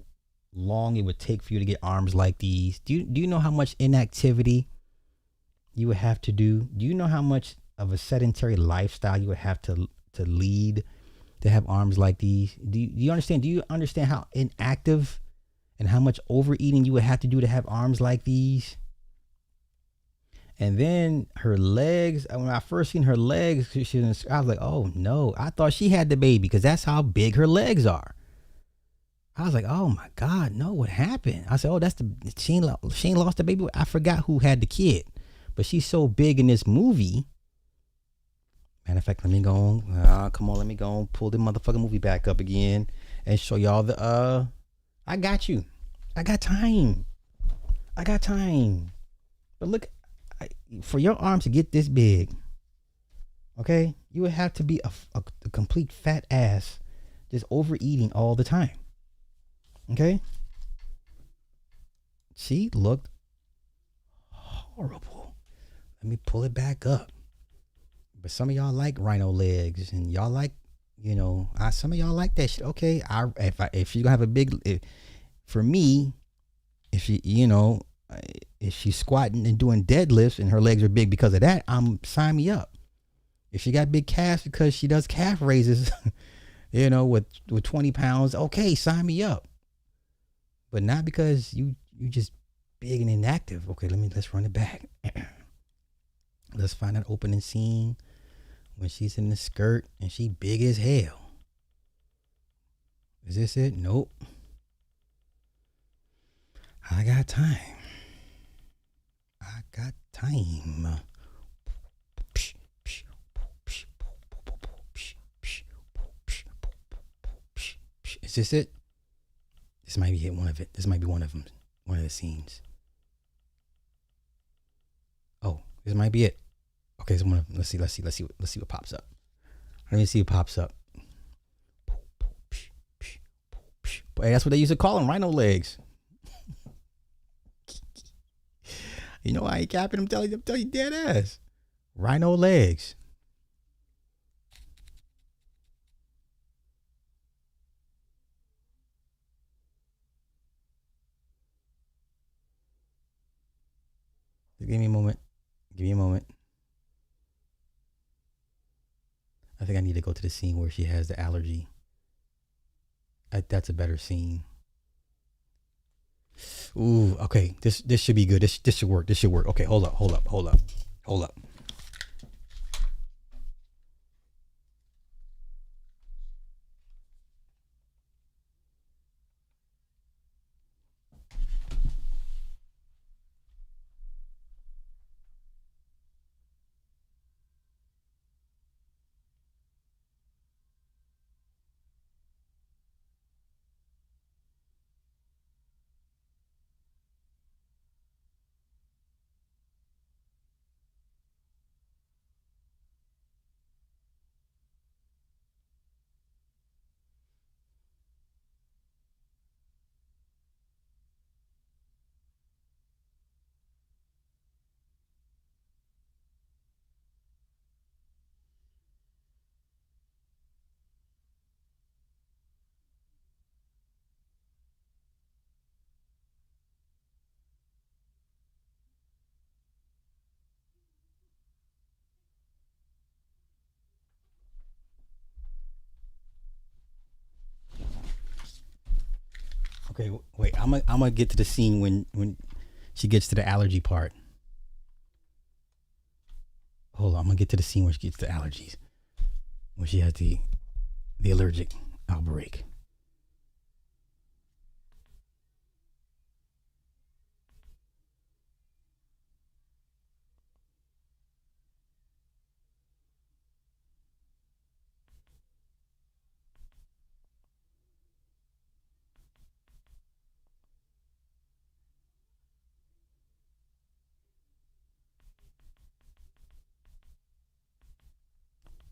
long it would take for you to get arms like these? Do you know how much inactivity you would have to do? Do you know how much of a sedentary lifestyle you would have to lead to have arms like these? Do you understand? Do you understand how inactive and how much overeating you would have to do to have arms like these? And then her legs, when I first seen her legs, I was like, oh no, I thought she had the baby because that's how big her legs are. I was like, oh my God, no, what happened? I said, oh, that's Shane lost the baby. I forgot who had the kid, but she's so big in this movie. Matter of fact, let me go on, let me go on, pull the motherfucking movie back up again and show y'all the, I got you. I got time. But look, for your arms to get this big, okay, you would have to be a complete fat ass just overeating all the time. Okay? She looked horrible. Let me pull it back up. But some of y'all like rhino legs and y'all like, some of y'all like that shit. Okay, if you're gonna have a big, for me, if she's squatting and doing deadlifts and her legs are big because of that, sign me up. If she got big calves because she does calf raises, with 20 pounds, okay, sign me up. But not because you just big and inactive. Okay, let's run it back. Let's find an opening scene when she's in the skirt and she big as hell. Is this it? Nope. I got time. Is this it? This might be one of it. This might be one of them. One of the scenes. Oh, This might be it. Okay, so let's see what pops up. Let me see what pops up. Hey, that's what they used to call them, rhino legs. You know, I ain't capping. I'm telling you dead ass. Rhino legs. Give me a moment. I think I need to go to the scene where she has the allergy. That's a better scene. Ooh, okay. This should be good. This should work. Okay, hold up. Okay, wait. I'm gonna get to the scene when she gets to the allergy part. Hold on. I'm gonna get to the scene where she gets to allergies. When she has the allergic outbreak.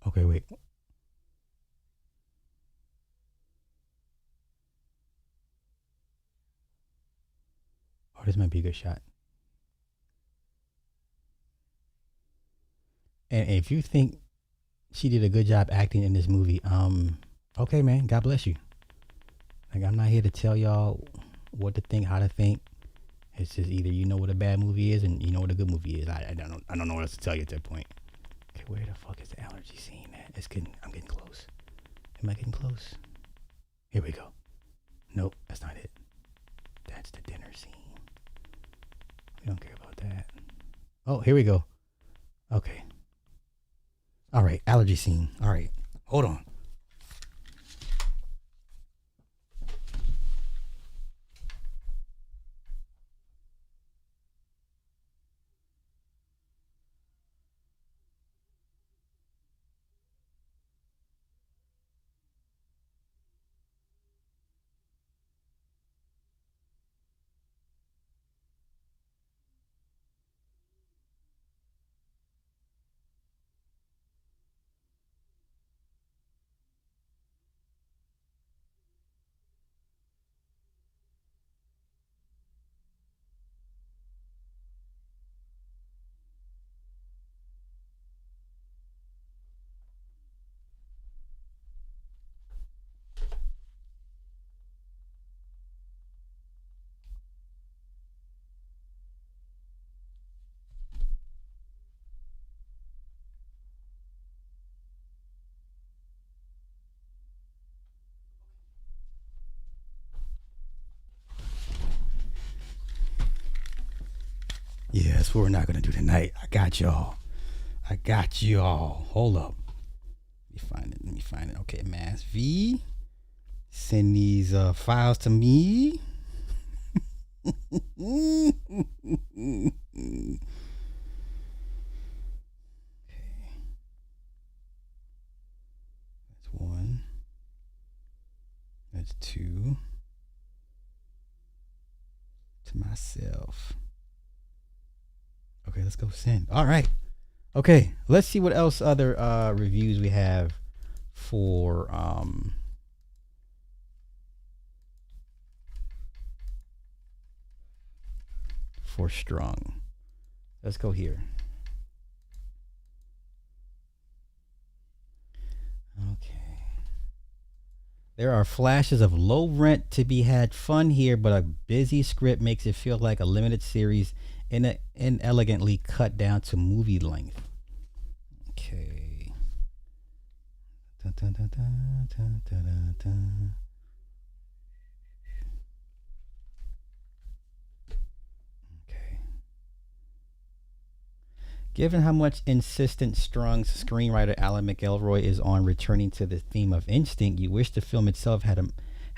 Okay, wait. Oh, this might be a good shot. And if you think she did a good job acting in this movie, okay, man, God bless you. Like, I'm not here to tell y'all what to think, how to think. It's just either you know what a bad movie is and you know what a good movie is. I don't know what else to tell you at that point. Okay, where the fuck is the allergy scene at? I'm getting close. Am I getting close? Here we go. Nope, that's not it. That's the dinner scene. We don't care about that. Oh, here we go. Okay. All right, allergy scene. All right, hold on. Yeah, that's what we're not gonna do tonight. I got y'all. Hold up. Let me find it. Okay, Mass V. Send these files to me. Okay. That's one. That's two. To myself. Okay, let's go send. All right. Okay, let's see what else other reviews we have for Strung. Let's go here. Okay. There are flashes of low rent to be had fun here, but a busy script makes it feel like a limited series inelegantly cut down to movie length. Okay. Dun, dun, dun, dun, dun, dun, dun. Okay. Given how much insistent Strung's screenwriter Alan McElroy is on returning to the theme of instinct, you wish the film itself had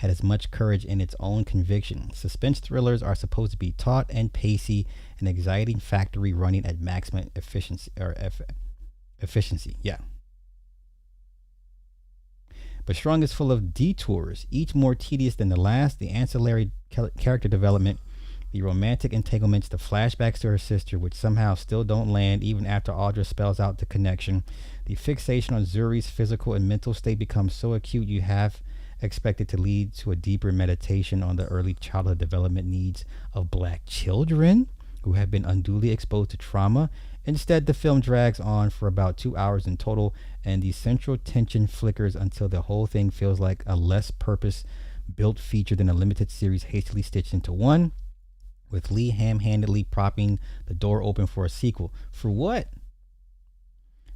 as much courage in its own conviction. Suspense thrillers are supposed to be taut and pacey, an exciting factory running at maximum efficiency efficiency. Yeah. But Strung is full of detours, each more tedious than the last. The ancillary character development, the romantic entanglements, the flashbacks to her sister, which somehow still don't land even after Audra spells out the connection. The fixation on Zuri's physical and mental state becomes so acute you have expected to lead to a deeper meditation on the early childhood development needs of black children who have been unduly exposed to trauma. Instead, the film drags on for about 2 hours in total, and the central tension flickers until the whole thing feels like a less purpose-built feature than a limited series hastily stitched into one, with Lee ham-handedly propping the door open for a sequel. For what?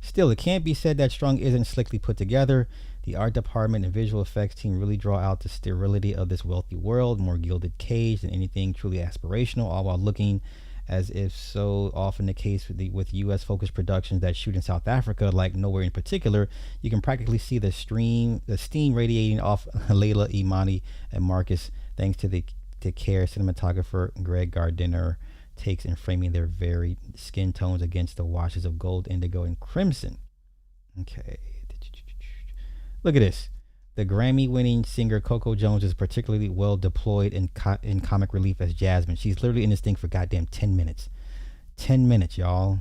Still, it can't be said that Strung isn't slickly put together. The art department and visual effects team really draw out the sterility of this wealthy world, more gilded cage than anything truly aspirational, all while looking as if so often the case with U.S. focused productions that shoot in South Africa, like Nowhere in Particular, you can practically see the steam radiating off Layla, Imani, and Marcus, thanks to the care cinematographer Greg Gardiner takes in framing their varied skin tones against the washes of gold, indigo, and crimson. Okay. Look at this. The Grammy-winning singer Coco Jones is particularly well deployed in comic relief as Jasmine. She's literally in this thing for goddamn 10 minutes. 10 minutes, y'all.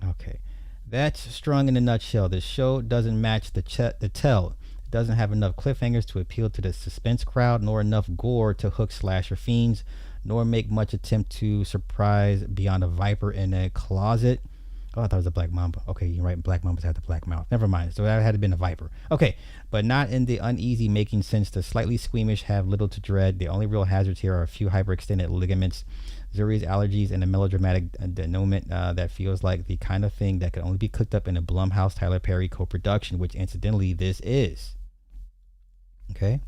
Okay. That's Strung in a nutshell. The show doesn't match the tell. It doesn't have enough cliffhangers to appeal to the suspense crowd, nor enough gore to hook slasher fiends, nor make much attempt to surprise beyond a viper in a closet. Oh, I thought it was a black mamba. Okay, you're right. Black mambas have the black mouth. Never mind. So that had been a viper. Okay, but not in the uneasy making sense. The slightly squeamish have little to dread. The only real hazards here are a few hyperextended ligaments, Zuri's allergies, and a melodramatic denouement that feels like the kind of thing that could only be cooked up in a Blumhouse Tyler Perry co-production, which incidentally this is. Okay.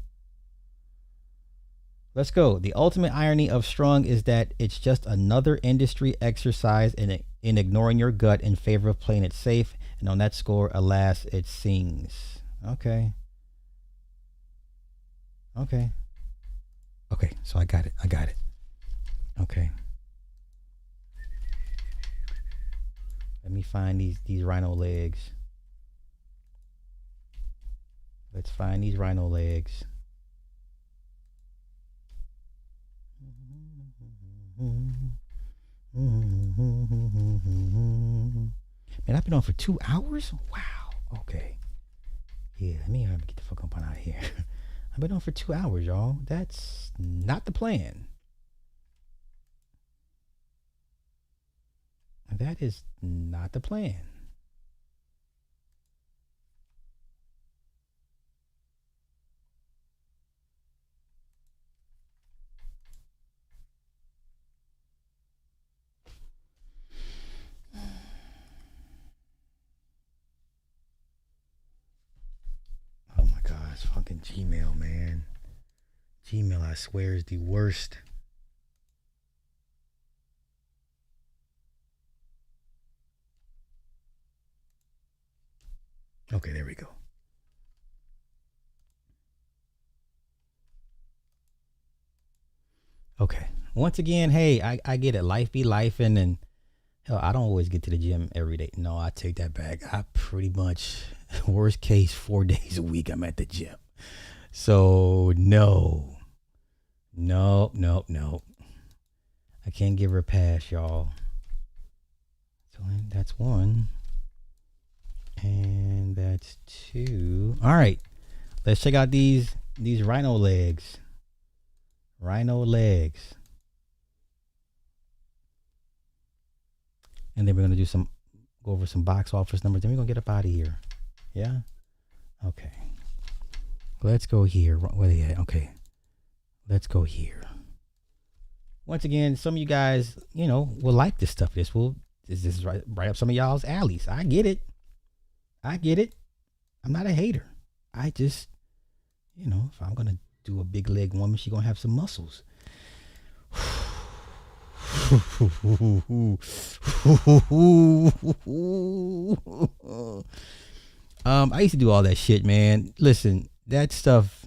Let's go. The ultimate irony of Strung is that it's just another industry exercise in ignoring your gut in favor of playing it safe. And on that score, alas, it sings. Okay. Okay. Okay, so I got it. Okay. Let me find these rhino legs. Let's find these rhino legs. Man, I've been on for 2 hours? Wow. Okay. Yeah, let me get the fuck up on out of here. I've been on for 2 hours, y'all. That's not the plan. That is not the plan. Fucking Gmail, man. Gmail, I swear, is the worst. Okay, there we go. Okay. Once again, hey, I get it. Life be lifing, and hell, I don't always get to the gym every day. No, I take that back. I pretty much, worst case, 4 days a week I'm at the gym. So no. I can't give her a pass, y'all. So that's 1. And that's 2. All right. Let's check out these rhino legs. Rhino legs. And then we're going to go over some box office numbers. Then we're going to get up out of here. Yeah? Okay. Let's go here. Where are they at? Okay. Let's go here. Once again, some of you guys, will like this stuff. This is right up some of y'all's alleys. I get it. I'm not a hater. I just, if I'm going to do a big leg woman, she's going to have some muscles. I used to do all that shit, man. Listen, that stuff,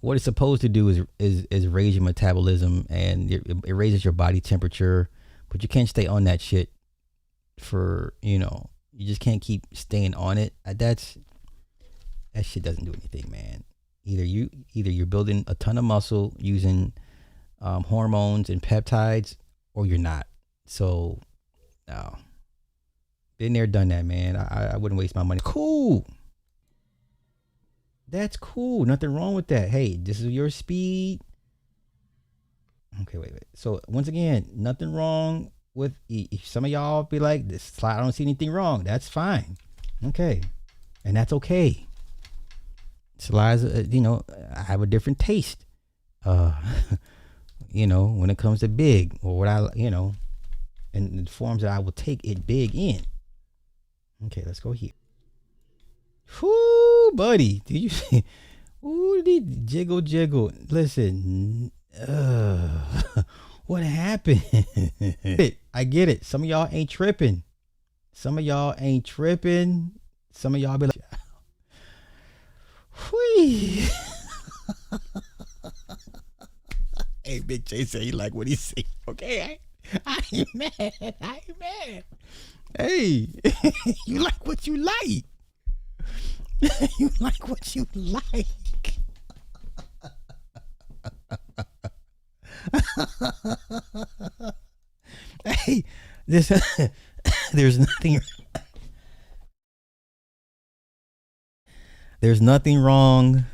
what it's supposed to do is raise your metabolism, and it raises your body temperature, but you can't stay on that shit for, you just can't keep staying on it. That shit doesn't do anything, man. Either you're building a ton of muscle using hormones and peptides, or you're not. So, no. Been there, done that, man. I wouldn't waste my money. Cool. That's cool. Nothing wrong with that. Hey, this is your speed. Okay, wait. So, once again, nothing wrong with, if some of y'all be like, this slide, I don't see anything wrong. That's fine. Okay. And that's okay. Slides, I have a different taste. When it comes to big, or what and the forms that I will take it big in. Okay, let's go here. Whoo, buddy. Did you see? Ooh, jiggle. Listen. What happened? I get it. Some of y'all ain't tripping. Some of y'all be like, whee. Hey, Big J say he like what he say. Okay, I ain't mad. Hey, you like what you like. You like what you like. Hey, there's nothing wrong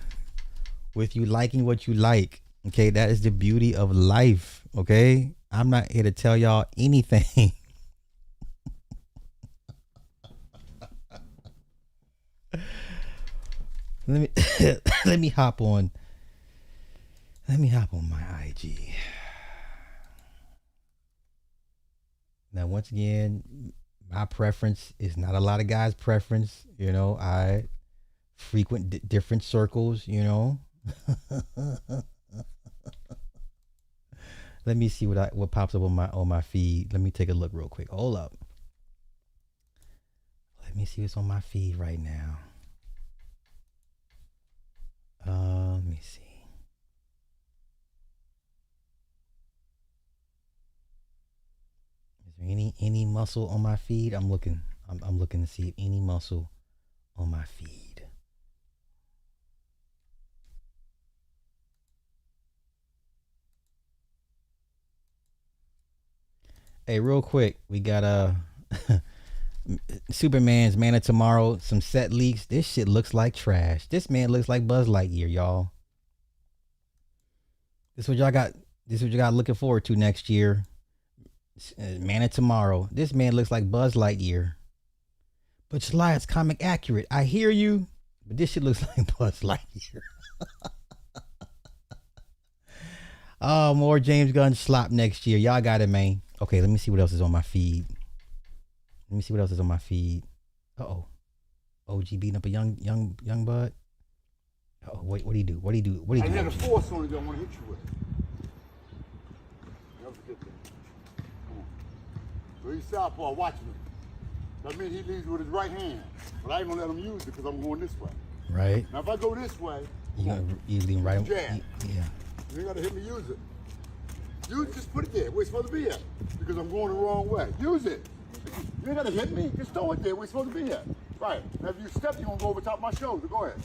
with you liking what you like. Okay, that is the beauty of life. Okay, I'm not here to tell y'all anything. Let me hop on my IG. Now, once again, my preference is not a lot of guys' preference. I frequent different circles. Let me see what pops up on my feed. Let me take a look real quick. Hold up. Let me see what's on my feed right now. Let me see. Is there any muscle on my feed? I'm looking to see if any muscle on my feed. Hey, real quick, we got Superman's Man of Tomorrow, some set leaks. This shit looks like trash. This man looks like Buzz Lightyear, y'all. This is what y'all got looking forward to next year. Man of Tomorrow. This man looks like Buzz Lightyear. But July, it's comic accurate. I hear you, but this shit looks like Buzz Lightyear. Oh, more James Gunn slop next year. Y'all got it, man. Okay, let me see what else is on my feed. Uh-oh. OG beating up a young bud. Oh, wait, what'd he do? I had a force on it that I want to hit you with. Never forget that. Come on. So he's southpaw, watch me. That means he leads with his right hand. But I ain't gonna let him use it because I'm going this way. Right. Now if I go this way, you lean right. Jab. Yeah. You ain't gotta hit me use it. Just put it there where it's supposed to be at. Because I'm going the wrong way. Use it. You ain't gotta hit me. Just throw it there where it's supposed to be at. Right. Now if you step, you're gonna go over top of my shoulder. Go ahead.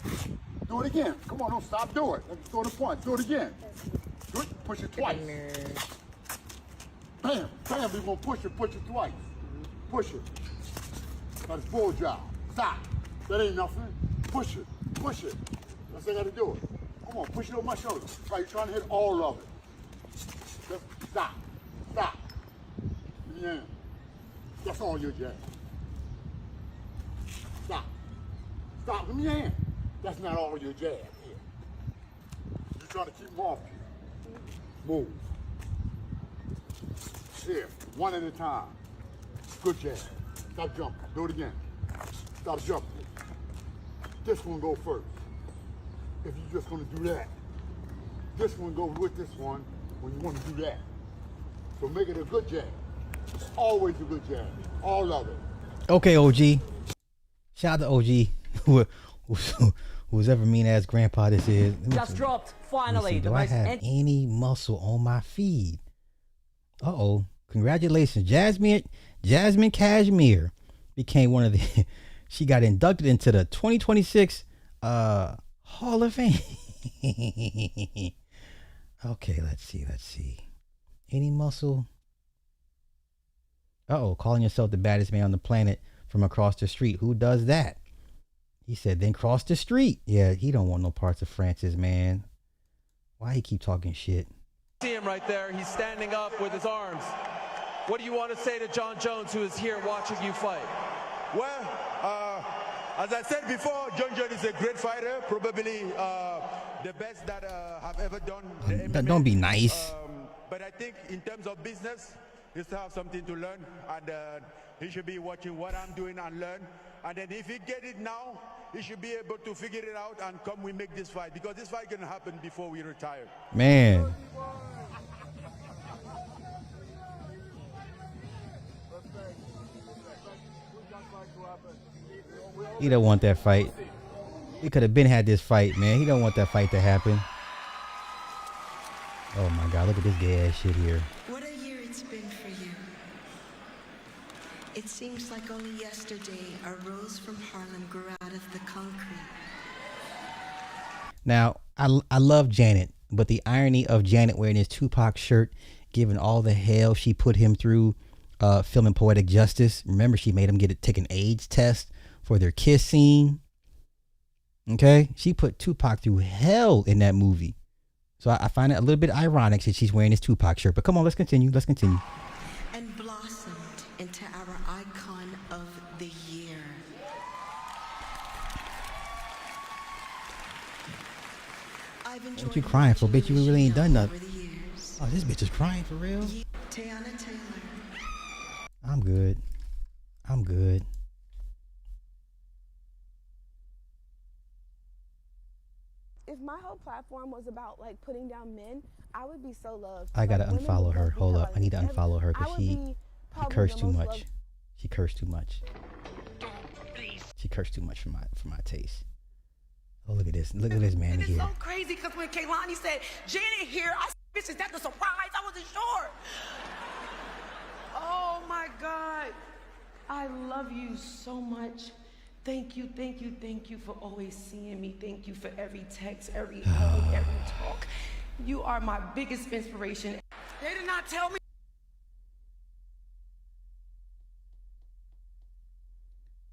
Do it again. Come on, don't stop. Do it. Throw the punch. Do it again. Do it. Push it twice. bam, bam, we're gonna push it twice. Push it. That's full job. Stop. That ain't nothing. Push it. Push it. That's how I gotta do it. Come on, push it on my shoulder. Right, you're trying to hit all of it. Just stop. Stop. Yeah. That's all your jab. Stop. Stop. Give me your hand. That's not all your jab. Here. You're trying to keep them off you. Move. Here. One at a time. Good jab. Stop jumping. Do it again. Stop jumping. This one go first. If you're just gonna do that. This one goes with this one when you want to do that. So make it a good jab. Always a good jab. All of it. Okay, OG. Shout out to OG. Who's ever mean ass grandpa this is. Just dropped, finally. Do I have any muscle on my feed? Uh-oh. Congratulations. Jasmine Cashmere became one of the she got inducted into the 2026 Hall of Fame. Okay, let's see. Any muscle? Uh-oh, calling yourself the baddest man on the planet from across the street. Who does that? He said, then cross the street. Yeah, he don't want no parts of Francis, man. Why he keep talking shit? See him right there. He's standing up with his arms. What do you want to say to John Jones, who is here watching you fight? Well, as I said before, John Jones is a great fighter, probably the best that have ever done the MMA. Don't be nice. But I think in terms of business, he still have something to learn, and he should be watching what I'm doing and learn. And then if he get it now, he should be able to figure it out and come we make this fight, because this fight can happen before we retire. Man. He don't want that fight. He could have been had this fight, man. He don't want that fight to happen. Oh my God, look at this gay ass shit here. What a year it's been for you. It seems like only yesterday a rose from Harlem grew out of the concrete. Now, I love Janet, but the irony of Janet wearing his Tupac shirt, given all the hell she put him through filming Poetic Justice. Remember, she made him take an AIDS test for their kiss scene. Okay? She put Tupac through hell in that movie. So I find it a little bit ironic that she's wearing his Tupac shirt. But come on, let's continue. And blossomed into our icon of the year. What you crying for, bitch? You really ain't done nothing. Oh, this bitch is crying for real? Tiana Taylor. I'm good. If my whole platform was about like putting down men, I would be so loved. I gotta unfollow her. Hold up. I need to unfollow her because she cursed too much. She cursed too much. She cursed too much for my taste. Oh, look at this. Look at this man here. It's so crazy because when Kaylani said, Janet here, I said, bitch, is that the surprise? I wasn't sure. Oh my God. I love you so much. Thank you for always seeing me. Thank you for every text, every hug, every talk. You are my biggest inspiration. They did not tell me.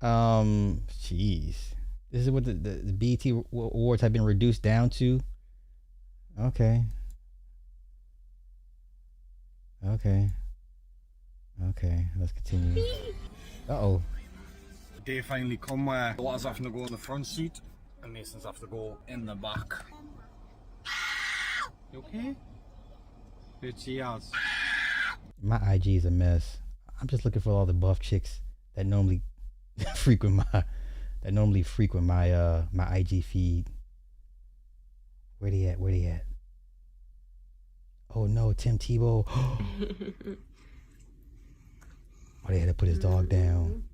Jeez. This is what the BET awards have been reduced down to. Okay. Let's continue. Uh-oh. The day finally come where the Waters have to go in the front seat and Masons have to go in the back. You okay? Cheers. My IG is a mess. I'm just looking for all the buff chicks that normally frequent my my IG feed. Where they at? Oh no, Tim Tebow. Oh, they had to put his dog down.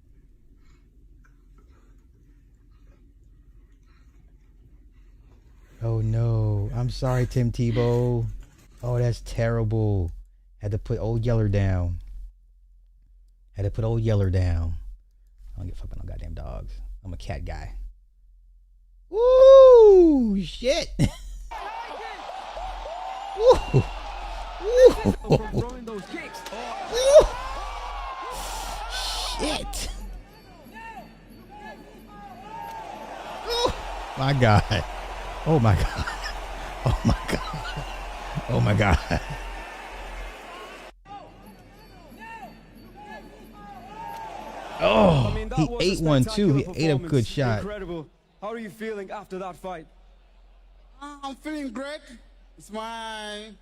Oh no, I'm sorry, Tim Tebow. Oh, that's terrible. Had to put old Yeller down. I don't give a fuck about no goddamn dogs. I'm a cat guy. Woo! Shit! Woo! Throwing those kicks. Oh, My God. Oh my God. Oh my God. Oh my God. Oh, he ate one too. He ate a good shot. Incredible. How are you feeling after that fight? I'm feeling great. It's my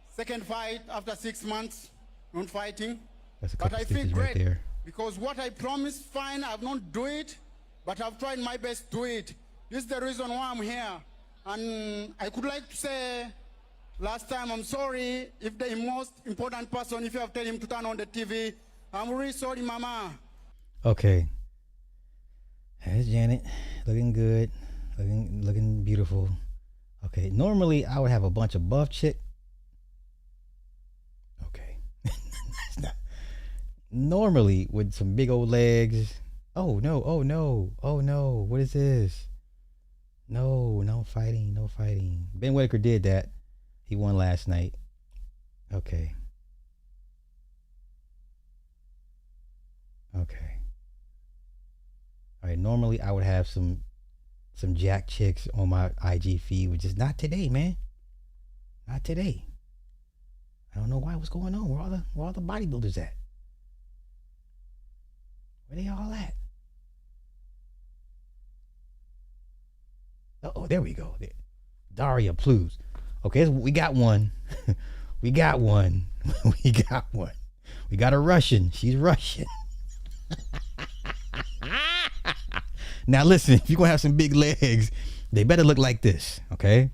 second fight after 6 months not fighting. That's a But couple I feel stitches great right there. because what I promised, fine, I've not do it, but I've tried my best to do it. This is the reason why I'm here. And I could like to say, last time, I'm sorry if the most important person, if you have told him to turn on the TV, I'm really sorry, Mama. Okay. There's Janet. Looking good. Looking beautiful. Okay. Normally, I would have a bunch of buff chick. Okay. That's not. Normally, with some big old legs. Oh, no. Oh, no. Oh, no. What is this? No fighting. No fighting. Ben Whitaker did that. He won last night. Okay. Okay. All right. Normally, I would have some jack chicks on my IG feed, which is not today, man. Not today. I don't know why. What's going on? Where all the bodybuilders at? Where they all at? Oh, there we go. There. Daria Plus. Okay, we got one. We got one. We got one. We got a Russian. She's Russian. Now listen, if you're gonna have some big legs, they better look like this, okay?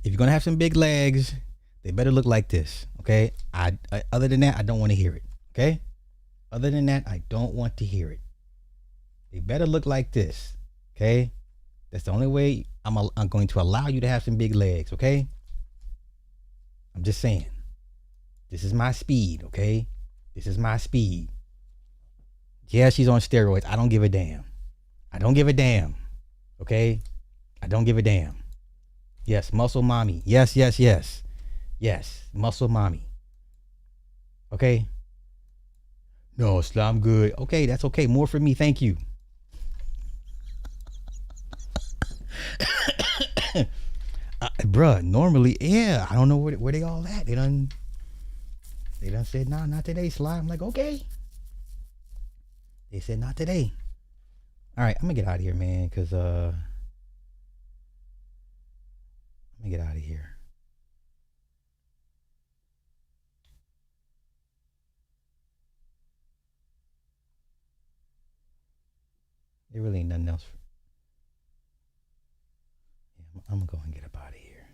If you're gonna have some big legs, they better look like this, okay? I other than that, I don't want to hear it, okay? Other than that, I don't want to hear it. They better look like this, okay? That's the only way I'm going to allow you to have some big legs, okay? I'm just saying. This is my speed, okay? This is my speed. Yeah, she's on steroids. I don't give a damn. I don't give a damn. Okay? I don't give a damn. Yes, muscle mommy. Yes. Yes, muscle mommy. Okay? No, I'm good. Okay, that's okay. More for me. Thank you. Bruh, normally, yeah, I don't know where they all at. They done said, nah, not today, Sly. I'm like, okay. They said, not today. All right, I'm gonna get out of here, man, because I'm gonna get out of here. There really ain't nothing else. Yeah, I'm gonna go and get up out of here.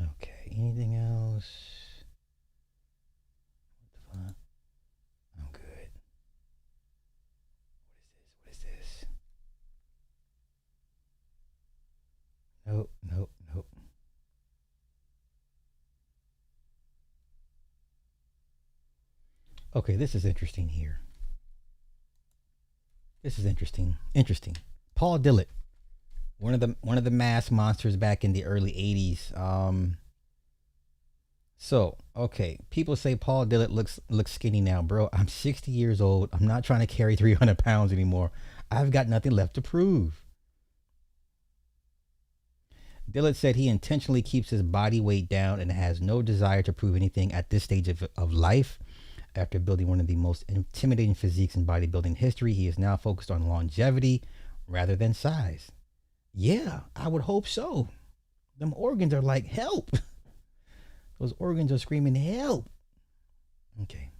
Okay, anything else? What the fuck? I'm good. What is this? Nope. Okay, this is interesting here. This is interesting. Paul Dillett, one of the mass monsters back in the early 80s. So, okay, people say Paul Dillett looks skinny now, bro. I'm 60 years old. I'm not trying to carry 300 pounds anymore. I've got nothing left to prove. Dillett said he intentionally keeps his body weight down and has no desire to prove anything at this stage of life. After building one of the most intimidating physiques in bodybuilding history, he is now focused on longevity rather than size. Yeah, I would hope so. Them organs are like, help. Those organs are screaming, help. Okay.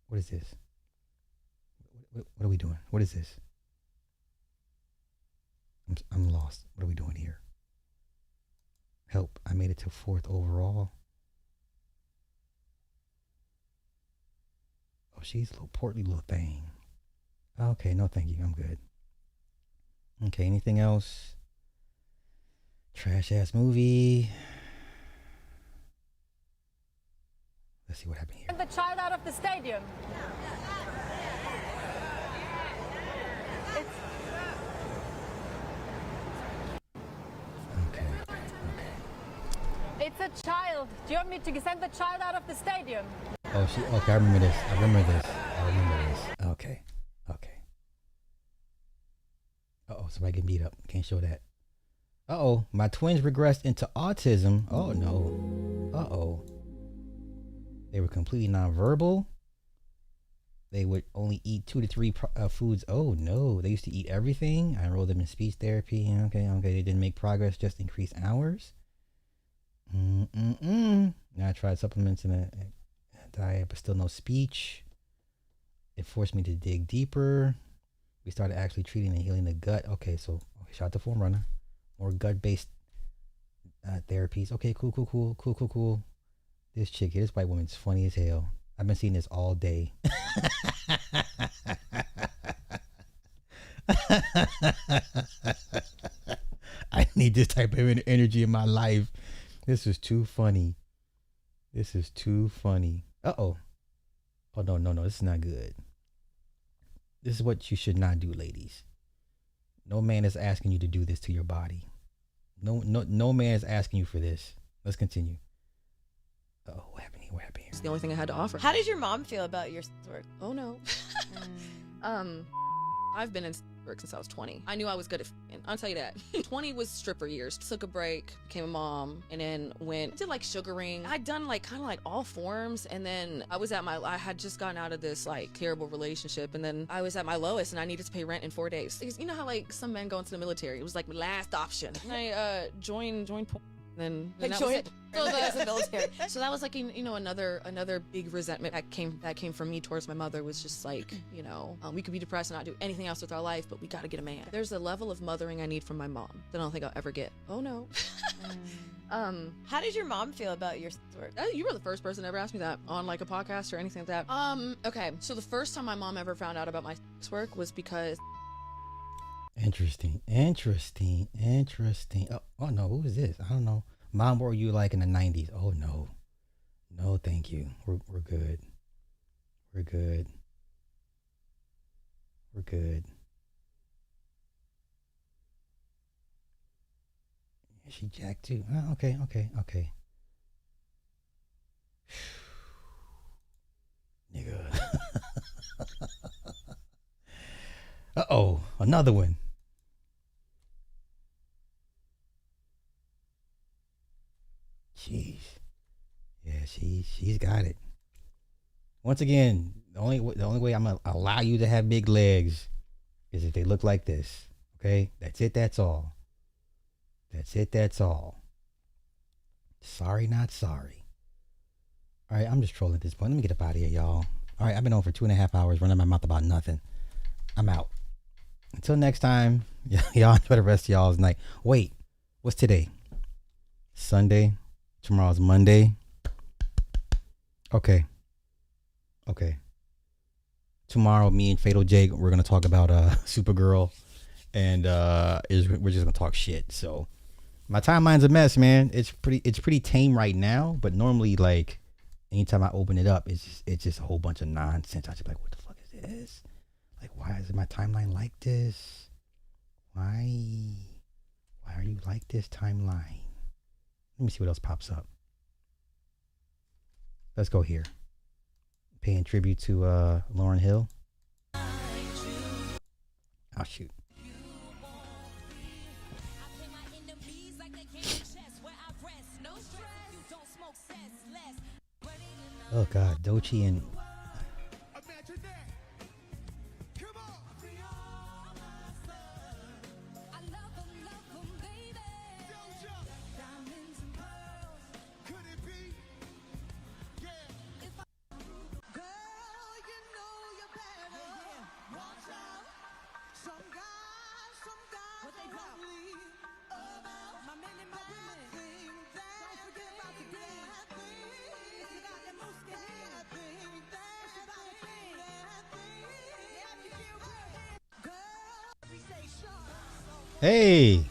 What is this? What are we doing? What is this? I'm lost. What are we doing here? Help. I made it to 4th overall. Oh, she's a little portly little thing. Okay, no thank you. I'm good. Okay, anything else? Trash ass movie. Let's see what happened here. The child out of the stadium. It's a child. Do you want me to send the child out of the stadium? Oh, okay, I remember this. Okay. Uh-oh, somebody getting beat up. Can't show that. Uh-oh, my twins regressed into autism. Oh, no. Uh-oh. They were completely nonverbal. They would only eat 2 to 3 foods. Oh, no. They used to eat everything. I enrolled them in speech therapy. Okay. They didn't make progress, just increased hours. Now I tried supplements and a diet, but still no speech. It forced me to dig deeper. We started actually treating and healing the gut. Okay, shout out to Form Runner. More gut-based therapies. Okay, cool. This chick here, this white woman's funny as hell. I've been seeing this all day. I need this type of energy in my life. This is too funny. Uh-oh. Oh, no. This is not good. This is what you should not do, ladies. No man is asking you to do this to your body. No man is asking you for this. Let's continue. Oh, what happened here? It's the only thing I had to offer. How did your mom feel about your work? Oh no. I've been in work since I was 20. I knew I was good at f***ing. I'll tell you that. 20 was stripper years. Took a break, became a mom, and then did like sugaring. I'd done like kind of like all forms, and then I had just gotten out of this like terrible relationship, and then I was at my lowest, and I needed to pay rent in 4 days. Because you know how like some men go into the military? It was like my last option. And I joined then that was it. So that was the military. So that was like another big resentment that came from me towards my mother. Was just like, we could be depressed and not do anything else with our life, but we got to get a man. There's a level of mothering I need from my mom that I don't think I'll ever get. Oh no. How did your mom feel about your work? You were the first person to ever ask me that on like a podcast or anything like that. Okay, so the first time my mom ever found out about my sex work was because. Interesting. Oh no, who is this? I don't know. Mom, what were you like in the 90s? Oh no. No, thank you. We're good. Is she Jack too? Okay. Nigga. Uh-oh, another one. Jeez. Yeah, she's got it. Once again, the only way I'm gonna allow you to have big legs is if they look like this. Okay? That's it, that's all. Sorry, not sorry. Alright, I'm just trolling at this point. Let me get up out of here, y'all. Alright, I've been on for 2.5 hours running my mouth about nothing. I'm out. Until next time, y'all enjoy the rest of y'all's night. Wait, what's today? Sunday? Tomorrow's Monday. Okay. Tomorrow, me and Fatal Jake, we're gonna talk about Supergirl, and we're just gonna talk shit. So my timeline's a mess, man. It's pretty tame right now, but normally like anytime I open it up, it's just a whole bunch of nonsense. I just be like, what the fuck is this? Like, why is my timeline like this? Why are you like this timeline? Let me see what else pops up. Let's go here. Paying tribute to Lauryn Hill. Oh, shoot. Oh, God. Doechii and... Hey!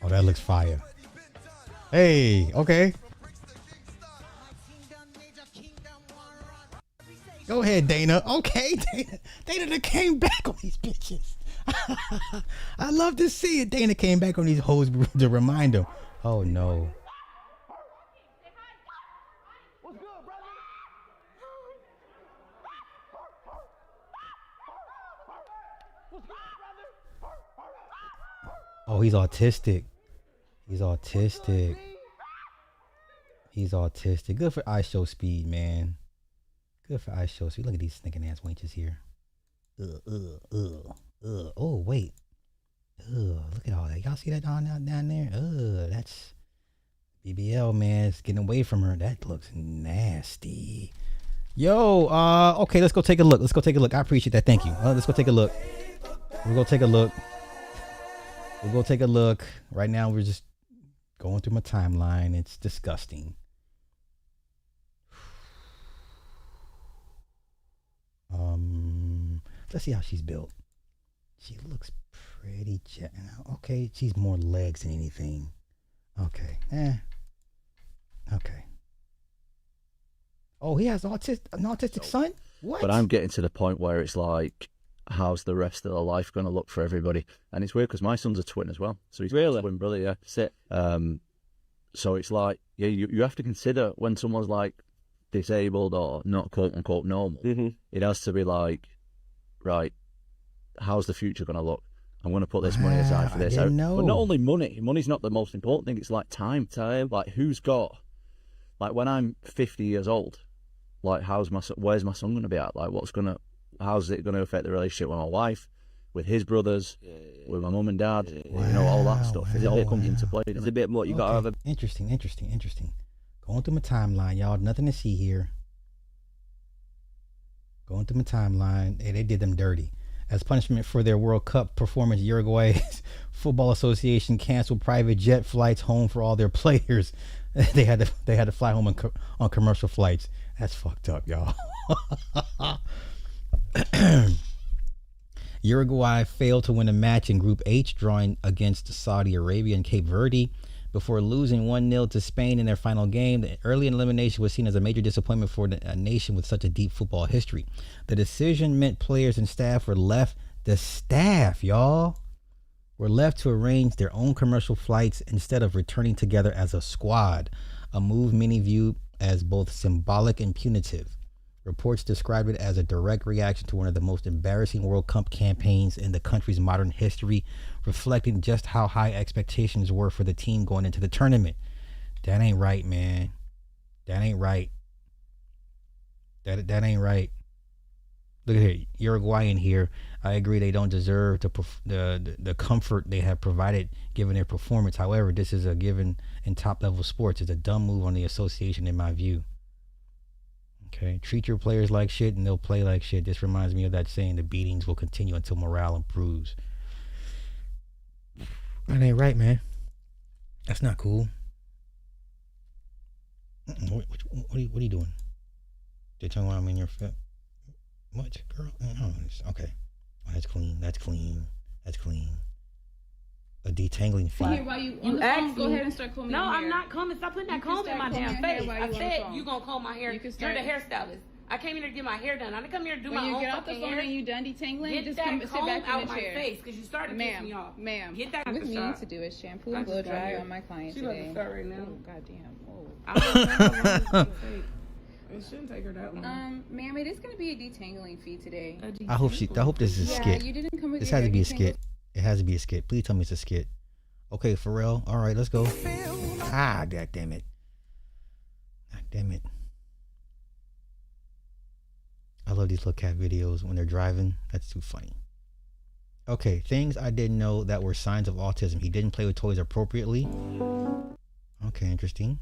Oh, that looks fire. Hey, okay. Go ahead, Dana. Okay, Dana that came back on these bitches. I love to see it. Dana came back on these hoes to remind them. Oh, no. Oh, he's autistic. He's autistic. He's autistic. Good for Ice Show Speed, man. Good for Ice Show Speed. Look at these stinking ass wenches here. Oh, wait. Look at all that. Y'all see that down there? That's BBL, man. It's getting away from her. That looks nasty. Yo, okay, let's go take a look. I appreciate that. Thank you. Let's go take a look. We'll go take a look. Right now, we're just going through my timeline. It's disgusting. Let's see how she's built. She looks pretty. Okay, she's more legs than anything. Okay. Okay. Oh, he has an autistic son? What? But I'm getting to the point where it's like, how's the rest of the life going to look for everybody? And it's weird because my son's a twin as well. So he's really a twin brother, yeah. So it's like, yeah, you have to consider when someone's like disabled or not quote unquote normal, it has to be like, right, how's the future going to look? I'm going to put this money aside for this. I didn't know. But not only money. Money's not the most important thing. It's like time. Like who's got, like when I'm 50 years old, like where's my son going to be at? Like how's it going to affect the relationship with my wife, with his brothers, with my mum and dad, all that stuff. It all comes into play. It's a bit more, you got to have a... Interesting. Going through my timeline, y'all. Nothing to see here. Going through my timeline. Hey, they did them dirty. As punishment for their World Cup performance, Uruguay's Football Association canceled private jet flights home for all their players. They had to fly home on commercial flights. That's fucked up, y'all. Uruguay failed to win a match in Group H, drawing against Saudi Arabia and Cape Verde before losing 1-0 to Spain in their final game. The early elimination was seen as a major disappointment for a nation with such a deep football history. The decision meant players and staff were left to arrange their own commercial flights instead of returning together as a squad, a move many viewed as both symbolic and punitive. Reports described it as a direct reaction to one of the most embarrassing World Cup campaigns in the country's modern history, reflecting just how high expectations were for the team going into the tournament. That ain't right, man. That ain't right. That ain't right. Look at here, Uruguayan here. I agree they don't deserve the comfort they have provided given their performance. However, this is a given in top-level sports. It's a dumb move on the association in my view. Okay, treat your players like shit and they'll play like shit. This reminds me of that saying, the beatings will continue until morale improves. That ain't right, man. That's not cool. What are you doing? They tell me I'm in your fit. What, girl? Okay. Oh, that's clean. A detangling flat. You asked go ahead and start combing No, your hair. I'm not combing. Stop putting that comb in my damn face. I said you gonna comb my hair. You're the hairstylist. I came here to get my hair done. I didn't come here to do my own fucking hair. When you get off the phone and you done detangling, get just that come sit comb back out in the my chair. face because you started pissing me off. Ma'am, Get that what we shot. need to do is shampoo and blow dry on my client she today. She about to start right now. Oh, goddamn. Oh. I don't know how long it's gonna take. It shouldn't take her that long. Ma'am, it is going to be a detangling fee today. I hope this is a skit. Yeah, you didn't come with this your has to be a detangle. skit. It has to be a skit. Please tell me it's a skit. Okay, Pharrell. All right, let's go. God damn it. I love these little cat videos when they're driving. That's too funny. Okay, things I didn't know that were signs of autism. He didn't play with toys appropriately. Okay, interesting.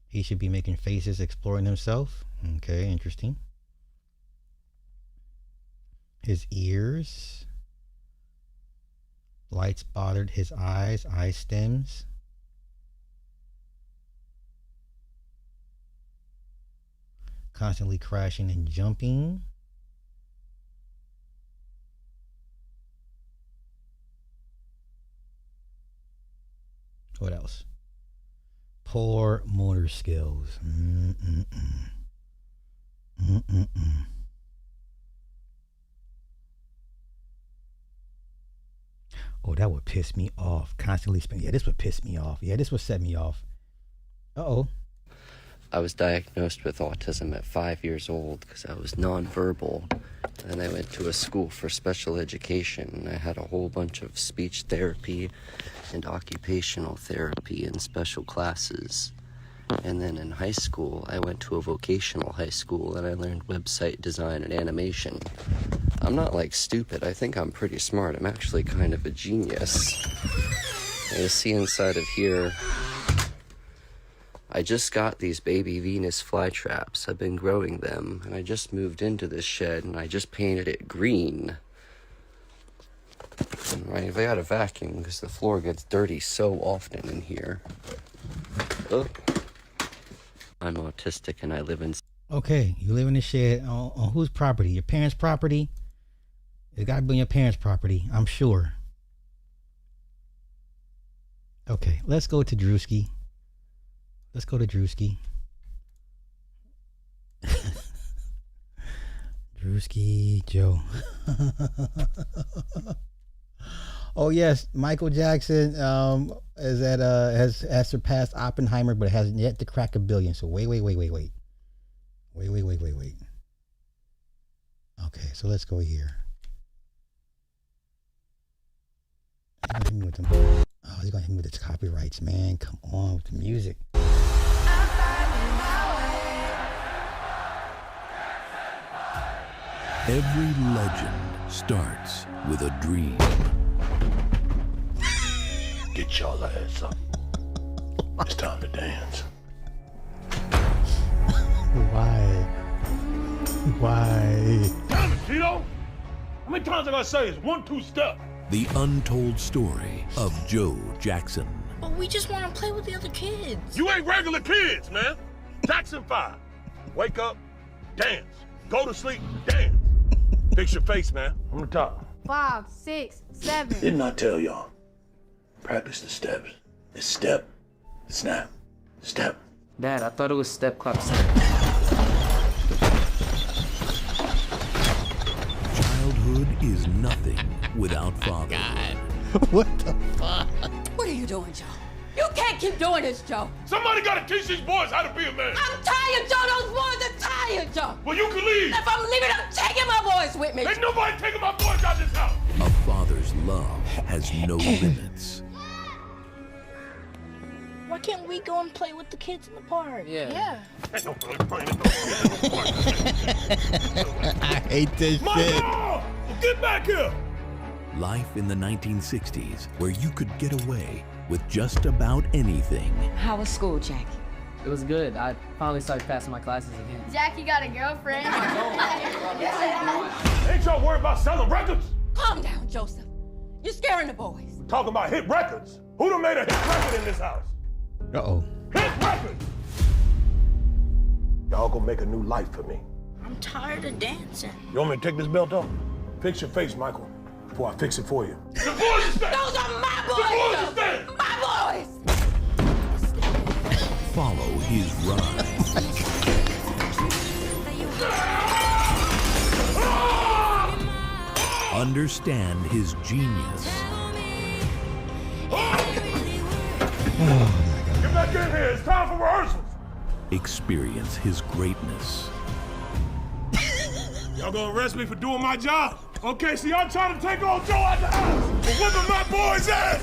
He should be making faces, exploring himself. Okay, interesting. His ears. Lights bothered his eyes, eye stems. Constantly crashing and jumping. What else? Poor motor skills. Oh, that would piss me off. Constantly spending. Yeah, this would piss me off. Yeah, this would set me off. Uh-oh. I was diagnosed with autism at 5 years old because I was nonverbal and I went to a school for special education. I had a whole bunch of speech therapy and occupational therapy and special classes. And then in high school, I went to a vocational high school and I learned website design and animation. I'm not like stupid. I think I'm pretty smart. I'm actually kind of a genius. You see inside of here, I just got these baby Venus flytraps. I've been growing them, and I just moved into this shed, and I just painted it green. And I got a vacuum because the floor gets dirty so often in here. Oh. I'm autistic, and I live in... Okay, you live in a shed on whose property? Your parents' property? It's got to be on your parents' property, I'm sure. Okay, let's go to Drewski. Let's go to Drewski. Drewski Joe. Oh yes, Michael Jackson has surpassed Oppenheimer, but hasn't yet to crack 1 billion. So wait. Wait. Okay, so let's go here. Oh, he's gonna hit me with the copyrights, man. Come on with the music. Every legend starts with a dream. Get y'all ass up. It's time to dance. Why? Damn it, Tito! How many times I gotta say it's 1, 2 step? The untold story of Joe Jackson. But we just want to play with the other kids. You ain't regular kids, man. Jackson 5. Wake up, dance. Go to sleep, dance. Fix your face, man. On the top. 5, 6, 7. Didn't I tell y'all? Practice the steps. It's step, snap, step. Dad, I thought it was step, clap, snap. Childhood is nothing without father. What the fuck? What are you doing, Joe? You can't keep doing this, Joe. Somebody gotta teach these boys how to be a man. I'm tired, Joe. Those boys are tired, Joe. Well, you can leave. If I'm leaving, I'm taking my boys with me. Ain't nobody taking my boys out this house. A father's love has no limits. Why can't we go and play with the kids in the park? Yeah. Ain't nobody playing in the park. I hate this shit. Mom! Get back here! Life in the 1960s, where you could get away with just about anything. How was school, Jackie? It was good. I finally started passing my classes again. Jackie got a girlfriend. Ain't y'all worried about selling records? Calm down, Joseph. You're scaring the boys. We're talking about hit records. Who done made a hit record in this house? Uh-oh. Hit record! Y'all gonna make a new life for me. I'm tired of dancing. You want me to take this belt off? Fix your face, Michael, before I fix it for you. The boys are staying! Those are my boys! The boys are staying! My boys! Follow his rise. Understand his genius. Get back in here. It's time for rehearsals. Experience his greatness. Y'all gonna arrest me for doing my job? Okay, so y'all trying to take old Joe out the house for whipping my boy's ass.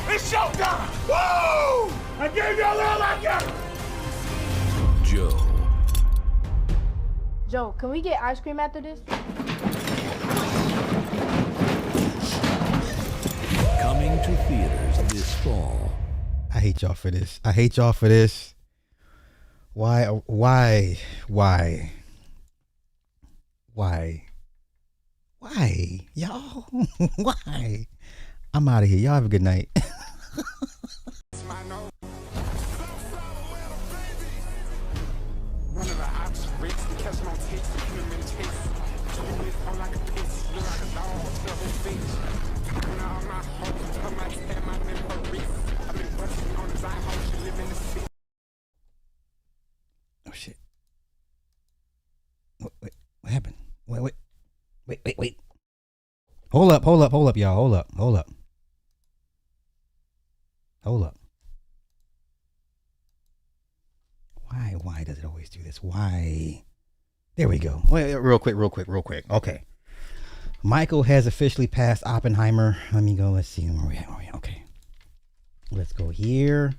It's showtime. Woo! I gave y'all all I got. Joe. Joe, can we get ice cream after this? Coming to theaters this fall. I hate y'all for this. I hate y'all for this. Why? Y'all? Why? I'm out of here. Y'all have a good night. Oh shit. What happened? Wait. Hold up, y'all. Hold up. Why does it always do this? Why? There we go. Wait, real quick. Okay. Michael has officially passed Oppenheimer. Let me go. Let's see where we at. Okay. Let's go here.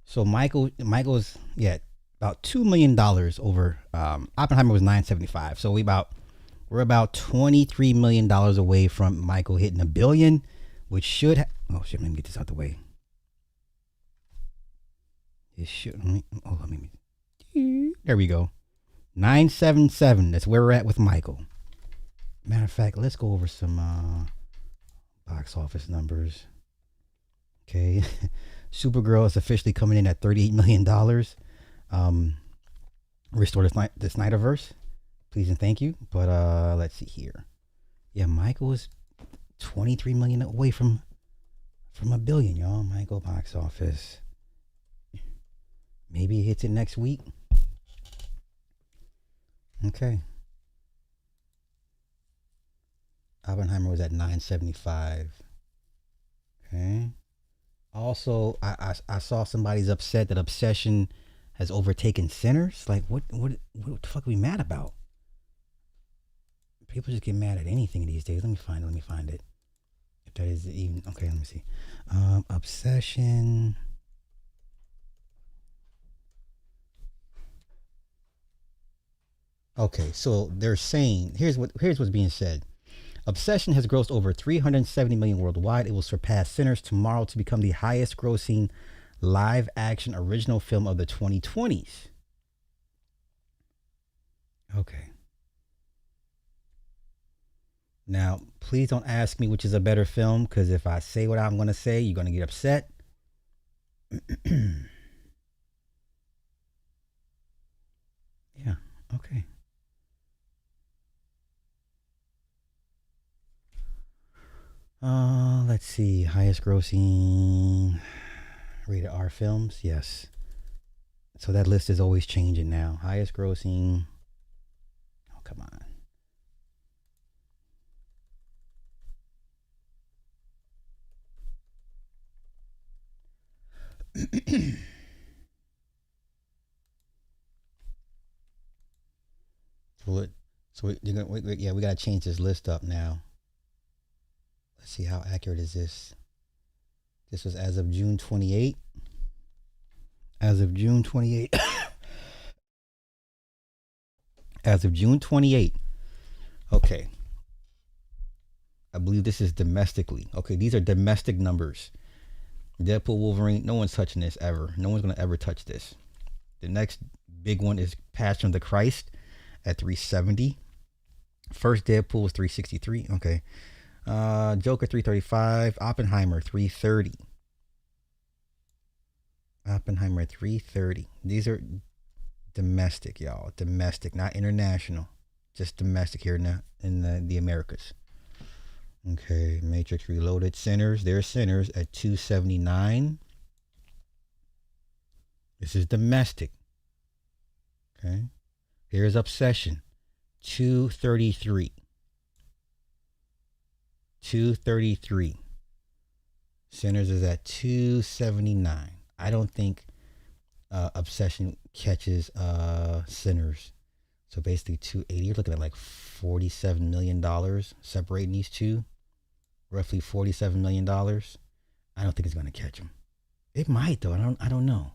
So Michael's about $2 million over. Oppenheimer was $975. So we're about $23 million away from Michael hitting $1 billion, which should. Oh shit! Let me get this out the way. It should. Let me. There we go. 977. That's where we're at with Michael. Matter of fact, let's go over some box office numbers. Okay. Supergirl is officially coming in at $38 million. Restore the Snyderverse. Please and thank you. But let's see here. Yeah, Michael is 23 million away from $1 billion, y'all. Michael box office. Maybe it hits it next week. Okay. Oppenheimer was at 975. Okay. Also, I saw somebody's upset that Obsession has overtaken Sinners. Like, what the fuck are we mad about? People just get mad at anything these days. Let me find it. If that is even okay. Let me see. Obsession. Okay, so they're saying here's what's being said. Obsession has grossed over 370 million worldwide. It will surpass Sinners tomorrow to become the highest grossing live action original film of the 2020s. Okay. Now, please don't ask me which is a better film, because if I say what I'm going to say, you're going to get upset. Yeah, okay. Let's see. Highest grossing rated R films. Yes. So that list is always changing now. Highest grossing. Oh, come on. We gotta change this list up now. Let's see, how accurate is this? This was as of June 28. As of June 28. As of June 28. Okay. I believe this is domestically. Okay, these are domestic numbers. Deadpool, Wolverine, no one's touching this ever. No one's going to ever touch this. The next big one is Passion of the Christ at 370. First Deadpool was 363. Okay. Joker 335. Oppenheimer 330. Oppenheimer 330. These are domestic, y'all. Domestic, not international. Just domestic here in the Americas. Okay, Matrix Reloaded. Sinners. There's Sinners at 279. This is domestic. Okay. Here's Obsession. 233. 233. Sinners is at 279. I don't think Obsession catches Sinners. So basically 280. You're looking at like $47 million separating these two. Roughly $47 million. I don't think it's gonna catch them. It might though. I don't know.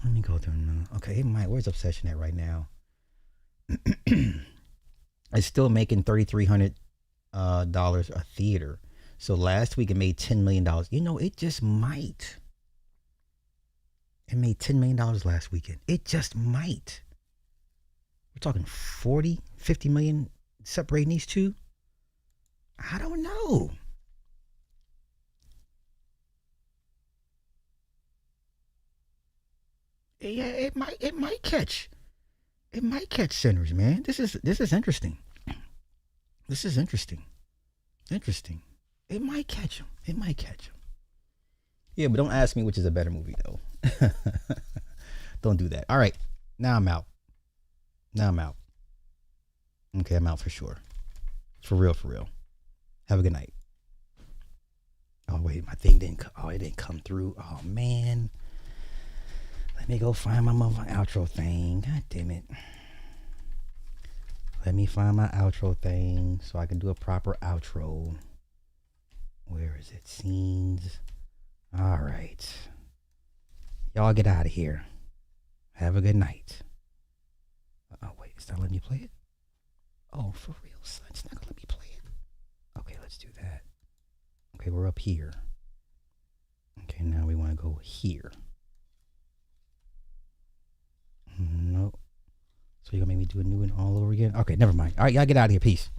Let me go through now. Okay, it might. Where's Obsession at right now? It's still making $3,300 a theater. So last week it made $10 million. You know, it just might. It made $10 million last weekend. It just might. We're talking 40, 50 million separating these two. I don't know. Yeah, it might catch. It might catch Sinners, man. This is interesting. This is interesting. Interesting. It might catch him. It might catch him. Yeah, but don't ask me which is a better movie though. Don't do that. All right. Now I'm out. Okay, I'm out for sure. For real. Have a good night. Oh wait, my thing didn't it didn't come through. Oh man. Let me go find my outro thing. God damn it. Let me find my outro thing so I can do a proper outro. Where is it? Scenes. All right. Y'all get out of here. Have a good night. Oh, wait. It's not letting me play it? Oh, for real, son. It's not going to let me play it. Okay, let's do that. Okay, we're up here. Okay, now we want to go here. Nope. So you're going to make me do a new one all over again? Okay, never mind. All right, y'all get out of here. Peace.